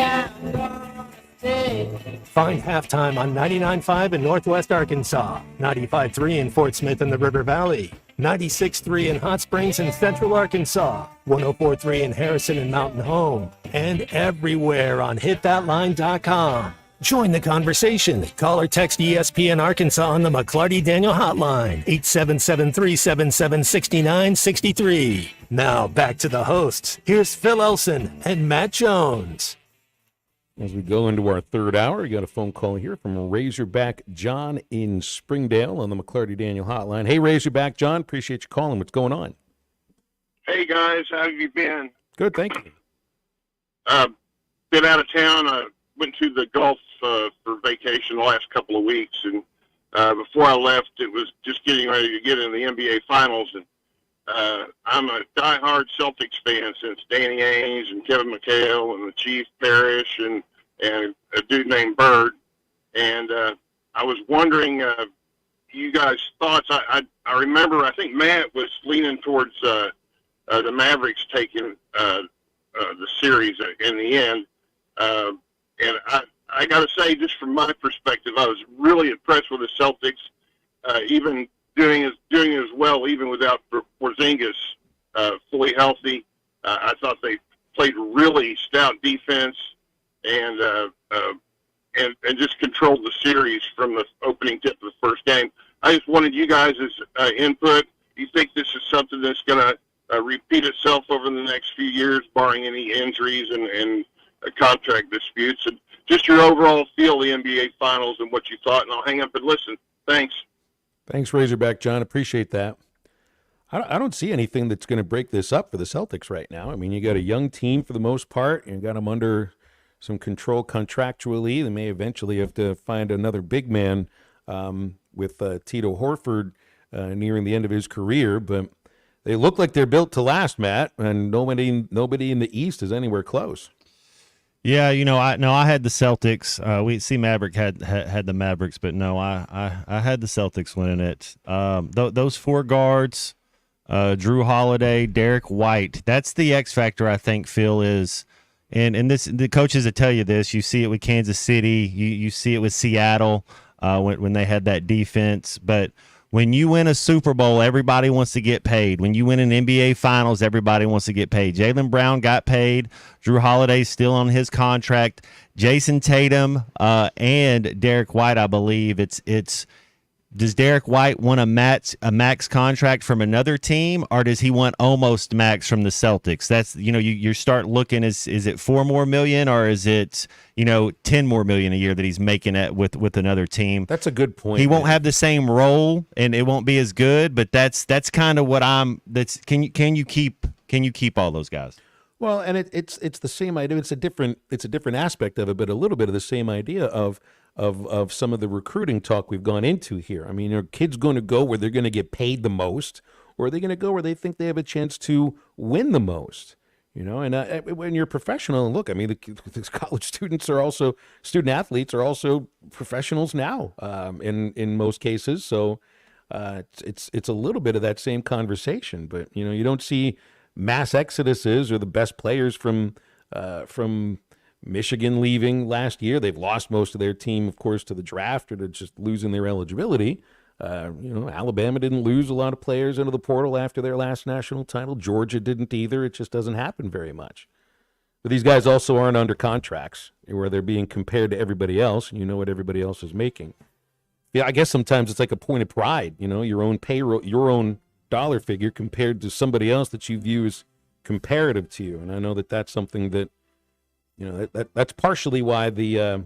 Find Halftime on 99.5 in Northwest Arkansas, 95.3 in Fort Smith and the River Valley, 96.3 in Hot Springs and Central Arkansas, 104.3 in Harrison and Mountain Home, and everywhere on hitthatline.com. Join the conversation. Call or text ESPN Arkansas on the McClarty Daniel Hotline, 877-377-6963. Now back to the hosts. Here's Phil Elson and Matt Jones. As we go into our third hour, we got a phone call here from Razorback John in Springdale on the McClarty Daniel Hotline. Hey, Razorback John, appreciate you calling. What's going on? Hey, guys. How have you been? Good, thank you. Been out of town. I went to the Gulf for vacation the last couple of weeks, and before I left, it was just getting ready to get in the NBA Finals, and I'm a diehard Celtics fan since Danny Ainge and Kevin McHale and the Chief Parrish and a dude named Bird. And I was wondering you guys' thoughts. I remember, I think Matt was leaning towards the Mavericks taking the series in the end. And I got to say, just from my perspective, I was really impressed with the Celtics, even doing as well, even without Porzingis fully healthy. I thought they played really stout defense and just controlled the series from the opening tip of the first game. I just wanted you guys' input. Do you think this is something that's going to repeat itself over the next few years, barring any injuries and contract disputes? And just your overall feel of the NBA Finals and what you thought, and I'll hang up and listen. Thanks. Thanks, Razorback John. Appreciate that. I don't see anything that's going to break this up for the Celtics right now. I mean, you got a young team for the most part. You got them under some control contractually. They may eventually have to find another big man with Tito Horford nearing the end of his career. But they look like they're built to last, Matt, and nobody in the East is anywhere close. Yeah, I had the Celtics. Maverick had the Mavericks, but no, I had the Celtics winning it. Those four guards, Drew Holiday, Derek White, that's the X factor, I think, Phil, is. And this, the coaches that tell you this, you see it with Kansas City, you see it with Seattle when they had that defense. But when you win a Super Bowl, everybody wants to get paid. When you win an NBA Finals, everybody wants to get paid. Jaylen Brown got paid. Drew Holiday's still on his contract. Jason Tatum and Derek White, I believe. Does Derek White want a max contract from another team, or does he want almost max from the Celtics? That's, you start looking, is it $4 more million, or is it, $10 more million a year that he's making with another team? That's a good point. He won't have the same role, and it won't be as good, but that's kind of what can you keep all those guys? Well, and it's the same idea. It's a different aspect of it, but a little bit of the same idea of some of the recruiting talk we've gone into here. I mean, are kids going to go where they're going to get paid the most, or are they going to go where they think they have a chance to win the most? And when you're a professional, look, I mean, the college student athletes are also professionals now, in most cases. So it's a little bit of that same conversation, but you don't see mass exoduses or the best players from Michigan leaving last year. They've lost most of their team, of course, to the draft or to just losing their eligibility. Alabama didn't lose a lot of players into the portal after their last national title. Georgia didn't either. It just doesn't happen very much. But these guys also aren't under contracts where they're being compared to everybody else, and you know what everybody else is making. Yeah, I guess sometimes it's like a point of pride, your own payroll, your own dollar figure compared to somebody else that you view as comparative to you. And I know that that's something that, that's partially why the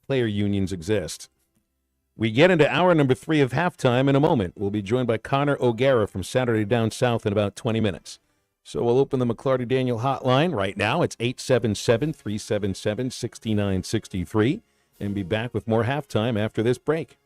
player unions exist. We get into hour number 3 of Halftime in a moment. We'll be joined by Connor O'Gara from Saturday Down South in about 20 minutes. So we'll open the McClarty Daniel hotline right now. It's 877-377-6963, and be back with more Halftime after this break.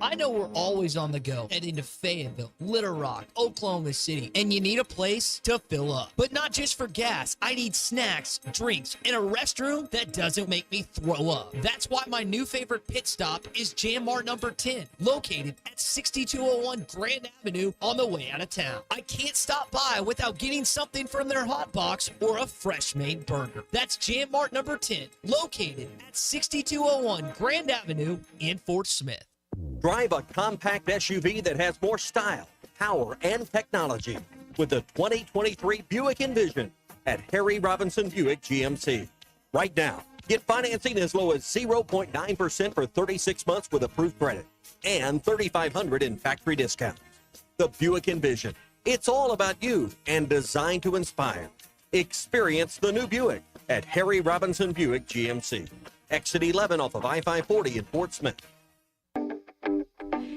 I know we're always on the go, heading to Fayetteville, Little Rock, Oklahoma City, and you need a place to fill up. But not just for gas. I need snacks, drinks, and a restroom that doesn't make me throw up. That's why my new favorite pit stop is Jam Mart number 10, located at 6201 Grand Avenue on the way out of town. I can't stop by without getting something from their hot box or a fresh made burger. That's Jam Mart number 10, located at 6201 Grand Avenue in Fort Smith. Drive a compact SUV that has more style, power, and technology with the 2023 Buick Envision at Harry Robinson Buick GMC. Right now, get financing as low as 0.9% for 36 months with approved credit and $3,500 in factory discounts. The Buick Envision. It's all about you and designed to inspire. Experience the new Buick at Harry Robinson Buick GMC. Exit 11 off of I-540 in Fort Smith.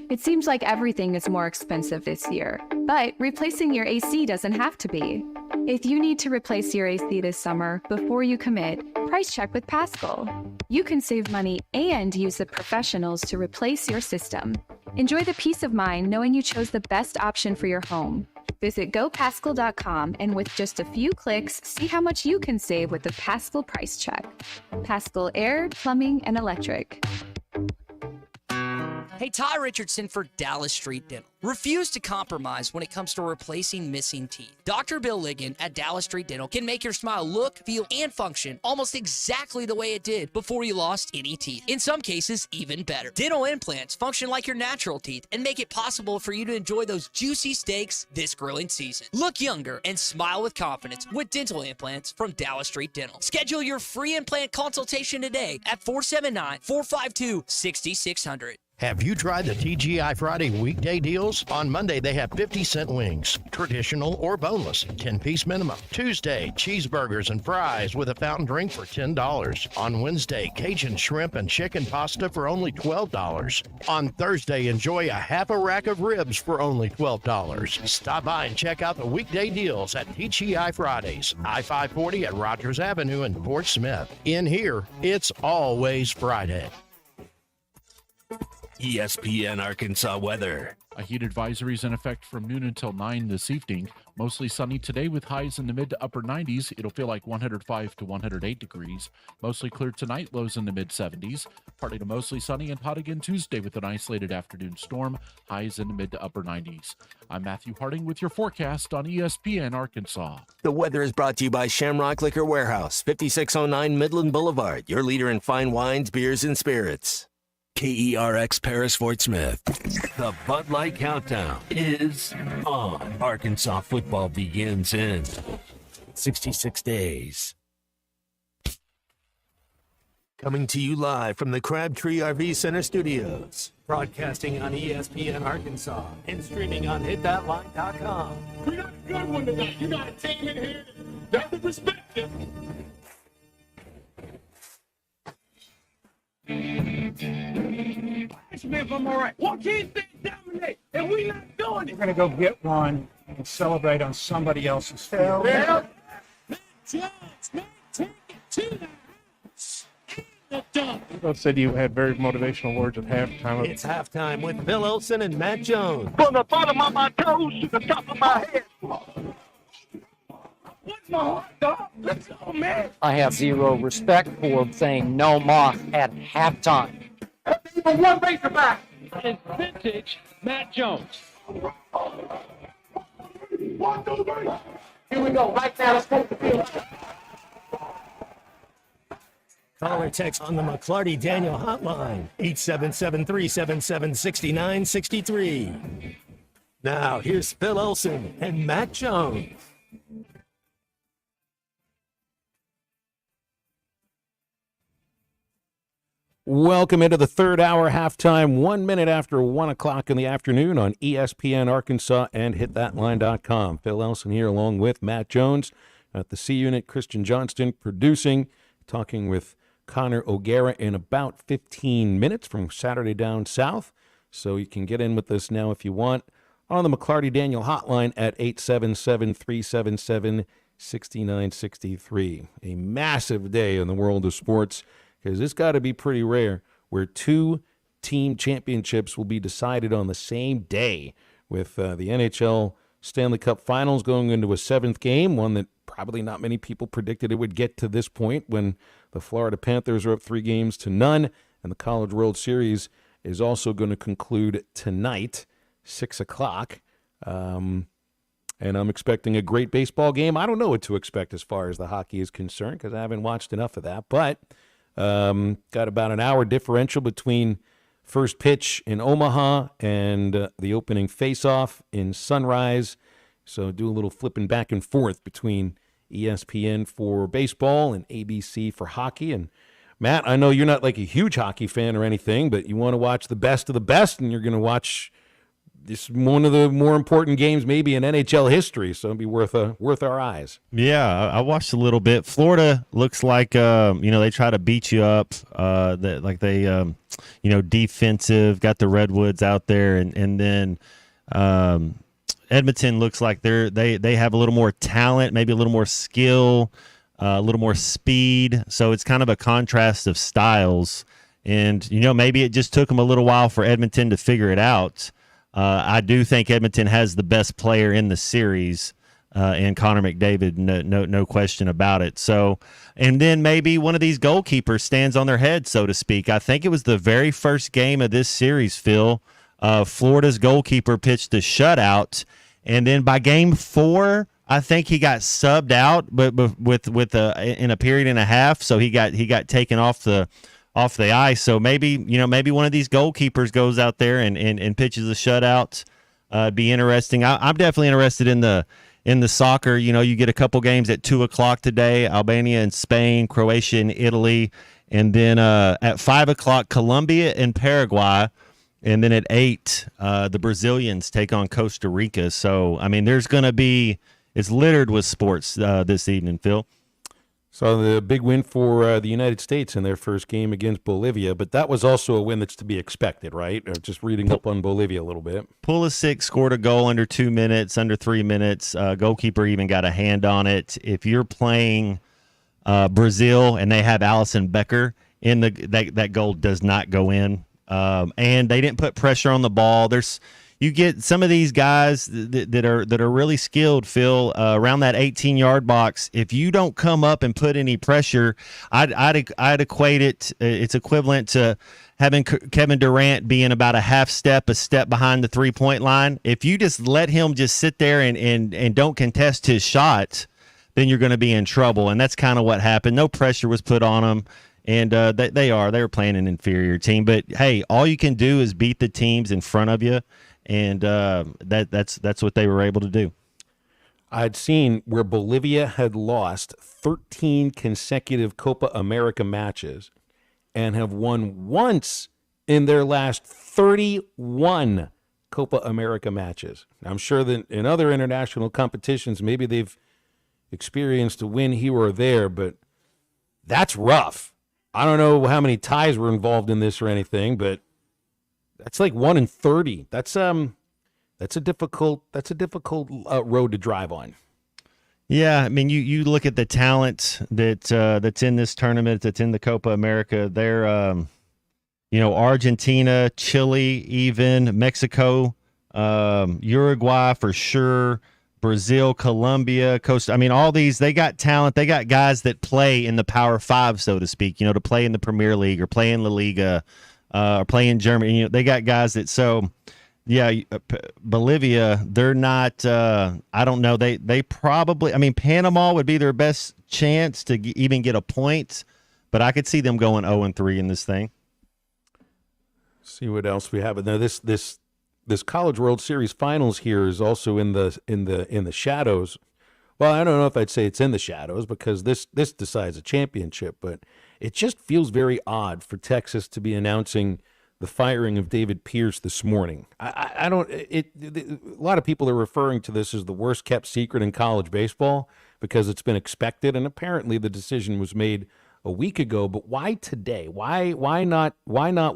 It seems like everything is more expensive this year, but replacing your AC doesn't have to be. If you need to replace your AC this summer, before you commit, price check with Paschal. You can save money and use the professionals to replace your system. Enjoy the peace of mind knowing you chose the best option for your home. Visit GoPaschal.com and with just a few clicks, see how much you can save with the Paschal Price Check. Paschal Air, Plumbing, and Electric. Hey, Ty Richardson for Dallas Street Dental. Refuse to compromise when it comes to replacing missing teeth. Dr. Bill Ligon at Dallas Street Dental can make your smile look, feel, and function almost exactly the way it did before you lost any teeth. In some cases, even better. Dental implants function like your natural teeth and make it possible for you to enjoy those juicy steaks this grilling season. Look younger and smile with confidence with dental implants from Dallas Street Dental. Schedule your free implant consultation today at 479-452-6600. Have you tried the TGI Friday weekday deals? On Monday, they have 50-cent wings, traditional or boneless, 10-piece minimum. Tuesday, cheeseburgers and fries with a fountain drink for $10. On Wednesday, Cajun shrimp and chicken pasta for only $12. On Thursday, enjoy a half a rack of ribs for only $12. Stop by and check out the weekday deals at TGI Fridays, I-540 at Rogers Avenue in Fort Smith. In here, it's always Friday. ESPN Arkansas weather. A heat advisory is in effect from noon until 9 this evening. Mostly sunny today with highs in the mid to upper 90s. It'll feel like 105 to 108 degrees. Mostly clear tonight, lows in the mid 70s. Partly to mostly sunny and hot again Tuesday with an isolated afternoon storm. Highs in the mid to upper 90s. I'm Matthew Harding with your forecast on ESPN Arkansas. The weather is brought to you by Shamrock Liquor Warehouse, 5609 Midland Boulevard, your leader in fine wines, beers, and spirits. KERX Paris Fort Smith. The Bud Light Countdown is on. Arkansas football begins in 66 days. Coming to you live from the Crabtree RV Center studios. Broadcasting on ESPN Arkansas and streaming on hitthatline.com. We got a good one tonight. You got a team in here that doesn't respect it. Ask me if I'm all right. What can't they dominate? And we not doing it. We're going to go get one and celebrate on somebody else's field. Well, Jones, man, take it to the house. The dump. Both said you had very motivational words at halftime. It's halftime with Bill Olson and Matt Jones. From the bottom of my toes to the top of my head. What's my heart, dog? Let's go, man. I have zero respect for saying no moss at halftime. Even one Razorback. It's vintage Matt Jones. 1, 2, 3. Here we go. Right now, let's take the field. Call or text on the McClarty Daniel hotline, 877-377-6963. Now, here's Phil Olson and Matt Jones. Welcome into the third hour halftime, 1 minute after 1 o'clock in the afternoon on ESPN Arkansas and hitthatline.com. Phil Elson here along with Matt Jones at the C Unit, Christian Johnston producing, talking with Connor O'Gara in about 15 minutes from Saturday Down South. So you can get in with us now if you want on the McClarty Daniel hotline at 877-377-6963. A massive day in the world of sports, because it's got to be pretty rare where two team championships will be decided on the same day, with the NHL Stanley Cup Finals going into a 7th game, one that probably not many people predicted it would get to this point when the Florida Panthers are up 3-0, and the College World Series is also going to conclude tonight, 6 o'clock. And I'm expecting a great baseball game. I don't know what to expect as far as the hockey is concerned because I haven't watched enough of that, but got about an hour differential between first pitch in Omaha and the opening face-off in Sunrise. So do a little flipping back and forth between ESPN for baseball and ABC for hockey. And Matt, I know you're not like a huge hockey fan or anything, but you want to watch the best of the best, and you're going to watch this one of the more important games maybe in NHL history, so it'll be worth our eyes. Yeah, I watched a little bit. Florida looks like they try to beat you up, defensive, got the Redwoods out there, and then Edmonton looks like they have a little more talent, maybe a little more skill, a little more speed. So it's kind of a contrast of styles, and maybe it just took them a little while for Edmonton to figure it out. I do think Edmonton has the best player in the series, and Connor McDavid, no question about it. So, and then maybe one of these goalkeepers stands on their head, so to speak. I think it was the very first game of this series, Phil. Florida's goalkeeper pitched a shutout, and then by game 4, I think he got subbed out, but in a period and a half, so he got taken off the ice. So maybe one of these goalkeepers goes out there and pitches a shutout. Be interesting. I'm definitely interested in the soccer. You get a couple games at 2:00 today, Albania and Spain, Croatia and Italy, and then at 5:00 Colombia and Paraguay, and then at 8 the Brazilians take on Costa Rica. So there's going to be, it's littered with sports this evening, Phil. So the big win for the United States in their first game against Bolivia, but that was also a win that's to be expected, right? Just reading up on Bolivia a little bit. Pulisic scored a goal under 2 minutes, under 3 minutes. Goalkeeper even got a hand on it. If you're playing Brazil and they have Alisson Becker in that goal does not go in, and they didn't put pressure on the ball. You get some of these guys that are really skilled, Phil, around that 18-yard box. If you don't come up and put any pressure, I'd equate it. It's equivalent to having Kevin Durant being about a step behind the 3-point line. If you just let him just sit there and don't contest his shot, then you're going to be in trouble. And that's kind of what happened. No pressure was put on them. And they were playing an inferior team. But, hey, all you can do is beat the teams in front of you. And that's what they were able to do. I'd seen where Bolivia had lost 13 consecutive Copa America matches and have won once in their last 31 Copa America matches. I'm sure that in other international competitions, maybe they've experienced a win here or there, but that's rough. I don't know how many ties were involved in this or anything, but that's like 1 in 30. That's a difficult road to drive on. Yeah, you look at the talent that's in this tournament, that's in the Copa America. They're Argentina, Chile, even Mexico, Uruguay for sure, Brazil, Colombia, Costa. All these, they got talent. They got guys that play in the Power Five, so to speak. To play in the Premier League or play in La Liga. Or play in Germany. They got guys that, so yeah, Bolivia, they're not, I don't know. They probably, Panama would be their best chance to even get a point, but I could see them going 0-3 in this thing. See what else we have. Now this College World Series finals here is also in the shadows. Well, I don't know if I'd say it's in the shadows because this decides a championship, but it just feels very odd for Texas to be announcing the firing of David Pierce this morning. A lot of people are referring to this as the worst kept secret in college baseball because it's been expected, and apparently the decision was made a week ago. But why today? Why not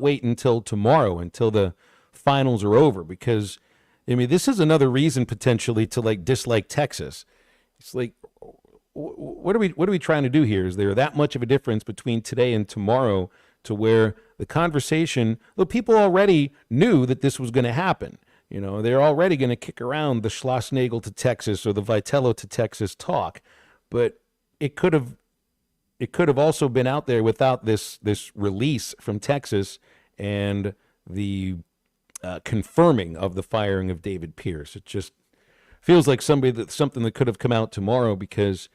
wait until tomorrow, until the finals are over? Because this is another reason potentially to dislike Texas. It's like, what are we trying to do here? Is there that much of a difference between today and tomorrow to where the conversation, though people already knew that this was going to happen. You know, they're already going to kick around the Schlossnagle to Texas or the Vitello to Texas talk, but it could have also been out there without this release from Texas and the confirming of the firing of David Pierce. It just feels like something that could have come out tomorrow, because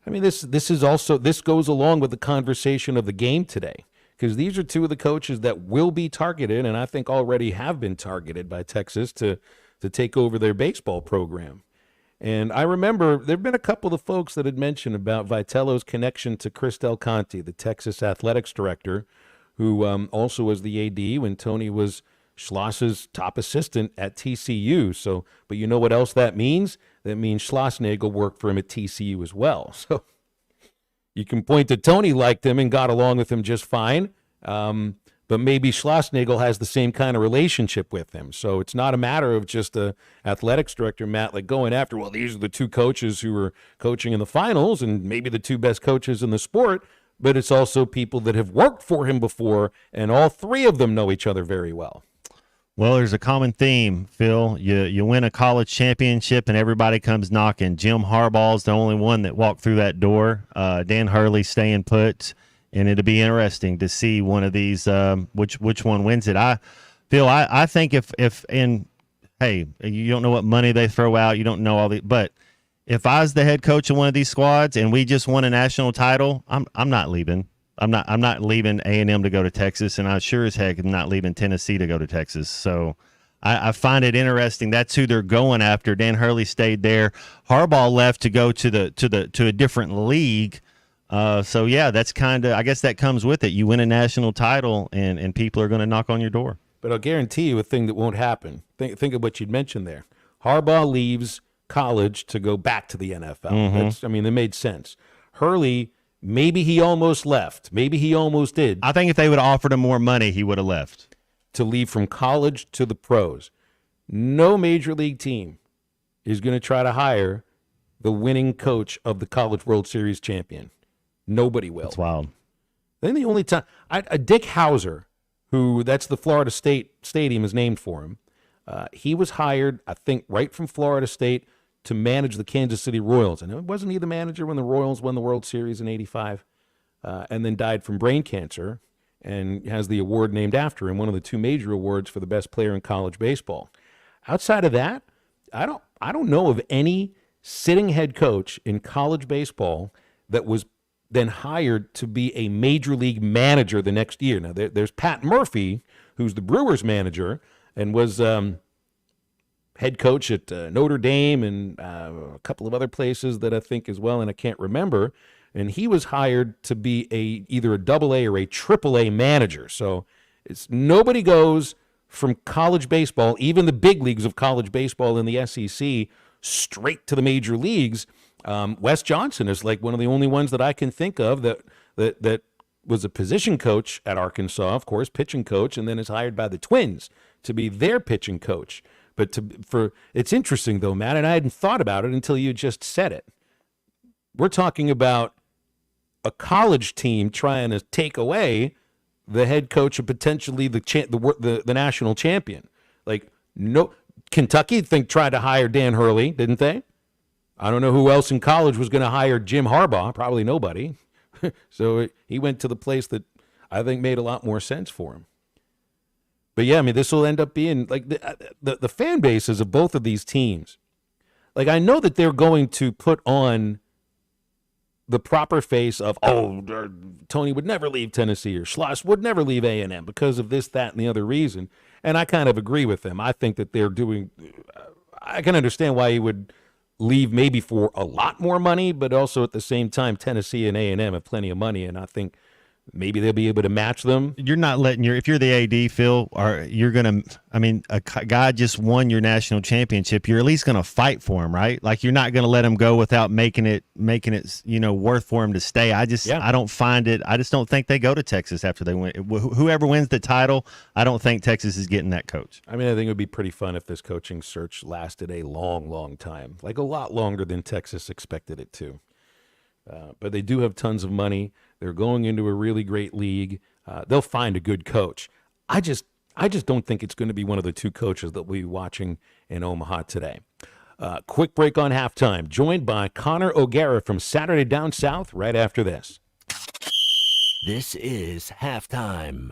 I mean this goes along with the conversation of the game today, because these are two of the coaches that will be targeted, and I think already have been targeted by Texas to take over their baseball program. And I remember there have been a couple of folks that had mentioned about Vitello's connection to Chris Del Conte, the Texas athletics director, who also was the AD when Tony was Schloss's top assistant at TCU. So, but you know what else that means? That means Schlossnagle worked for him at TCU as well. So you can point to Tony liked him and got along with him just fine, but maybe Schlossnagle has the same kind of relationship with him. So it's not a matter of just a athletics director, Matt, like going after, well, these are the two coaches who were coaching in the finals and maybe the two best coaches in the sport, but it's also people that have worked for him before, and all three of them know each other very well. Well, there's a common theme, Phil. You win a college championship and everybody comes knocking. Jim Harbaugh's the only one that walked through that door. Dan Hurley staying put, and it'll be interesting to see one of these which one wins it. I think if hey, you don't know what money they throw out, you don't know all the, but if I was the head coach of one of these squads and we just won a national title, I'm not leaving. I'm not leaving A&M to go to Texas, and I sure as heck am not leaving Tennessee to go to Texas. So I find it interesting. That's who they're going after. Dan Hurley stayed there. Harbaugh left to go to a different league. So yeah, that's kind of, I guess that comes with it. You win a national title, and people are going to knock on your door. But I'll guarantee you a thing that won't happen. Think of what you'd mentioned there. Harbaugh leaves college to go back to the NFL. Mm-hmm. That made sense. Hurley, maybe he almost left. Maybe he almost did. I think if they would have offered him more money, he would have left. To leave from college to the pros. No major league team is going to try to hire the winning coach of the College World Series champion. Nobody will. That's wild. I think the only time Dick Hauser, who that's the Florida State Stadium is named for him, he was hired, I think, right from Florida State to manage the Kansas City Royals. And wasn't he the manager when the Royals won the World Series in '85, and then died from brain cancer, and has the award named after him, one of the two major awards for the best player in college baseball. Outside of that, I don't know of any sitting head coach in college baseball that was then hired to be a major league manager the next year. Now, there's Pat Murphy, who's the Brewers manager and was head coach at Notre Dame and a couple of other places that I think as well, and I can't remember. And he was hired to be either a AA or a AAA manager. So nobody goes from college baseball, even the big leagues of college baseball in the SEC, straight to the major leagues. Wes Johnson is like one of the only ones that I can think of that was a position coach at Arkansas, of course, pitching coach, and then is hired by the Twins to be their pitching coach. But it's interesting though, Matt, and I hadn't thought about it until you just said it. We're talking about a college team trying to take away the head coach of potentially the national champion. Like, no, Kentucky tried to hire Dan Hurley, didn't they? I don't know who else in college was going to hire Jim Harbaugh. Probably nobody. So he went to the place that I think made a lot more sense for him. But yeah, I mean, this will end up being like the fan bases of both of these teams. Like, I know that they're going to put on the proper face of, Tony would never leave Tennessee, or Schloss would never leave A&M because of this, that, and the other reason. And I kind of agree with them. I think that they're doing, I can understand why he would leave maybe for a lot more money, but also at the same time, Tennessee and A&M have plenty of money, and I think maybe they'll be able to match them. You're not letting if you're the AD, Phil, or you're going to, I mean, a guy just won your national championship. You're at least going to fight for him, right? Like, you're not going to let him go without making it, worth for him to stay. I don't find it. I just don't think they go to Texas after they win. Whoever wins the title, I don't think Texas is getting that coach. I mean, I think it would be pretty fun if this coaching search lasted a long, long time, like a lot longer than Texas expected it to. But they do have tons of money. They're going into a really great league. they'll find a good coach. I just don't think it's going to be one of the two coaches that we'll be watching in Omaha today. Quick break on halftime, joined by Connor O'Gara from Saturday Down South right after this. This is halftime.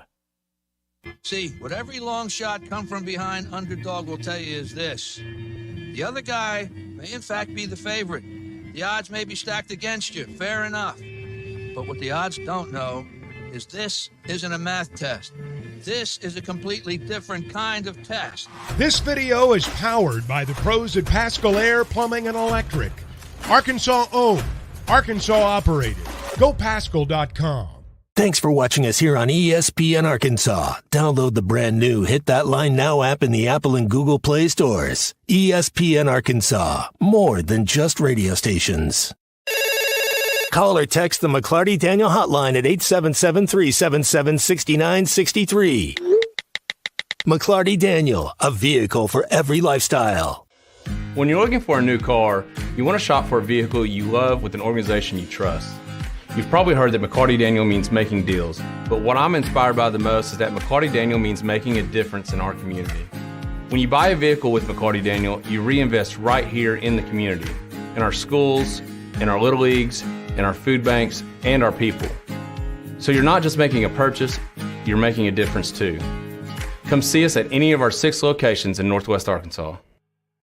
See, what every long shot come from behind underdog will tell you is this. The other guy may in fact be the favorite. The odds may be stacked against you, fair enough. But what the odds don't know is this isn't a math test. This is a completely different kind of test. This video is powered by the pros at Pascal Air Plumbing and Electric. Arkansas owned, Arkansas operated. GoPascal.com. Thanks for watching us here on ESPN Arkansas. Download the brand new Hit That Line Now app in the Apple and Google Play stores. ESPN Arkansas, more than just radio stations. Call or text the McClarty Daniel hotline at 877-377-6963. McClarty Daniel, a vehicle for every lifestyle. When you're looking for a new car, you want to shop for a vehicle you love with an organization you trust. You've probably heard that McClarty Daniel means making deals, but what I'm inspired by the most is that McClarty Daniel means making a difference in our community. When you buy a vehicle with McClarty Daniel, you reinvest right here in the community, in our schools, in our little leagues, in our food banks, and our people. So you're not just making a purchase, you're making a difference too. Come see us at any of our 6 locations in Northwest Arkansas.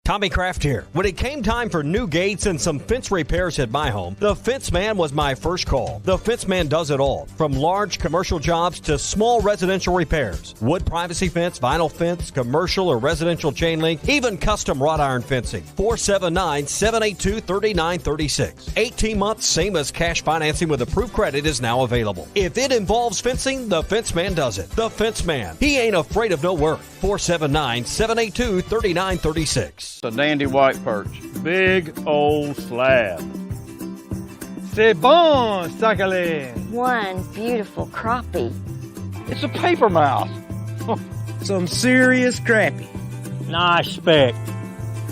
Tommy Kraft here. When it came time for new gates and some fence repairs at my home, the Fence Man was my first call. The Fence Man does it all, from large commercial jobs to small residential repairs. Wood privacy fence, vinyl fence, commercial or residential chain link, even custom wrought iron fencing. 479-782-3936. 18 months, same as cash financing with approved credit is now available. If it involves fencing, the Fence Man does it. The Fence Man. He ain't afraid of no work. 479-782-3936. A dandy white perch. Big old slab. C'est bon, sacalé. One beautiful crappie. It's a paper mouth. Some serious crappie. Nice speck.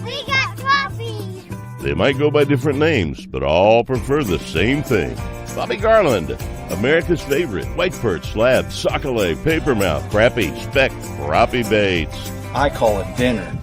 We got crappies. They might go by different names, but all prefer the same thing. Bobby Garland, America's favorite white perch, slab, sockeye, papermouth, crappie, speck, crappie baits. I call it dinner.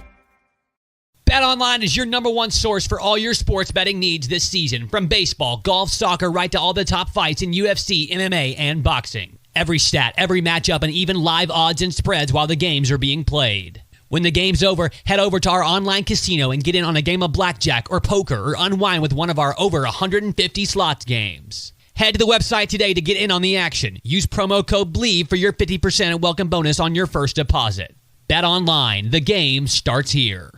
BetOnline is your number one source for all your sports betting needs this season. From baseball, golf, soccer, right to all the top fights in UFC, MMA, and boxing. Every stat, every matchup, and even live odds and spreads while the games are being played. When the game's over, head over to our online casino and get in on a game of blackjack or poker or unwind with one of our over 150 slots games. Head to the website today to get in on the action. Use promo code BLEAV for your 50% welcome bonus on your first deposit. BetOnline, the game starts here.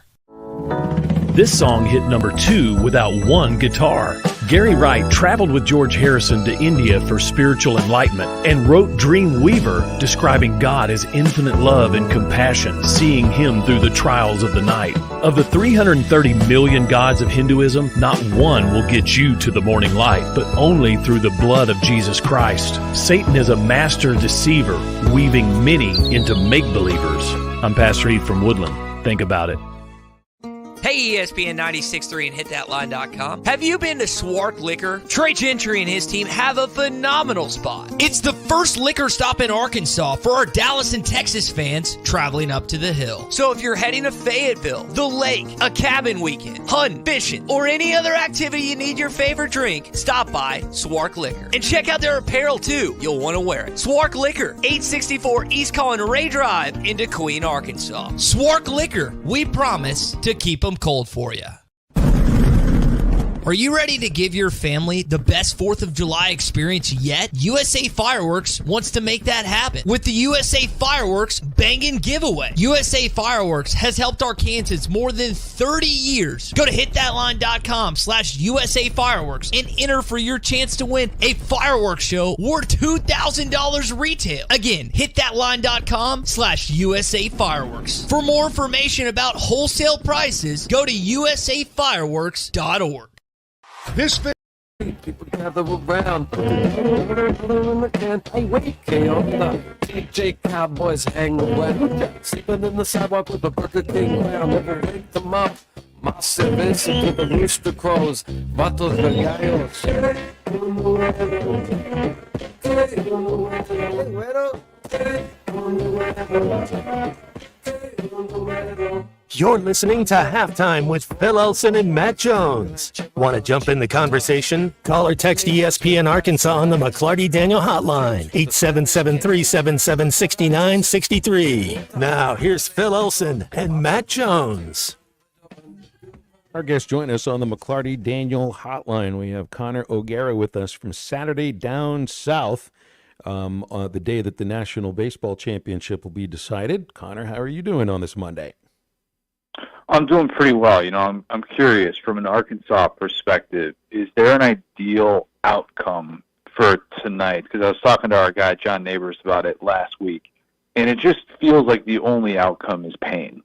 This song hit number 2 without one guitar. Gary Wright traveled with George Harrison to India for spiritual enlightenment and wrote Dream Weaver, describing God as infinite love and compassion, seeing him through the trials of the night. Of the 330 million gods of Hinduism, not one will get you to the morning light, but only through the blood of Jesus Christ. Satan is a master deceiver, weaving many into make-believers. I'm Pastor Heath from Woodland. Think about it. Hey, ESPN 96.3 and hitthatline.com. Have you been to Swark Liquor? Trey Gentry and his team have a phenomenal spot. It's the first liquor stop in Arkansas for our Dallas and Texas fans traveling up to the hill. So if you're heading to Fayetteville, the lake, a cabin weekend, hunting, fishing, or any other activity you need your favorite drink, stop by Swark Liquor. And check out their apparel too. You'll want to wear it. Swark Liquor, 864 East Collin Ray Drive in Queen, Arkansas. Swark Liquor, we promise to keep them cold for you. Are you ready to give your family the best 4th of July experience yet? USA Fireworks wants to make that happen with the USA Fireworks Bangin' Giveaway. USA Fireworks has helped Arkansans more than 30 years. Go to hitthatline.com/USA Fireworks and enter for your chance to win a fireworks show worth $2,000 retail. Again, hitthatline.com/USA Fireworks. For more information about wholesale prices, go to usafireworks.org. This people gather around. Hey, wait, the TJ Cowboys hang around. Sleeping in the sidewalk with a Burger King round. Never wake them up. My service to the rooster crows. Vatos de gallos. You're listening to Halftime with Phil Elson and Matt Jones. Want to jump in the conversation? Call or text ESPN Arkansas on the McClarty Daniel hotline, 877-377-6963. Now, here's Phil Elson and Matt Jones. Our guests join us on the McClarty Daniel hotline. We have Connor O'Gara with us from Saturday Down South, on the day that the National Baseball Championship will be decided. Connor, how are you doing on this Monday? I'm doing pretty well. You know, I'm curious from an Arkansas perspective, is there an ideal outcome for tonight? Because I was talking to our guy, John Neighbors, about it last week, and it just feels like the only outcome is pain.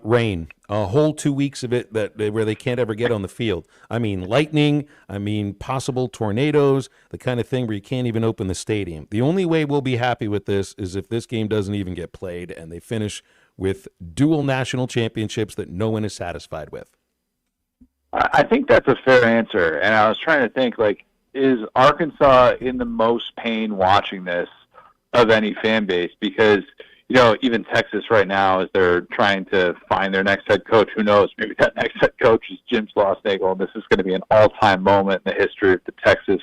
Rain. A whole 2 weeks of it where they can't ever get on the field. I mean, lightning. I mean, possible tornadoes, the kind of thing where you can't even open the stadium. The only way we'll be happy with this is if this game doesn't even get played and they finish with dual national championships that no one is satisfied with. I think that's a fair answer. And I was trying to think, like, is Arkansas in the most pain watching this of any fan base? Because, you know, even Texas right now, as they're trying to find their next head coach, who knows, maybe that next head coach is Jim Schlossnagle, and this is going to be an all-time moment in the history of the Texas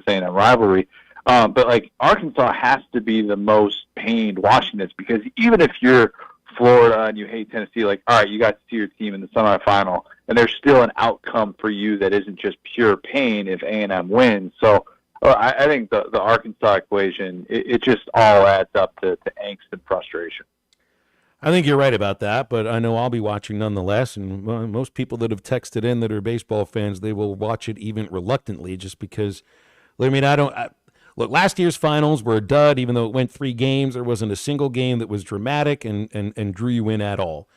A&M rivalry. But, like, Arkansas has to be the most pained watching this, because even if you're Florida and you hate Tennessee, like, all right, you got to see your team in the semifinal, and there's still an outcome for you that isn't just pure pain if A&M wins. So I think the Arkansas equation, it just all adds up to angst and frustration. I think you're right about that, but I know I'll be watching nonetheless, and most people that have texted in that are baseball fans, they will watch it even reluctantly just because, I mean, look, last year's finals were a dud, even though it went 3 games. There wasn't a single game that was dramatic and drew you in at all.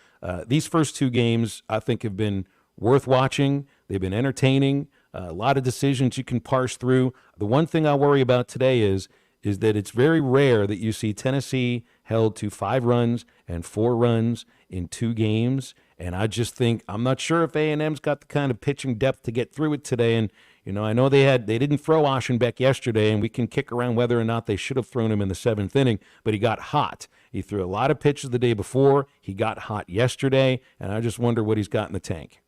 These first 2 games, I think, have been worth watching. They've been entertaining. A lot of decisions you can parse through. The one thing I worry about today is that it's very rare that you see Tennessee held to 5 runs and 4 runs in 2 games. And I just think, I'm not sure if A&M's got the kind of pitching depth to get through it today. And, you know, I know they didn't throw Aschenbeck yesterday, and we can kick around whether or not they should have thrown him in the 7th inning, but he got hot. He threw a lot of pitches the day before. He got hot yesterday, and I just wonder what he's got in the tank.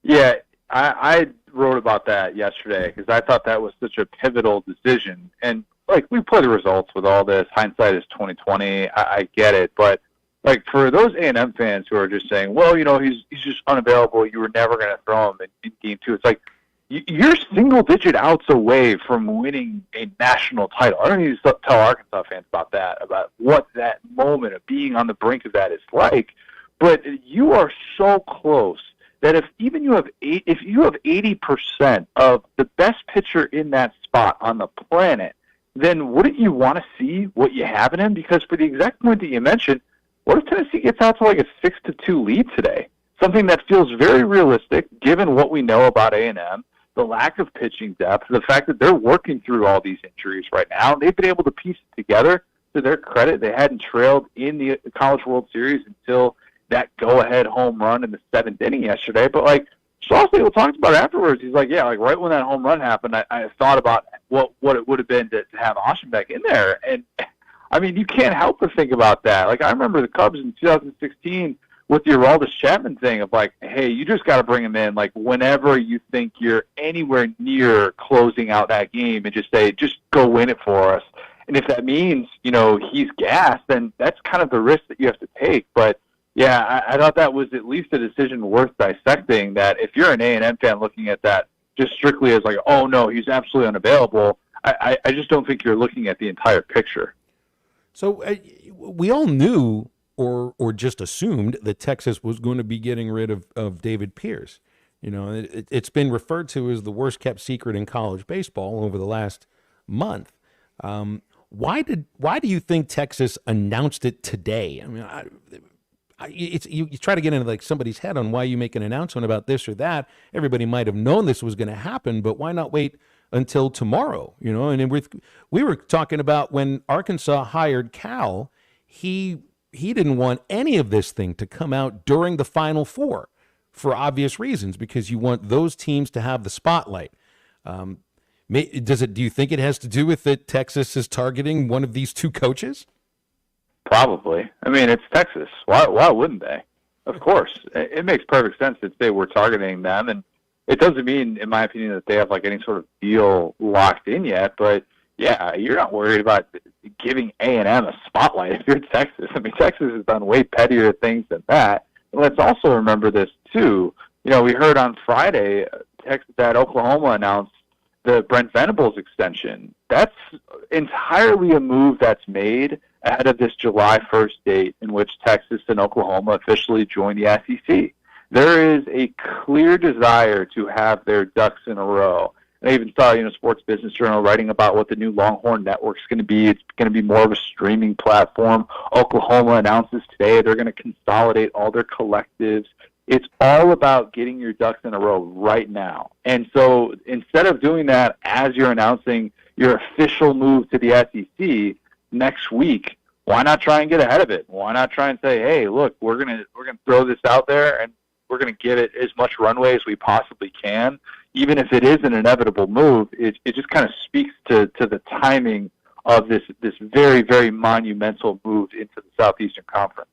Yeah, I wrote about that yesterday because I thought that was such a pivotal decision. And, like, we play the results with all this. Hindsight is 20/20. I get it. But, like, for those A&M fans who are just saying, well, you know, he's just unavailable, you were never going to throw him in game 2, it's like, you're single-digit outs away from winning a national title. I don't need to tell Arkansas fans about that, about what that moment of being on the brink of that is like. But you are so close that if you have 80% of the best pitcher in that spot on the planet, then wouldn't you want to see what you have in him? Because for the exact point that you mentioned, what if Tennessee gets out to like a 6-2 lead today? Something that feels very realistic given what we know about A&M. The lack of pitching depth, the fact that they're working through all these injuries right now. They've been able to piece it together. To their credit, they hadn't trailed in the College World Series until that go-ahead home run in the 7th inning yesterday. But, like, Schlossnagle talked about it afterwards. He's like, yeah, like, right when that home run happened, I thought about what it would have been to have Aschenbeck in there. And, I mean, you can't help but think about that. Like, I remember the Cubs in 2016 with the Aroldis Chapman thing of like, hey, you just got to bring him in like whenever you think you're anywhere near closing out that game and just say, just go win it for us. And if that means, you know, he's gassed, then that's kind of the risk that you have to take. But, yeah, I thought that was at least a decision worth dissecting, that if you're an A&M fan looking at that just strictly as like, oh, no, he's absolutely unavailable, I just don't think you're looking at the entire picture. So we all knew or just assumed that Texas was going to be getting rid of David Pierce. You know, it's been referred to as the worst kept secret in college baseball over the last month. Why do you think Texas announced it today? I mean, you try to get into like somebody's head on why you make an announcement about this or that. Everybody might have known this was going to happen, but why not wait until tomorrow? You know, and we were talking about when Arkansas hired Cal, he didn't want any of this thing to come out during the Final Four for obvious reasons, because you want those teams to have the spotlight. Do you think it has to do with that Texas is targeting one of these two coaches? Probably. I mean, it's Texas. Why wouldn't they? Of course. It makes perfect sense that they were targeting them, and it doesn't mean, in my opinion, that they have like any sort of deal locked in yet. But yeah, you're not worried about giving A&M a spotlight if you're Texas. I mean, Texas has done way pettier things than that. And let's also remember this too. You know, we heard on Friday that Oklahoma announced the Brent Venables extension. That's entirely a move that's made ahead of this July 1st date in which Texas and Oklahoma officially join the SEC. There is a clear desire to have their ducks in a row. I even saw, Sports Business Journal writing about what the new Longhorn Network is going to be. It's going to be more of a streaming platform. Oklahoma announces today they're going to consolidate all their collectives. It's all about getting your ducks in a row right now. And so instead of doing that as you're announcing your official move to the SEC next week, why not try and get ahead of it? Why not try and say, hey, look, we're gonna throw this out there and we're going to give it as much runway as we possibly can. Even if it is an inevitable move, it just kind of speaks to the timing of this very, very monumental move into the Southeastern Conference.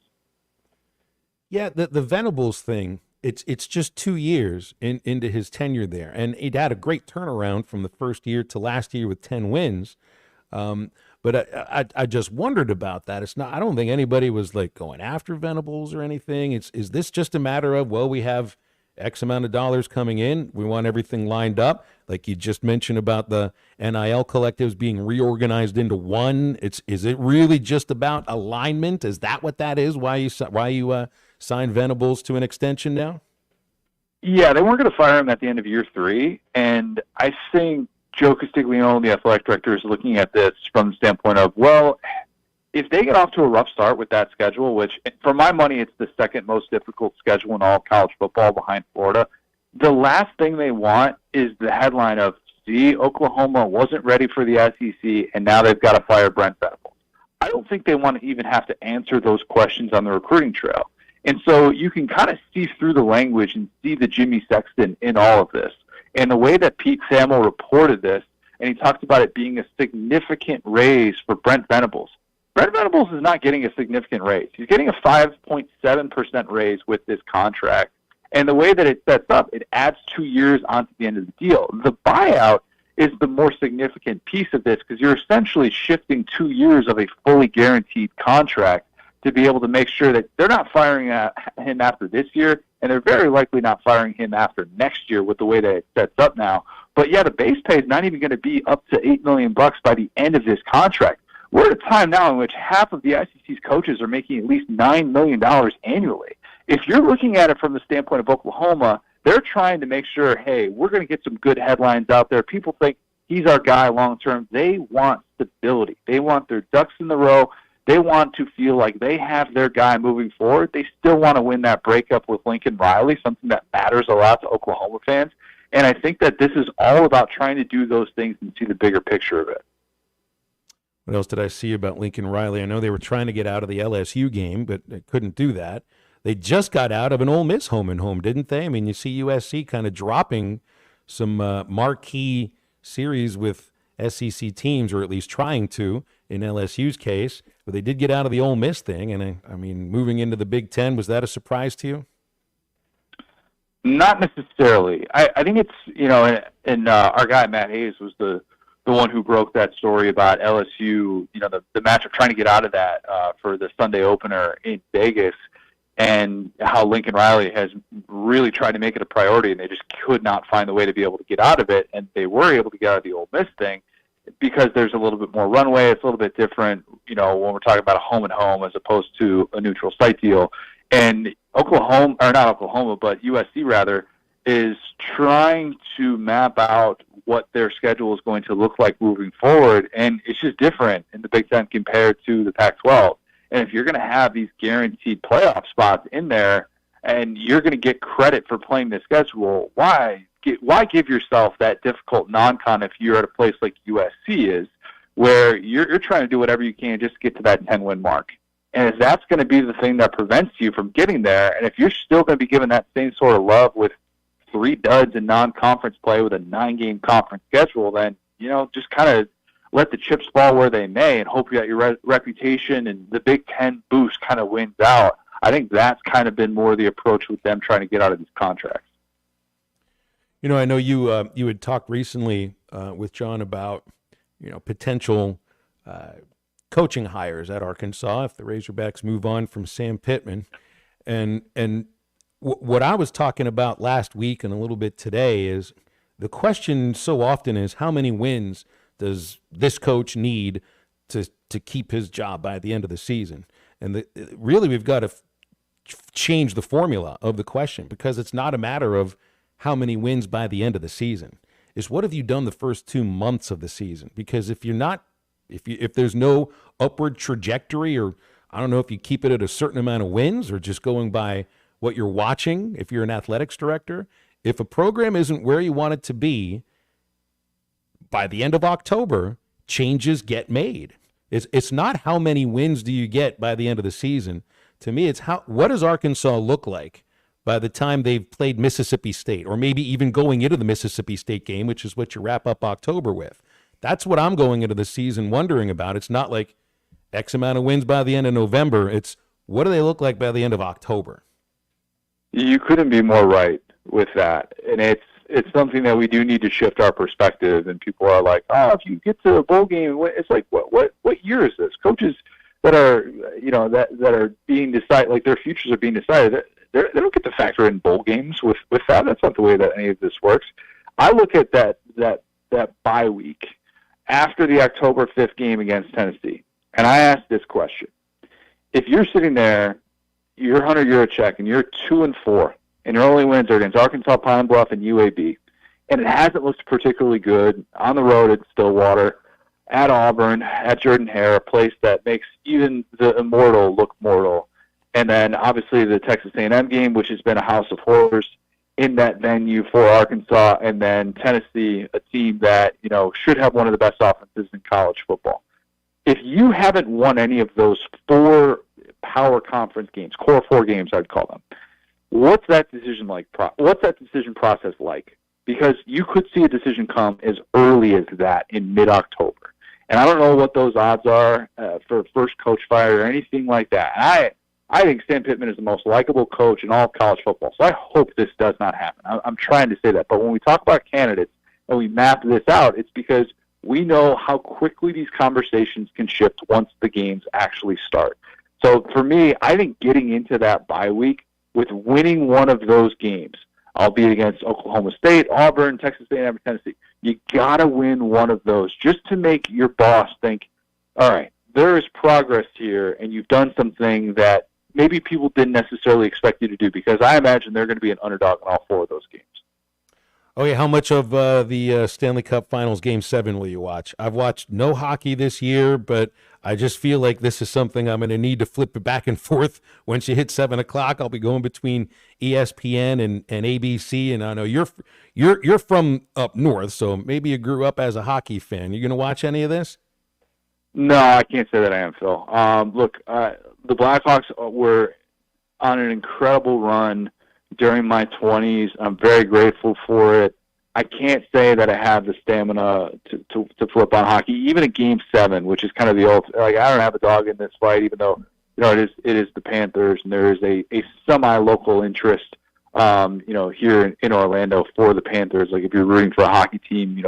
Yeah, the Venables thing, it's just 2 years into his tenure there. And he'd had a great turnaround from the first year to last year with 10 wins. But I just wondered about that. I don't think anybody was like going after Venables or anything. Is this just a matter of, well, we have X amount of dollars coming in, we want everything lined up, like you just mentioned about the NIL collectives being reorganized into one? Is it really just about alignment? Is that what that is? Why you signed Venables to an extension now? Yeah, they weren't going to fire him at the end of year 3, and I think Joe Castiglione, the athletic director, is looking at this from the standpoint of, well, if they get off to a rough start with that schedule, which for my money it's the second most difficult schedule in all college football behind Florida, the last thing they want is the headline of, see, Oklahoma wasn't ready for the SEC and now they've got to fire Brent Venables. I don't think they want to even have to answer those questions on the recruiting trail. And so you can kind of see through the language and see the Jimmy Sexton in all of this. And the way that Pete Thamel reported this, and he talked about it being a significant raise for Brent Venables. Brent Venables is not getting a significant raise. He's getting a 5.7% raise with this contract. And the way that it sets up, it adds 2 years onto the end of the deal. The buyout is the more significant piece of this because you're essentially shifting 2 years of a fully guaranteed contract to be able to make sure that they're not firing him after this year, and they're very likely not firing him after next year with the way that it sets up now. But yeah, the base pay is not even going to be up to $8 million by the end of this contract. We're at a time now in which half of the SEC's coaches are making at least $9 million annually. If you're looking at it from the standpoint of Oklahoma, they're trying to make sure, hey, we're going to get some good headlines out there. People think he's our guy long term. They want stability. They want their ducks in the row. They want to feel like they have their guy moving forward. They still want to win that breakup with Lincoln Riley, something that matters a lot to Oklahoma fans. And I think that this is all about trying to do those things and see the bigger picture of it. What else did I see about Lincoln Riley? I know they were trying to get out of the LSU game, but they couldn't do that. They just got out of an Ole Miss home and home, didn't they? I mean, you see USC kind of dropping some marquee series with SEC teams, or at least trying to in LSU's case. But they did get out of the Ole Miss thing, and I mean, moving into the Big Ten, was that a surprise to you? Not necessarily. I think it's, and our guy Matt Hayes was the one who broke that story about LSU, the matchup trying to get out of that for the Sunday opener in Vegas, and how Lincoln Riley has really tried to make it a priority, and they just could not find a way to be able to get out of it, and they were able to get out of the Ole Miss thing because there's a little bit more runway. It's a little bit different, when we're talking about a home and home as opposed to a neutral site deal. And Oklahoma, or not Oklahoma, but USC rather, is trying to map out what their schedule is going to look like moving forward, and it's just different in the Big Ten compared to the Pac-12. And if you're going to have these guaranteed playoff spots in there, and you're going to get credit for playing the schedule, why give yourself that difficult non-con if you're at a place like USC is, where you're trying to do whatever you can just to get to that 10-win mark? And if that's going to be the thing that prevents you from getting there, and if you're still going to be given that same sort of love with 3 duds in non-conference play with a 9-game conference schedule, then just kind of let the chips fall where they may and hope that your reputation and the Big Ten boost kind of wins out. I think that's kind of been more the approach with them trying to get out of these contracts. I know you had talked recently with John about potential coaching hires at Arkansas if the Razorbacks move on from Sam Pittman, and what I was talking about last week and a little bit today is the question so often is how many wins does this coach need to keep his job by the end of the season? And really we've got to change the formula of the question, because it's not a matter of how many wins by the end of the season. It's what have you done the first 2 months of the season? Because if there's no upward trajectory, or I don't know if you keep it at a certain amount of wins or just going by what you're watching, if you're an athletics director, if a program isn't where you want it to be, by the end of October, changes get made. It's not how many wins do you get by the end of the season. To me, it's what does Arkansas look like by the time they've played Mississippi State, or maybe even going into the Mississippi State game, which is what you wrap up October with. That's what I'm going into the season wondering about. It's not like X amount of wins by the end of November. It's what do they look like by the end of October? You couldn't be more right with that. And it's something that we do need to shift our perspective. And people are like, oh, if you get to a bowl game, it's like, what year is this? Coaches that are, that are being decided, like their futures are being decided, they don't get to factor in bowl games with that. That's not the way that any of this works. I look at that bye week after the October 5th game against Tennessee, and I ask this question. If you're sitting there, you're Hunter Yurachek, and you're 2-4, and your only wins are against Arkansas, Pine Bluff, and UAB, and it hasn't looked particularly good on the road at Stillwater, at Auburn, at Jordan-Hare, a place that makes even the immortal look mortal, and then obviously the Texas A&M game, which has been a house of horrors in that venue for Arkansas, and then Tennessee, a team that should have one of the best offenses in college football. If you haven't won any of those 4 power conference games, core 4 games I'd call them, what's that decision like? What's that decision process like? Because you could see a decision come as early as that in mid-October, and I don't know what those odds are for first coach fire or anything like that. And I think Sam Pittman is the most likable coach in all of college football, so I hope this does not happen. I'm trying to say that. But when we talk about candidates and we map this out, it's because we know how quickly these conversations can shift once the games actually start. So for me, I think getting into that bye week with winning one of those games, albeit against Oklahoma State, Auburn, Texas A&M, Tennessee, you got to win one of those just to make your boss think, all right, there is progress here, and you've done something that maybe people didn't necessarily expect you to do, because I imagine they're going to be an underdog in all 4 of those games. Oh, yeah. How much of the Stanley Cup Finals Game 7 will you watch? I've watched no hockey this year, but I just feel like this is something I'm going to need to flip it back and forth. Once you hit 7 o'clock, I'll be going between ESPN and ABC, and I know you're from up north, so maybe you grew up as a hockey fan. You going to watch any of this? No, I can't say that I am, Phil. Look, the Blackhawks were on an incredible run during my 20s. I'm very grateful for it. I can't say that I have the stamina to flip on hockey, even at Game 7, which is kind of the old. Like, I don't have a dog in this fight, even though it is the Panthers, and there is a semi-local interest, here in Orlando for the Panthers. Like, if you're rooting for a hockey team,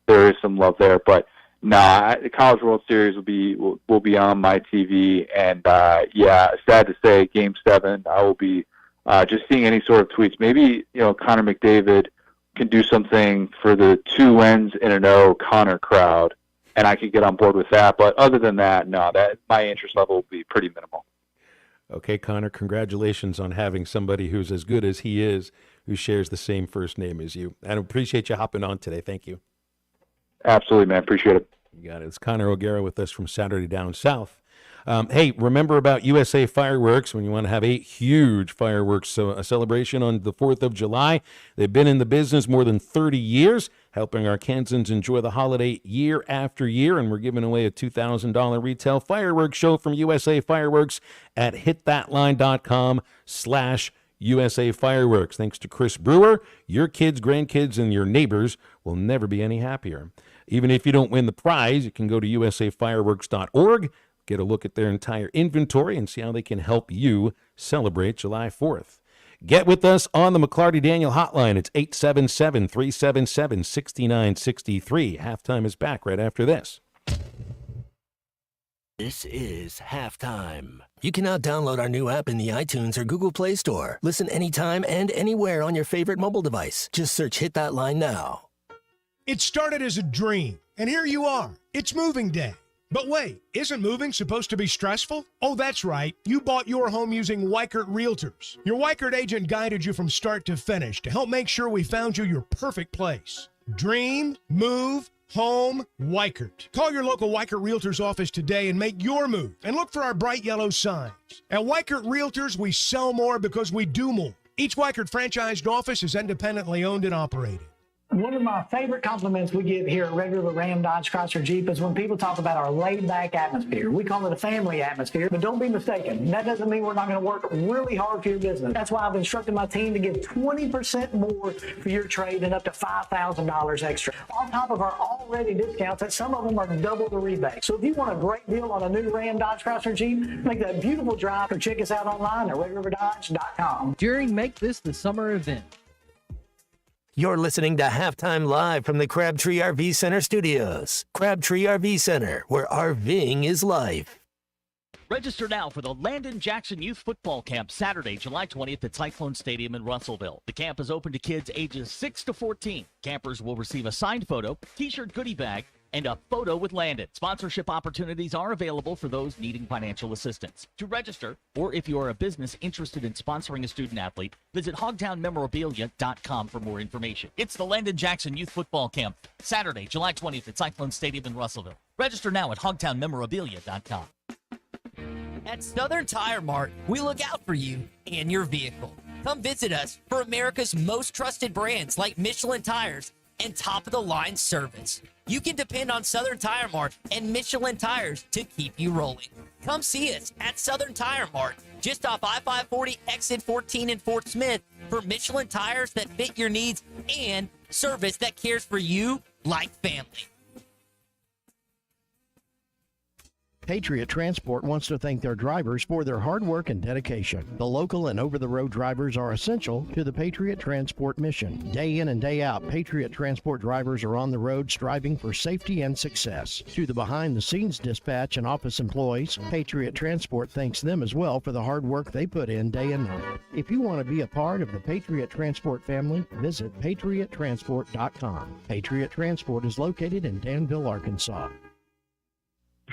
there is some love there, but. The College World Series will be on my TV, and sad to say, Game 7, I will be just seeing any sort of tweets. Maybe Connor McDavid can do something for the 2 wins in an O Connor crowd, and I could get on board with that. But other than that, no, that my interest level will be pretty minimal. Okay, Connor, congratulations on having somebody who's as good as he is, who shares the same first name as you. And I appreciate you hopping on today. Thank you. Absolutely, man. Appreciate it. You got it. It's Connor O'Gara with us from Saturday Down South. Hey, remember about USA Fireworks when you want to have a huge fireworks a celebration on the 4th of July. They've been in the business more than 30 years, helping Arkansans enjoy the holiday year after year, and we're giving away a $2,000 retail fireworks show from USA Fireworks at hitthatline.com/USA Fireworks. Thanks to Chris Brewer, your kids, grandkids, and your neighbors will never be any happier. Even if you don't win the prize, you can go to usafireworks.org, get a look at their entire inventory, and see how they can help you celebrate July 4th. Get with us on the McLarty Daniel hotline. It's 877-377-6963. Halftime is back right after this. This is Halftime. You can now download our new app in the iTunes or Google Play Store. Listen anytime and anywhere on your favorite mobile device. Just search Hit That Line now. It started as a dream, and here you are. It's moving day. But wait, isn't moving supposed to be stressful? Oh, that's right. You bought your home using Weichert Realtors. Your Weichert agent guided you from start to finish to help make sure we found you your perfect place. Dream, move, home, Weichert. Call your local Weichert Realtors office today and make your move. And look for our bright yellow signs. At Weichert Realtors, we sell more because we do more. Each Weichert franchised office is independently owned and operated. One of my favorite compliments we give here at Red River Ram Dodge Chrysler Jeep is when people talk about our laid-back atmosphere. We call it a family atmosphere, but don't be mistaken. That doesn't mean we're not going to work really hard for your business. That's why I've instructed my team to give 20% more for your trade and up to $5,000 extra. On top of our already discounts, that some of them are double the rebate. So if you want a great deal on a new Ram Dodge Chrysler Jeep, make that beautiful drive or check us out online at redriverdodge.com. During Make This the Summer event. You're listening to Halftime Live from the Crabtree RV Center studios. Crabtree RV Center, where RVing is life. Register now for the Landon Jackson Youth Football Camp Saturday, July 20th at Cyclone Stadium in Russellville. The camp is open to kids ages 6 to 14. Campers will receive a signed photo, t-shirt goodie bag, and a photo with Landon. Sponsorship opportunities are available for those needing financial assistance. To register, or if you are a business interested in sponsoring a student athlete, visit hogtownmemorabilia.com for more information. It's the Landon Jackson Youth Football Camp, Saturday, July 20th at Cyclone Stadium in Russellville. Register now at hogtownmemorabilia.com. At Southern Tire Mart, we look out for you and your vehicle. Come visit us for America's most trusted brands like Michelin Tires and top-of-the-line service. You can depend on Southern Tire Mart and Michelin Tires to keep you rolling. Come see us at Southern Tire Mart, just off I-540 exit 14 in Fort Smith, for Michelin tires that fit your needs and service that cares for you like family. Patriot Transport wants to thank their drivers for their hard work and dedication. The local and over-the-road drivers are essential to the Patriot Transport mission. Day in and day out, Patriot Transport drivers are on the road striving for safety and success. To the behind-the-scenes dispatch and office employees, Patriot Transport thanks them as well for the hard work they put in day and night. If you want to be a part of the Patriot Transport family, visit patriottransport.com. Patriot Transport is located in Danville, Arkansas.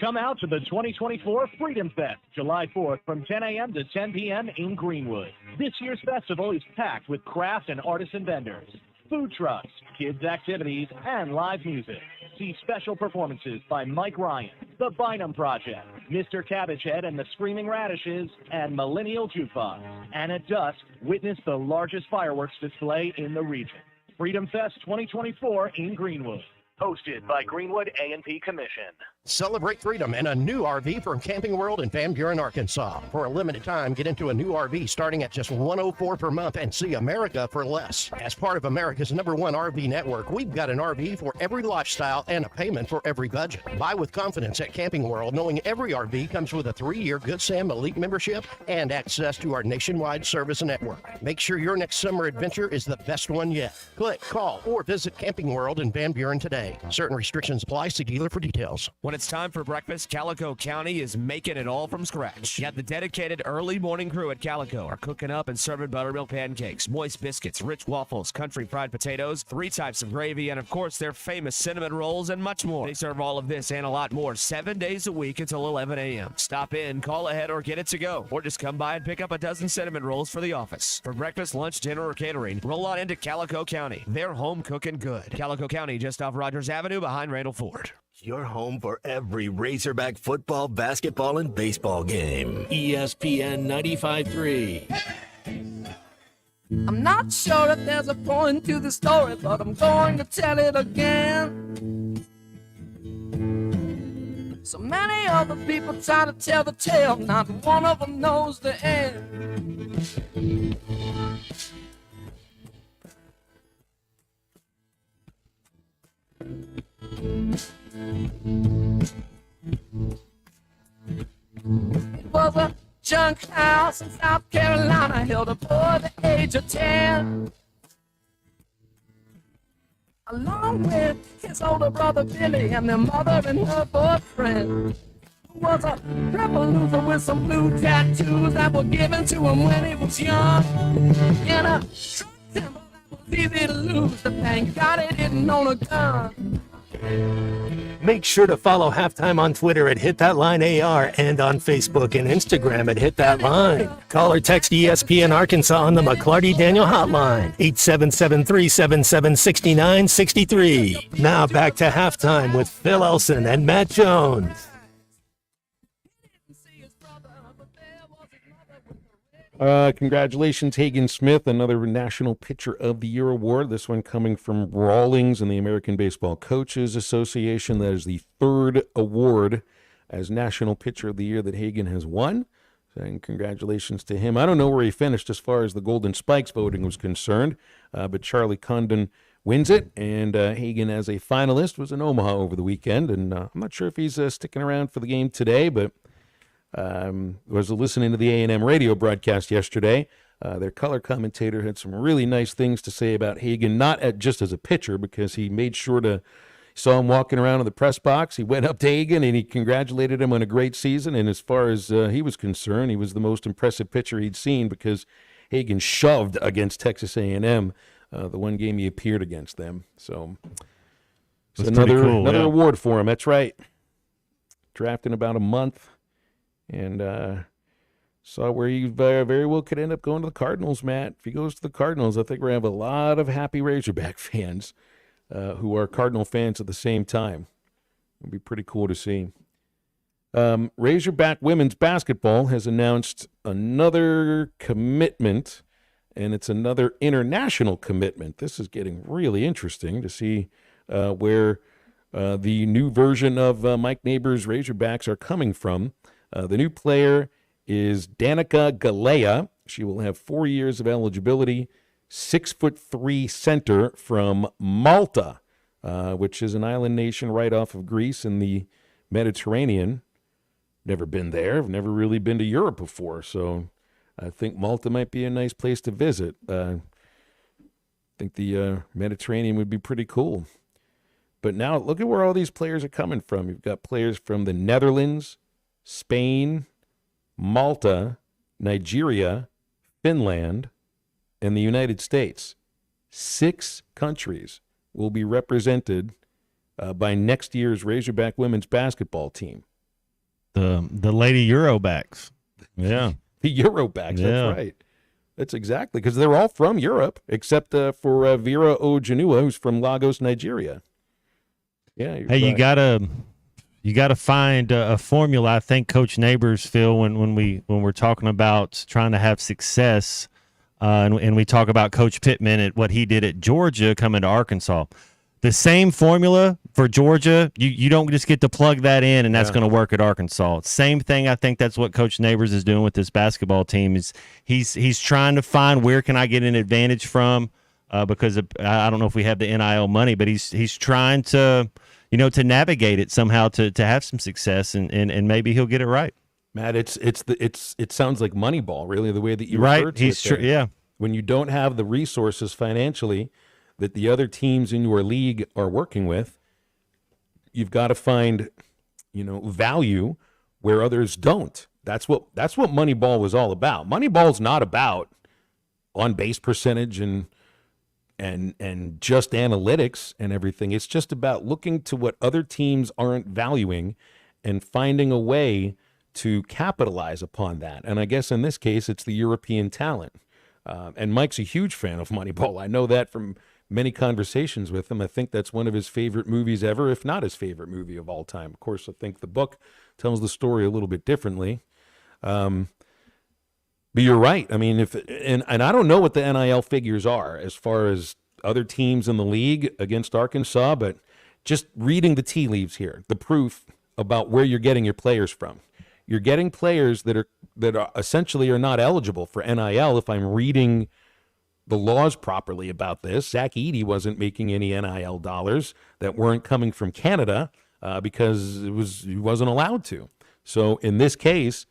Come out to the 2024 Freedom Fest, July 4th from 10 a.m. to 10 p.m. in Greenwood. This year's festival is packed with craft and artisan vendors, food trucks, kids' activities, and live music. See special performances by Mike Ryan, The Bynum Project, Mr. Cabbagehead and the Screaming Radishes, and Millennial Jukebox. And at dusk, witness the largest fireworks display in the region. Freedom Fest 2024 in Greenwood. Hosted by Greenwood A&P Commission. Celebrate freedom in a new RV from Camping World in Van Buren, Arkansas. For a limited time, get into a new RV starting at just $104 per month and see America for less. As part of America's #1 RV network, we've got an RV for every lifestyle and a payment for every budget. Buy with confidence at Camping World, knowing every RV comes with a 3-year Good Sam Elite membership and access to our nationwide service network. Make sure your next summer adventure is the best one yet. Click, call, or visit Camping World in Van Buren today. Certain restrictions apply. See dealer for details. When it's time for breakfast, Calico County is making it all from scratch. Yet the dedicated early morning crew at Calico are cooking up and serving buttermilk pancakes, moist biscuits, rich waffles, country fried potatoes, 3 types of gravy, and of course their famous cinnamon rolls and much more. They serve all of this and a lot more 7 days a week until 11 a.m. Stop in, call ahead, or get it to go. Or just come by and pick up a dozen cinnamon rolls for the office. For breakfast, lunch, dinner, or catering, roll on into Calico County. They're home cooking good. Calico County, just off Rogers Avenue behind Randall Ford. Your home for every Razorback football, basketball, and baseball game. ESPN 95.3. I'm not sure that there's a point to the story, but I'm going to tell it again. So many other people try to tell the tale, not one of them knows the end. It was a junk house in South Carolina, held a boy the age of 10. Along with his older brother Billy and their mother and her boyfriend, who was a rebel loser with some blue tattoos that were given to him when he was young. In a truck timber that was easy to lose, the thank God he didn't own a gun. Make sure to follow Halftime on Twitter at HitThatLineAR and on Facebook and Instagram at HitThatLine. Call or text ESPN Arkansas on the McClarty Daniel Hotline, 877-377-6963. Now back to Halftime with Phil Elson and Matt Jones. Congratulations, Hagen Smith, another National Pitcher of the Year award. This one coming from Rawlings and the American Baseball Coaches Association. That is the third award as National Pitcher of the Year that Hagen has won. And congratulations to him. I don't know where he finished as far as the Golden Spikes voting was concerned, but Charlie Condon wins it, and Hagen, as a finalist, was in Omaha over the weekend. And I'm not sure if he's sticking around for the game today, but was listening to the A&M radio broadcast yesterday. Their color commentator had some really nice things to say about Hagen, not just as a pitcher, because he made sure to saw him walking around in the press box. He went up to Hagen and he congratulated him on a great season. And as far as he was concerned, he was the most impressive pitcher he'd seen, because Hagen shoved against Texas A&M the one game he appeared against them. So it's another award for him. That's right. Drafted in about a month. And saw where he very well could end up going to the Cardinals, Matt. If he goes to the Cardinals, I think we're going to have a lot of happy Razorback fans who are Cardinal fans at the same time. It'll be pretty cool to see. Razorback women's basketball has announced another commitment, and it's another international commitment. This is getting really interesting to see where the new version of Mike Neighbors' Razorbacks are coming from. The new player is Danica Galea. She will have 4 years of eligibility. 6'3" center from Malta, which is an island nation right off of Greece in the Mediterranean. Never been there. I've never really been to Europe before, so I think Malta might be a nice place to visit. I think the Mediterranean would be pretty cool. But now look at where all these players are coming from. You've got players from the Netherlands, Spain, Malta, Nigeria, Finland, and the United States. 6 countries will be represented by next year's Razorback women's basketball team. The Lady Eurobacks. Yeah. The Eurobacks, that's right. That's exactly, because they're all from Europe, except for Vera Ojanua, who's from Lagos, Nigeria. Yeah. Hey, you gotta find a formula. I think Coach Neighbors, Phil, when we're talking about trying to have success, and we talk about Coach Pittman and what he did at Georgia coming to Arkansas. The same formula for Georgia, you don't just get to plug that in and that's going to work at Arkansas. Same thing, I think that's what Coach Neighbors is doing with this basketball team. Is he's trying to find where can I get an advantage from because I don't know if we have the NIL money, but he's trying to to navigate it somehow to have some success and maybe he'll get it right. Matt, it sounds like Moneyball, really, the way that you refer to it. Yeah. When you don't have the resources financially that the other teams in your league are working with, you've got to find, value where others don't. That's what Moneyball was all about. Moneyball's not about on-base percentage and just analytics and everything. It's just about looking to what other teams aren't valuing and finding a way to capitalize upon that. And I guess in this case, it's the European talent. And Mike's a huge fan of Moneyball. I know that from many conversations with him. I think that's one of his favorite movies ever, if not his favorite movie of all time. Of course, I think the book tells the story a little bit differently. But you're right. I mean, and I don't know what the NIL figures are as far as other teams in the league against Arkansas, but just reading the tea leaves here, the proof about where you're getting your players from. You're getting players that are essentially are not eligible for NIL if I'm reading the laws properly about this. Zach Edey wasn't making any NIL dollars that weren't coming from Canada because he wasn't allowed to. So in this case,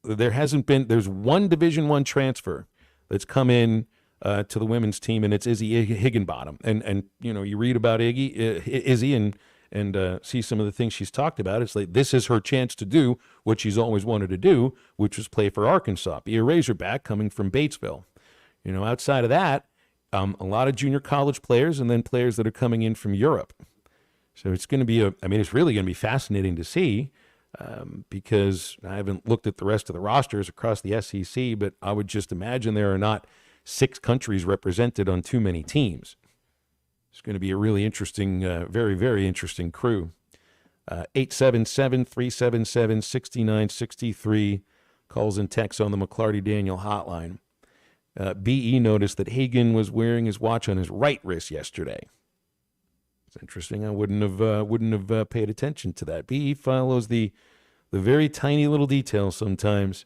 there's one Division I transfer that's come in to the women's team, and it's Izzy Higginbottom. And you read about Izzy and see some of the things she's talked about. It's like this is her chance to do what she's always wanted to do, which was play for Arkansas, be a Razorback coming from Batesville. Outside of that, a lot of junior college players and then players that are coming in from Europe. So it's going to be it's really going to be fascinating to see because I haven't looked at the rest of the rosters across the SEC, but I would just imagine there are not 6 countries represented on too many teams. It's going to be a really interesting, very, very interesting crew. 877-377-6963 calls and texts on the McLarty Daniel hotline. BE noticed that Hagan was wearing his watch on his right wrist yesterday. It's interesting. I wouldn't have paid attention to that. BE follows the very tiny little details sometimes.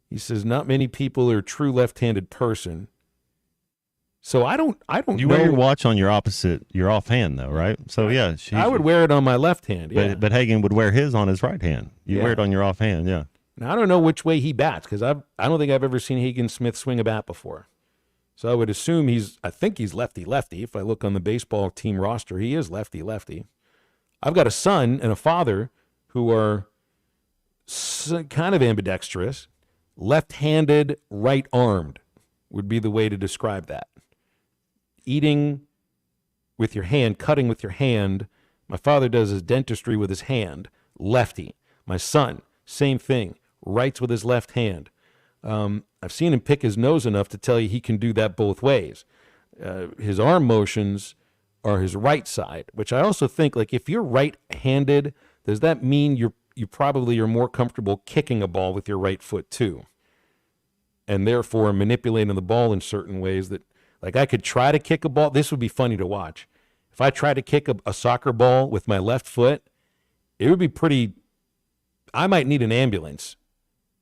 He says not many people are a true left-handed person. So I don't You know. wear your watch on your offhand though, right? So yeah, I would wear it on my left hand. Yeah. But Hagan would wear his on his right hand. You wear it on your offhand, yeah. Now, I don't know which way he bats because I don't think I've ever seen Hagan Smith swing a bat before. So I would assume I think he's lefty-lefty. If I look on the baseball team roster, he is lefty-lefty. I've got a son and a father who are kind of ambidextrous. Left-handed, right-armed would be the way to describe that. Eating with your hand, cutting with your hand. My father does his dentistry with his hand, lefty. My son, same thing, writes with his left hand. I've seen him pick his nose enough to tell you he can do that both ways. His arm motions are his right side, which I also think, like, if you're right-handed, does that mean you probably are more comfortable kicking a ball with your right foot too, and therefore manipulating the ball in certain ways that, like, I could try to kick a ball. This would be funny to watch. If I tried to kick a soccer ball with my left foot, it would be pretty, I might need an ambulance.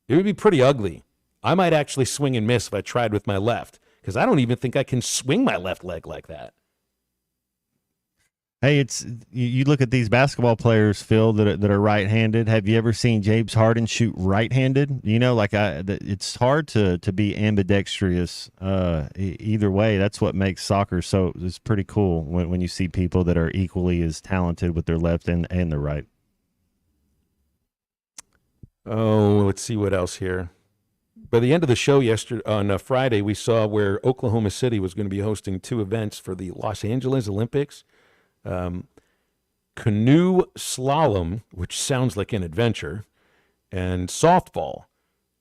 It would be pretty ugly. I might actually swing and miss if I tried with my left, because I don't even think I can swing my left leg like that. Hey, you look at these basketball players, Phil, that are right-handed. Have you ever seen James Harden shoot right-handed? It's hard to be ambidextrous either way. That's what makes soccer so. It's pretty cool when you see people that are equally as talented with their left and their right. Oh, let's see what else here. By the end of the show yesterday on Friday, we saw where Oklahoma City was going to be hosting 2 events for the Los Angeles Olympics. Canoe slalom, which sounds like an adventure, and softball,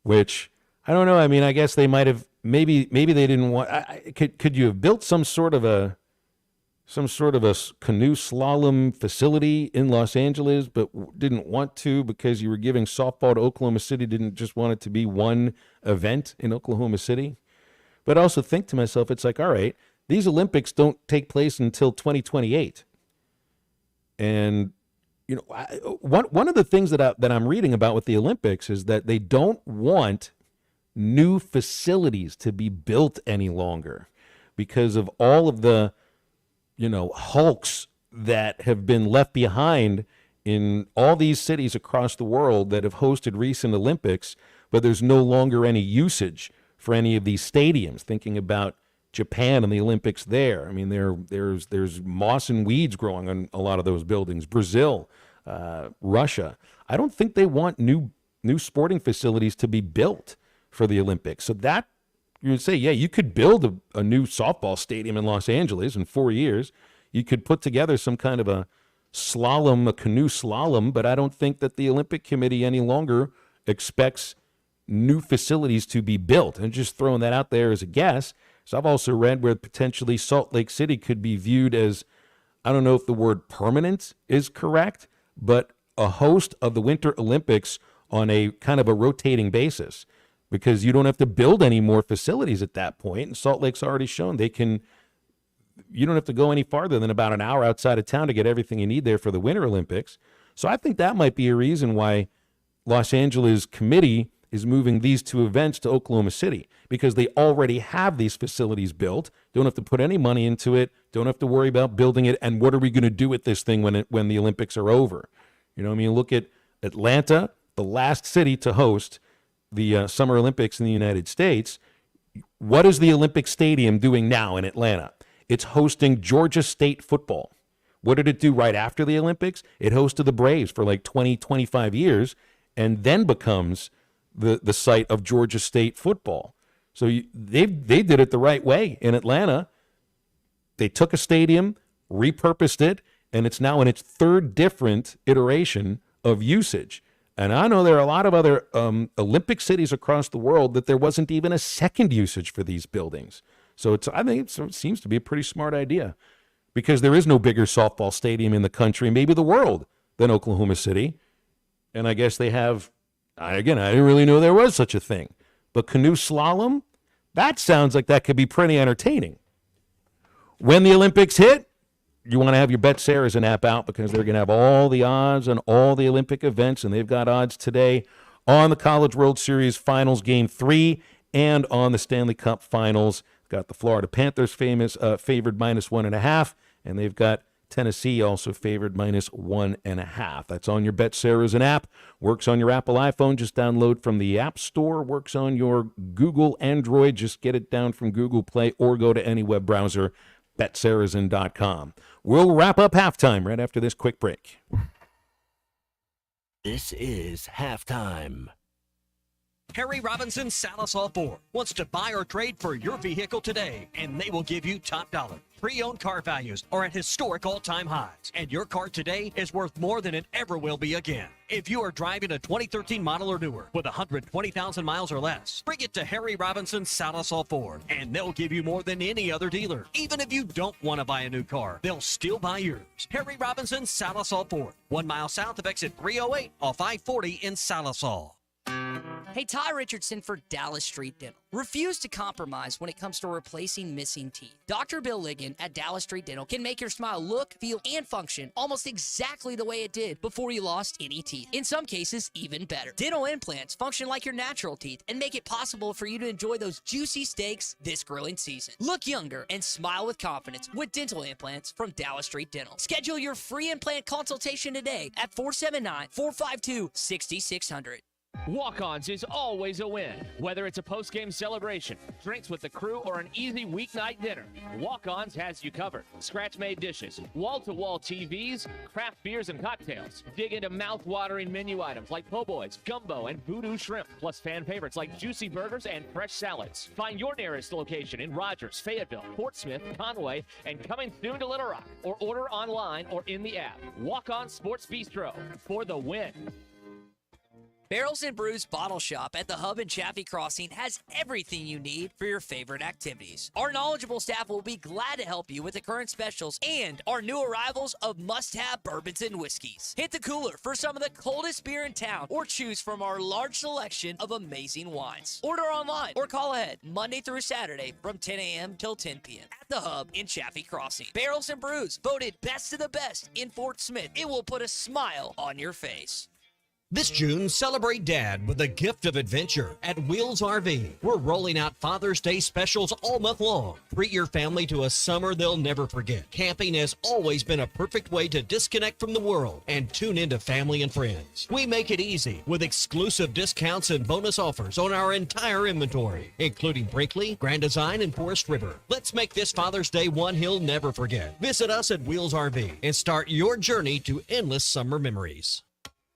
which I don't know. I mean, I guess they might have maybe they didn't want. Could you have built some sort of a canoe slalom facility in Los Angeles, but didn't want to because you were giving softball to Oklahoma City? Didn't just want it to be one event in Oklahoma City? But I also think to myself, it's like, all right, these Olympics don't take place until 2028. And, one of the things that I'm reading about with the Olympics is that they don't want new facilities to be built any longer because of all of the, hulks that have been left behind in all these cities across the world that have hosted recent Olympics, but there's no longer any usage for any of these stadiums. Thinking about Japan and the Olympics there. I mean, there's moss and weeds growing on a lot of those buildings. Brazil, Russia. I don't think they want new sporting facilities to be built for the Olympics. So that, you would say, yeah, you could build a new softball stadium in Los Angeles in 4 years. You could put together some kind of a canoe slalom, but I don't think that the Olympic Committee any longer expects new facilities to be built. And just throwing that out there as a guess. So I've also read where potentially Salt Lake City could be viewed as, I don't know if the word permanent is correct, but a host of the Winter Olympics on a kind of a rotating basis, because you don't have to build any more facilities at that point. And Salt Lake's already shown you don't have to go any farther than about an hour outside of town to get everything you need there for the Winter Olympics. So I think that might be a reason why Los Angeles committee is moving these two events to Oklahoma City because they already have these facilities built, don't have to put any money into it, don't have to worry about building it, and what are we going to do with this thing when the Olympics are over? You know what I mean? Look at Atlanta, the last city to host the Summer Olympics in the United States. What is the Olympic Stadium doing now in Atlanta? It's hosting Georgia State football. What did it do right after the Olympics? It hosted the Braves for like 20, 25 years and then becomes the site of Georgia State football. So they did it the right way in Atlanta. They took a stadium, repurposed it, and it's now in its third different iteration of usage. And I know there are a lot of other Olympic cities across the world that there wasn't even a second usage for these buildings. So I think it seems to be a pretty smart idea because there is no bigger softball stadium in the country, maybe the world, than Oklahoma City. And I guess they have, again, I didn't really know there was such a thing. But canoe slalom, that sounds like that could be pretty entertaining. When the Olympics hit, you want to have your BetSaracen app out because they're going to have all the odds on all the Olympic events, and they've got odds today on the College World Series Finals Game 3 and on the Stanley Cup Finals. Got the Florida Panthers favored -1.5, and they've got Tennessee also favored -1.5. That's on your BetSaracen app. Works on your Apple iPhone. Just download from the App Store. Works on your Google Android. Just get it down from Google Play or go to any web browser. BetSaracen.com. We'll wrap up halftime right after this quick break. This is halftime. Harry Robinson Salisol Ford wants to buy or trade for your vehicle today, and they will give you top dollar. Pre-owned car values are at historic all-time highs, and your car today is worth more than it ever will be again. If you are driving a 2013 model or newer with 120,000 miles or less, bring it to Harry Robinson Salisol Ford, and they'll give you more than any other dealer. Even if you don't want to buy a new car, they'll still buy yours. Harry Robinson Salisol Ford, 1 mile south of exit 308 off I-40 in Salisol. Hey, Ty Richardson for Dallas Street Dental. Refuse to compromise when it comes to replacing missing teeth. Dr. Bill Ligon at Dallas Street Dental can make your smile look, feel, and function almost exactly the way it did before you lost any teeth. In some cases, even better. Dental implants function like your natural teeth and make it possible for you to enjoy those juicy steaks this grilling season. Look younger and smile with confidence with dental implants from Dallas Street Dental. Schedule your free implant consultation today at 479-452-6600. Walk-Ons is always a win. Whether it's a post-game celebration, drinks with the crew, or an easy weeknight dinner, Walk-Ons has you covered. Scratch-made dishes, wall-to-wall TVs, craft beers and cocktails. Dig into mouth-watering menu items like po' boys, gumbo, and voodoo shrimp, plus fan favorites like juicy burgers and fresh salads. Find your nearest location in Rogers, Fayetteville, Fort Smith, Conway, and coming soon to Little Rock, or order online or in the app. Walk-On Sports Bistro for the win. Barrels and Brews Bottle Shop at the Hub in Chaffee Crossing has everything you need for your favorite activities. Our knowledgeable staff will be glad to help you with the current specials and our new arrivals of must-have bourbons and whiskeys. Hit the cooler for some of the coldest beer in town or choose from our large selection of amazing wines. Order online or call ahead Monday through Saturday from 10 a.m. till 10 p.m. at the Hub in Chaffee Crossing. Barrels and Brews, voted best of the best in Fort Smith. It will put a smile on your face. This June, celebrate Dad with a gift of adventure at Wheels RV. We're rolling out Father's Day specials all month long. Treat your family to a summer they'll never forget. Camping has always been a perfect way to disconnect from the world and tune into family and friends. We make it easy with exclusive discounts and bonus offers on our entire inventory, including Brinkley, Grand Design, and Forest River. Let's make this Father's Day one he'll never forget. Visit us at Wheels RV and start your journey to endless summer memories.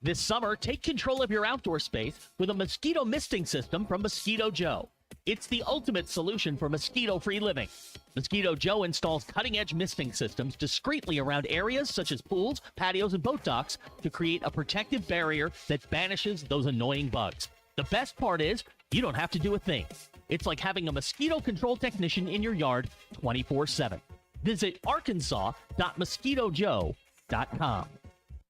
This summer, take control of your outdoor space with a mosquito misting system from Mosquito Joe. It's the ultimate solution for mosquito-free living. Mosquito Joe installs cutting-edge misting systems discreetly around areas such as pools, patios, and boat docks to create a protective barrier that banishes those annoying bugs. The best part is, you don't have to do a thing. It's like having a mosquito control technician in your yard 24/7. Visit arkansas.mosquitojoe.com.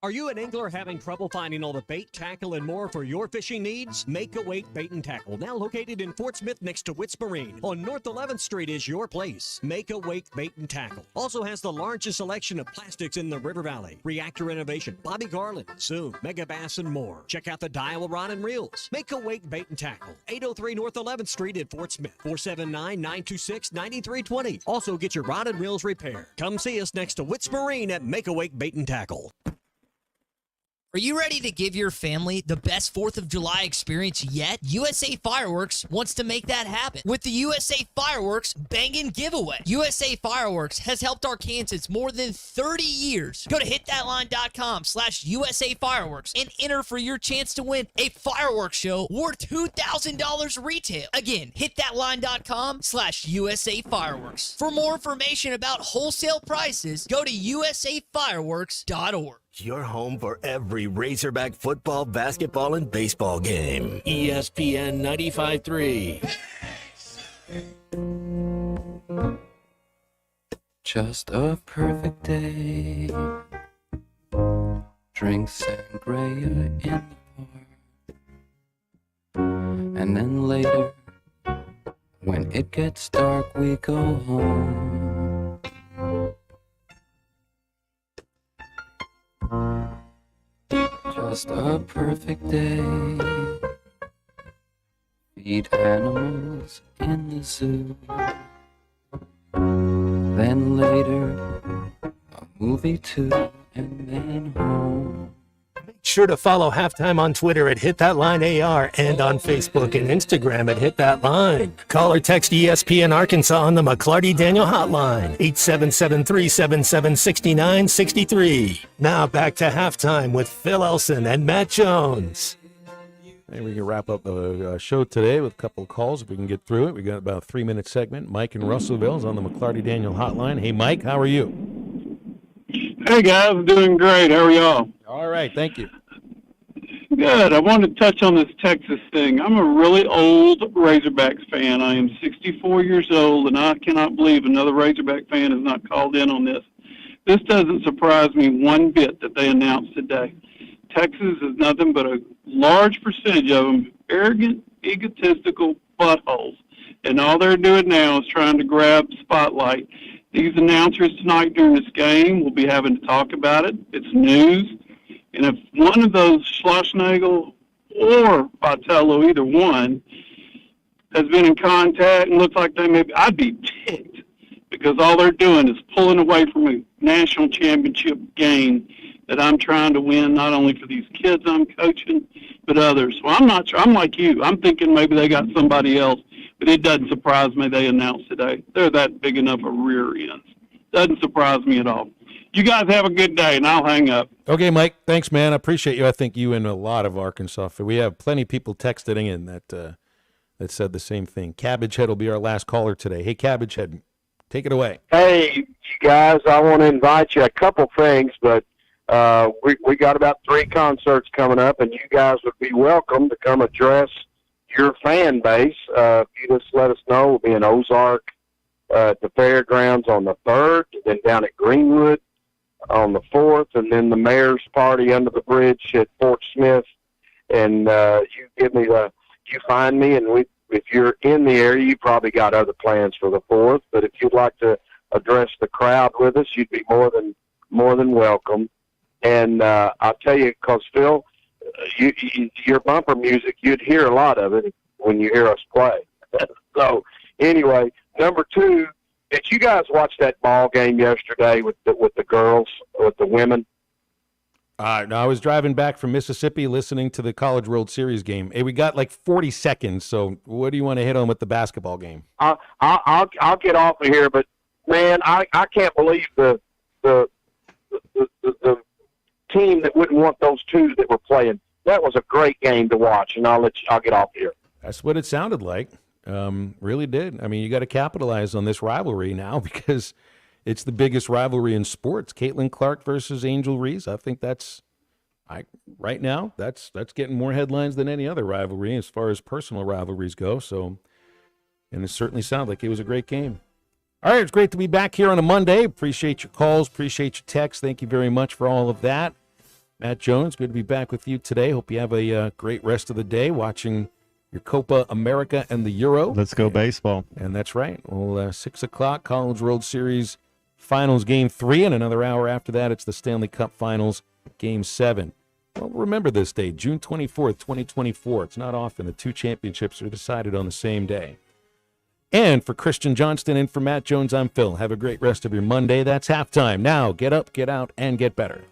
Are you an angler having trouble finding all the bait, tackle, and more for your fishing needs? Make Awake Bait and Tackle, now located in Fort Smith next to Witts Marine on North 11th Street, is your place. Make Awake Bait and Tackle also has the largest selection of plastics in the River Valley. Reactor Innovation, Bobby Garland, Zoom, Mega Bass, and more. Check out the Daiwa Rod and Reels. Make Awake Bait and Tackle, 803 North 11th Street in Fort Smith, 479-926-9320. Also get your rod and reels repaired. Come see us next to Witts Marine at Make Awake Bait and Tackle. Are you ready to give your family the best 4th of July experience yet? USA Fireworks wants to make that happen with the USA Fireworks Bangin' Giveaway. USA Fireworks has helped Arkansans more than 30 years. Go to hitthatline.com/USA Fireworks and enter for your chance to win a fireworks show worth $2,000 retail. Again, hitthatline.com/USA Fireworks. For more information about wholesale prices, go to usafireworks.org. Your home for every Razorback football, basketball, and baseball game. ESPN 95.3. Just a perfect day. Drink sangria in the park. And then later, when it gets dark, we go home. Just a perfect day. Feed animals in the zoo. Then later, a movie too, and then home. Make sure to follow Halftime on Twitter at HitThatLineAR and on Facebook and Instagram at HitThatLine. Call or text ESPN Arkansas on the McClarty Daniel Hotline, 877-377-6963. Now back to Halftime with Phil Elson and Matt Jones. And we can wrap up the show today with a couple of calls if we can get through it. We got about a 3-minute segment. Mike in Russellville is on the McClarty Daniel Hotline. Hey, Mike, how are you? Hey, guys. Doing great. How are y'all? All right. Thank you. Good. I wanted to touch on this Texas thing. I'm a really old Razorbacks fan. I am 64 years old, and I cannot believe another Razorback fan has not called in on this. This doesn't surprise me one bit that they announced today. Texas is nothing but a large percentage of them arrogant, egotistical buttholes. And all they're doing now is trying to grab the spotlight. These announcers tonight during this game will be having to talk about it. It's news. And if one of those Schlossnagel or Botello, either one, has been in contact and looks like they may be, I'd be ticked because all they're doing is pulling away from a national championship game that I'm trying to win, not only for these kids I'm coaching, but others. So I'm not sure. I'm like you. I'm thinking maybe they got somebody else, but it doesn't surprise me they announced today. They're that big enough of rear ends. Doesn't surprise me at all. You guys have a good day, and I'll hang up. Okay, Mike. Thanks, man. I appreciate you. I think you and a lot of Arkansas. We have plenty of people texting in that said the same thing. Cabbage Head will be our last caller today. Hey, Cabbage Head, take it away. Hey, you guys, I want to invite you a couple things, but we got about 3 concerts coming up, and you guys would be welcome to come address your fan base. If you just let us know, we'll be in Ozark at the fairgrounds on the 3rd, then down at Greenwood on the 4th, and then the mayor's party under the bridge at Fort Smith. And you find me, and if you're in the area, you probably got other plans for the 4th. But if you'd like to address the crowd with us, you'd be more than welcome. And I'll tell you, because Phil, your bumper music, you'd hear a lot of it when you hear us play. So anyway, number 2, did you guys watch that ball game yesterday with the girls, with the women? No, I was driving back from Mississippi listening to the College World Series game. Hey, we got like 40 seconds, so what do you want to hit on with the basketball game? I'll get off of here, but man, I can't believe the team that wouldn't want those 2 that were playing. That was a great game to watch, and I'll get off here. That's what it sounded like. Really did. I mean, you got to capitalize on this rivalry now because it's the biggest rivalry in sports. Caitlin Clark versus Angel Reese. I think right now that's getting more headlines than any other rivalry as far as personal rivalries go. So, and it certainly sounded like it was a great game. All right, it's great to be back here on a Monday. Appreciate your calls, appreciate your texts. Thank you very much for all of that. Matt Jones, good to be back with you today. Hope you have a great rest of the day watching your Copa America and the Euro. Let's go baseball. And that's right. Well, 6 o'clock, College World Series Finals Game 3, and another hour after that, it's the Stanley Cup Finals Game 7. Well, remember this day, June 24th, 2024. It's not often the two championships are decided on the same day. And for Christian Johnston and for Matt Jones, I'm Phil. Have a great rest of your Monday. That's halftime. Now, get up, get out, and get better.